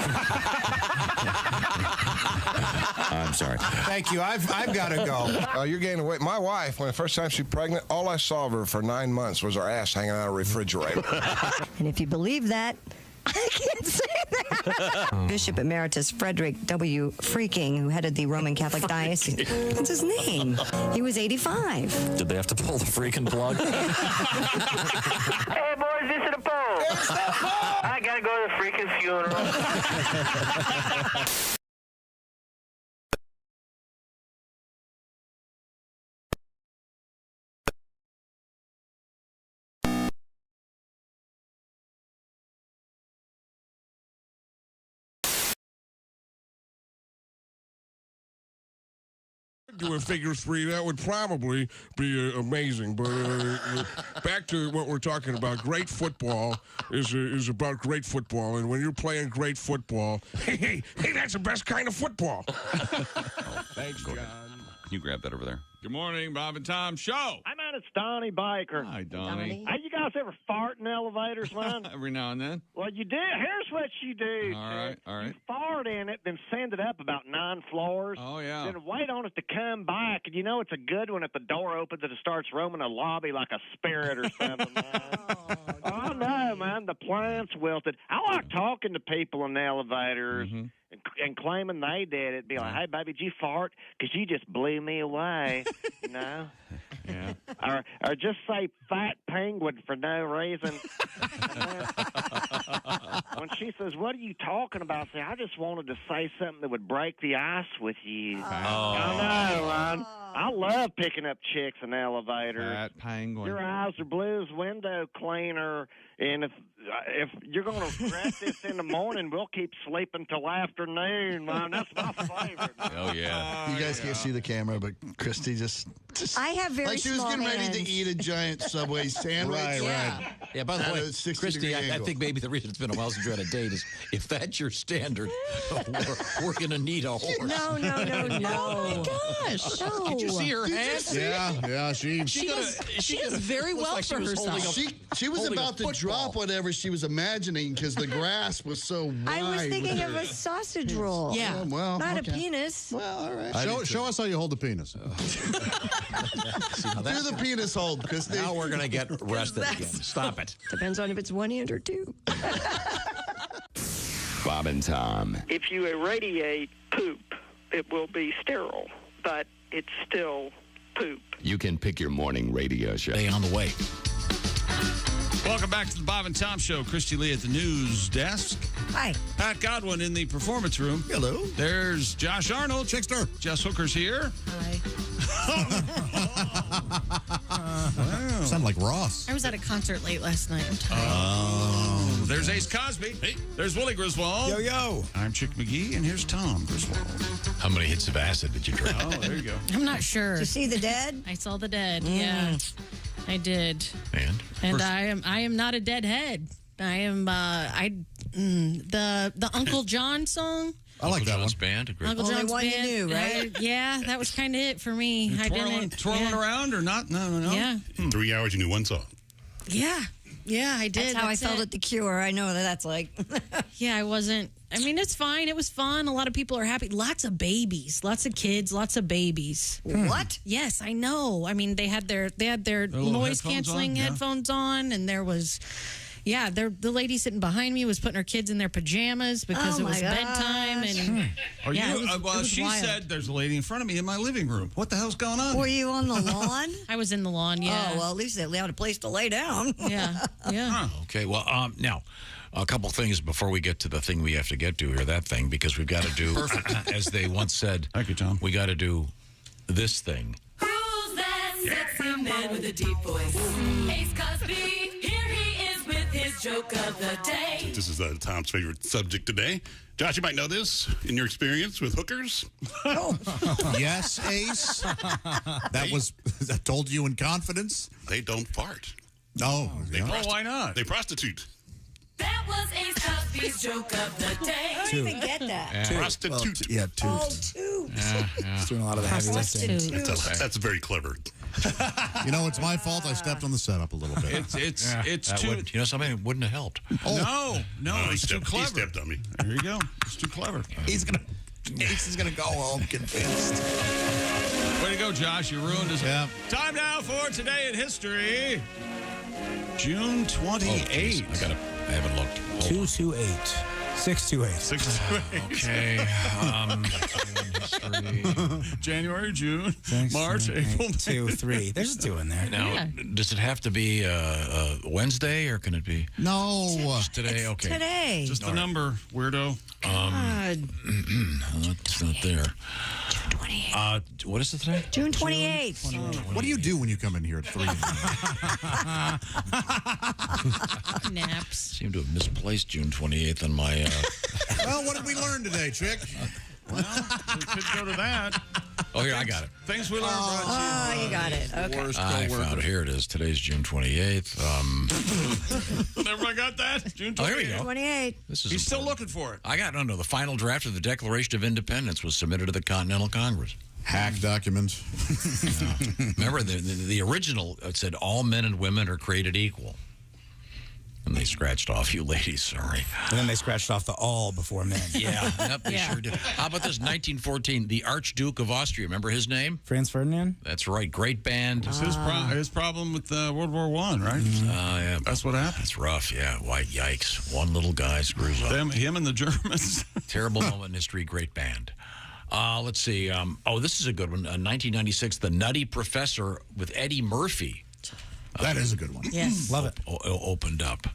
I'm sorry. Thank you. I've got to go. You're gaining weight. My wife, when the first time she was pregnant, all I saw of her for 9 months was her ass hanging out of a refrigerator. And if you believe that, I can't say that. Bishop Emeritus Frederick W. Freaking, who headed the Roman Catholic Diocese. That's his name. He was 85. Did they have to pull the freaking plug? Hey, boys, this is the Pope. I gotta go to the freaking funeral. Do a figure 3, that would probably be amazing. But back to what we're talking about. Great football is about great football, and when you're playing great football, hey, that's the best kind of football. Thanks, John. You grab that over there. Good morning, Bob and Tom Show. Hi, man. It's Donnie Biker. Hi, Donnie. Hey, you guys ever fart in elevators, man? Every now and then. Well, you do. Here's what you do. All right. You fart in it, then send it up about 9 floors. Oh, yeah. Then wait on it to come back. And you know it's a good one if the door opens and it starts roaming the lobby like a spirit or something, man. Oh, no, man. The plants wilted. I like talking to people in the elevators. Mm-hmm. And claiming they did it, be like, "Hey, baby, did you fart? Because you just blew me away," you know. Yeah. Or just say "fat penguin" for no reason. when she says, "What are you talking about?" I say, "I just wanted to say something that would break the ice with you." I know, man. I love picking up chicks in elevators. That penguin. Your eyes are blue as window cleaner, and if you're going to regret this in the morning, we'll keep sleeping till afternoon, man. That's my favorite. Oh, yeah. You guys can't see the camera, but Kristi just I have very like she was small getting ready to hands. eat a giant Subway sandwich. Right. Yeah, by the At way, a 60 Kristi, degree I angle. think maybe the reason it's been a while since you had a date is if that's your standard, we're going to need a horse. No. Oh, my gosh. No. Did you see her hand? Yeah, she does very well like she for was herself. holding She was holding a about to football. drop whatever she was imagining because the grass was so wide. I was thinking with of her. a sausage roll. Yeah. Oh, well, Not okay. a penis. Well, all right. show us how you hold the penis. Do the penis hold, Kristi. Now we're going to get arrested again. Stop it. Depends on if it's one hand or two. Bob and Tom. If you irradiate poop, it will be sterile, but it's still poop. You can pick your morning radio show. Stay on the way. Welcome back to the Bob and Tom Show. Kristi Lee at the news desk. Hi. Pat Godwin in the performance room. Hello. There's Josh Arnold. Chickster. Jess Hooker's here. Hi. Sound like Ross. I was at a concert late last night. I'm tired. There's Ace Cosby. Hey. There's Willie Griswold. Yo. I'm Chick McGee, and here's Tom Griswold. How many hits of acid did you drink? Oh, there you go. I'm not sure. Did you see the dead? I saw the dead. Yeah, I did. And I am not a deadhead. I am. The Uncle John song. I like that John's one. band. Uncle Only John's one you band. knew, right? Yeah, that was kind of it for me. I didn't Twirling around or not? No. Yeah. 3 hours, you knew one song. Yeah, I did. That's how I felt at The Cure. I know what that's like. Yeah, I wasn't. I mean, it's fine. It was fun. A lot of people are happy. Lots of babies, lots of kids, lots of babies. What? Yes, I know. I mean, they had their noise canceling headphones on, and there was. Yeah, the lady sitting behind me was putting her kids in their pajamas because it was bedtime. And Are yeah, you? it was She wild. said there's a lady in front of me in my living room. What the hell's going on? Were you on the lawn? I was in the lawn. Yeah. Oh well, at least they had a place to lay down. Yeah. Okay, well, now, a couple things before we get to the thing we have to get to here, that thing, because we've got to do, as they once said, thank you, Tom. We got to do this thing. Who's that sexy man with a deep voice? Ace Cosby, here he is with his joke of the day. This is Tom's favorite subject today. Josh, you might know this in your experience with hookers. Yes, Ace. That was I told you in confidence. They don't fart. No. Why not? They prostitute. That was Ace Cosby's joke of the day. I don't even get that. Yeah. Prostitute. Well, toot. Oh, toot. He's doing a lot of the heavy lifting. That's very clever. You know, it's my fault. I stepped on the setup a little bit. It's That too. would, something that wouldn't have helped. No, it's too He clever. stepped on me. There you go. It's too clever. Ace is gonna go home convinced. Way to go, Josh. You ruined his. Yeah. Time now for Today in History. June 28th. I haven't looked. 228. 628. 628. Okay. January, June, March, April, May. 2, 3. There's a 2 in there. Now, does it have to be Wednesday or can it be? No. Just today? Okay. Today. Just the number, weirdo. It's not there. What is it today? June 28th. What do you do when you come in here at 3? Naps. Seem to have misplaced June 28th on my. Well, what did we learn today, Chick? Well, we could go to that. Oh, here, I got it. Things we learned. Oh, you got it. Okay. I found it. Here it is. Today's June 28th. Everybody got that? June 28th. Oh, here we go. 28. This is He's still looking for it. I got no. The final draft of the Declaration of Independence was submitted to the Continental Congress. Hack document. Remember, the original said all men and women are created equal. And they scratched off you ladies, sorry. And then they scratched off the all before men. Yeah, yep, they sure did. How about this, 1914, the Archduke of Austria, remember his name? Franz Ferdinand? That's right, great band. It's his problem with World War I, right? Yeah. That's what happened. That's rough, yeah. Why, yikes. One little guy screws up. Him and the Germans. Terrible moment in history, great band. Let's see. This is a good one. 1996, The Nutty Professor with Eddie Murphy. That is a good one. Yes. Love it. Opened up.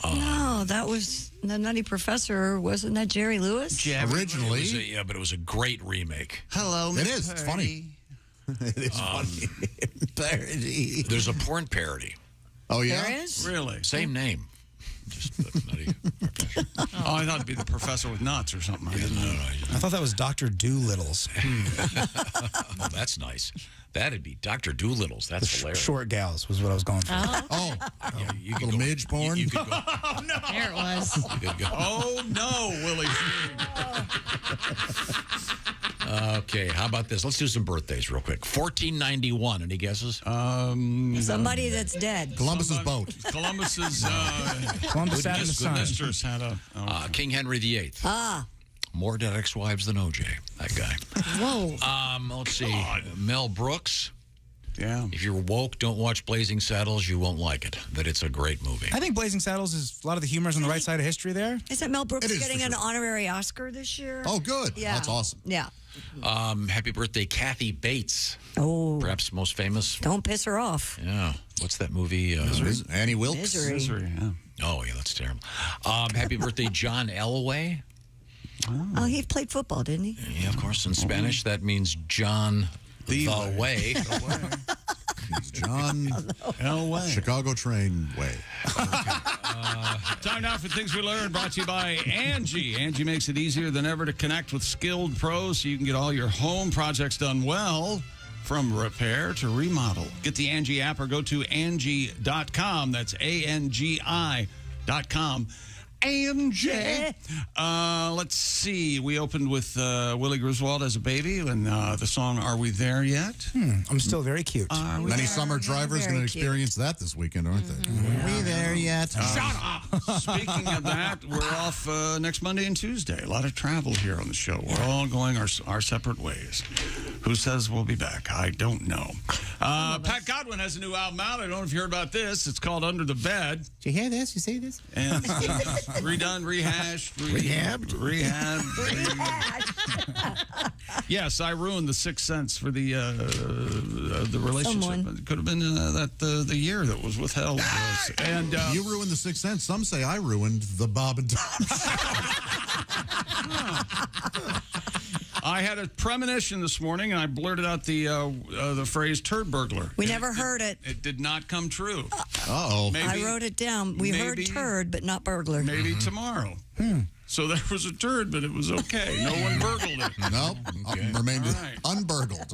No, that was the Nutty Professor. Wasn't that Jerry Lewis? Originally. But it was a great remake. Hello, It is. It's funny. It is funny. Parody. There's a porn parody. Oh, yeah? There is? Really? Same name. Just Nutty Professor. Oh, I thought it'd be the professor with nuts or something. I didn't know. I thought that was Dr. Doolittle's. Well, that's nice. That'd be Dr. Doolittle's. That's hilarious. Short gals was what I was going for. Yeah, you could Little go, midge porn. You could go. Oh, no. There it was. You could go. Oh, no, Willie. Okay, how about this? Let's do some birthdays real quick. 1491. Any guesses? Somebody that's dead. Columbus's boat. Columbus's Columbus sat in the sun. mistress had a... King Henry VIII. Ah. More dead ex-wives than OJ. That guy. Whoa. Let's see. Mel Brooks. Yeah. If you're woke, don't watch Blazing Saddles. You won't like it. But it's a great movie. I think Blazing Saddles is a lot of the humor's on the right side of history there. Isn't Mel Brooks It is, getting for an sure. honorary Oscar this year? Oh, good. Yeah. That's awesome. Yeah. Happy birthday, Kathy Bates. Oh. Perhaps most famous. Don't piss her off. Yeah. What's that movie? Annie Wilkes. Misery. Yeah. Oh, yeah, that's terrible. Happy birthday, John Elway. Oh, he played football, didn't he? Yeah, of course. In Spanish, that means John the Way. John Elway. Chicago train way. Time now for Things We Learned, brought to you by Angie. Angie makes it easier than ever to connect with skilled pros so you can get all your home projects done well, from repair to remodel. Get the Angie app or go to Angie.com. That's ANGI.com. Angie. Let's see. We opened with Willie Griswold as a baby and the song Are We There Yet? I'm still very cute. Many summer drivers going to experience that this weekend, aren't they? Are we there yet? Shut up! Speaking of that, we're off next Monday and Tuesday. A lot of travel here on the show. We're all going our separate ways. Who says we'll be back? I don't know. Pat Godwin has a new album out. I don't know if you heard about this. It's called Under the Bed. Did you hear this? You see this? And redone, rehashed, rehabbed. Yes, I ruined the Sixth Sense for the relationship. Someone. It could have been the year that was withheld. And you ruined the Sixth Sense. Some say I ruined the Bob and Tom show. I had a premonition this morning, and I blurted out the phrase "turd burglar." We never heard it. It did not come true. Uh-oh. I wrote it down. We heard turd, but not burglar. Maybe tomorrow. So there was a turd, but it was okay. No one burgled it. No, remained unburgled.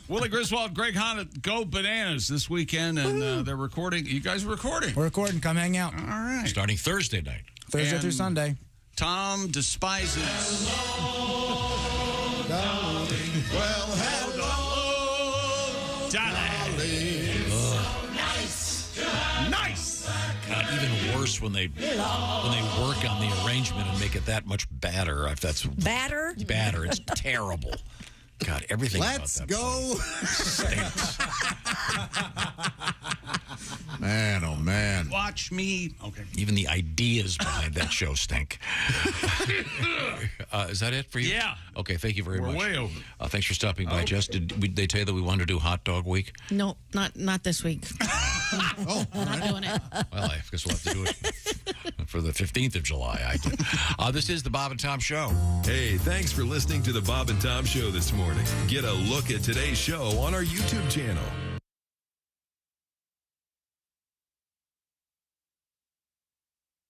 Willie Griswold, Greg Hahn Go Bananas this weekend, and they're recording. You guys are recording? We're recording. Come hang out. All right. Starting Thursday night. Thursday through Sunday. Tom despises. Well, hello, darling. Nice. God, even worse when they work on the arrangement and make it that much badder. If that's batter. It's terrible. God, everything. Let's about that go. stinks. Man, oh man. Watch me. Okay. Even the ideas behind that show stink. Is that it for you? Yeah. Okay, thank you very much. We're way over. Thanks for stopping by, Jess. Did they tell you that we wanted to do Hot Dog Week? No, not this week. Oh, not doing it. Well, I guess we'll have to do it for the 15th of July. This is the Bob and Tom Show. Hey, thanks for listening to the Bob and Tom Show this morning. Get a look at today's show on our YouTube channel.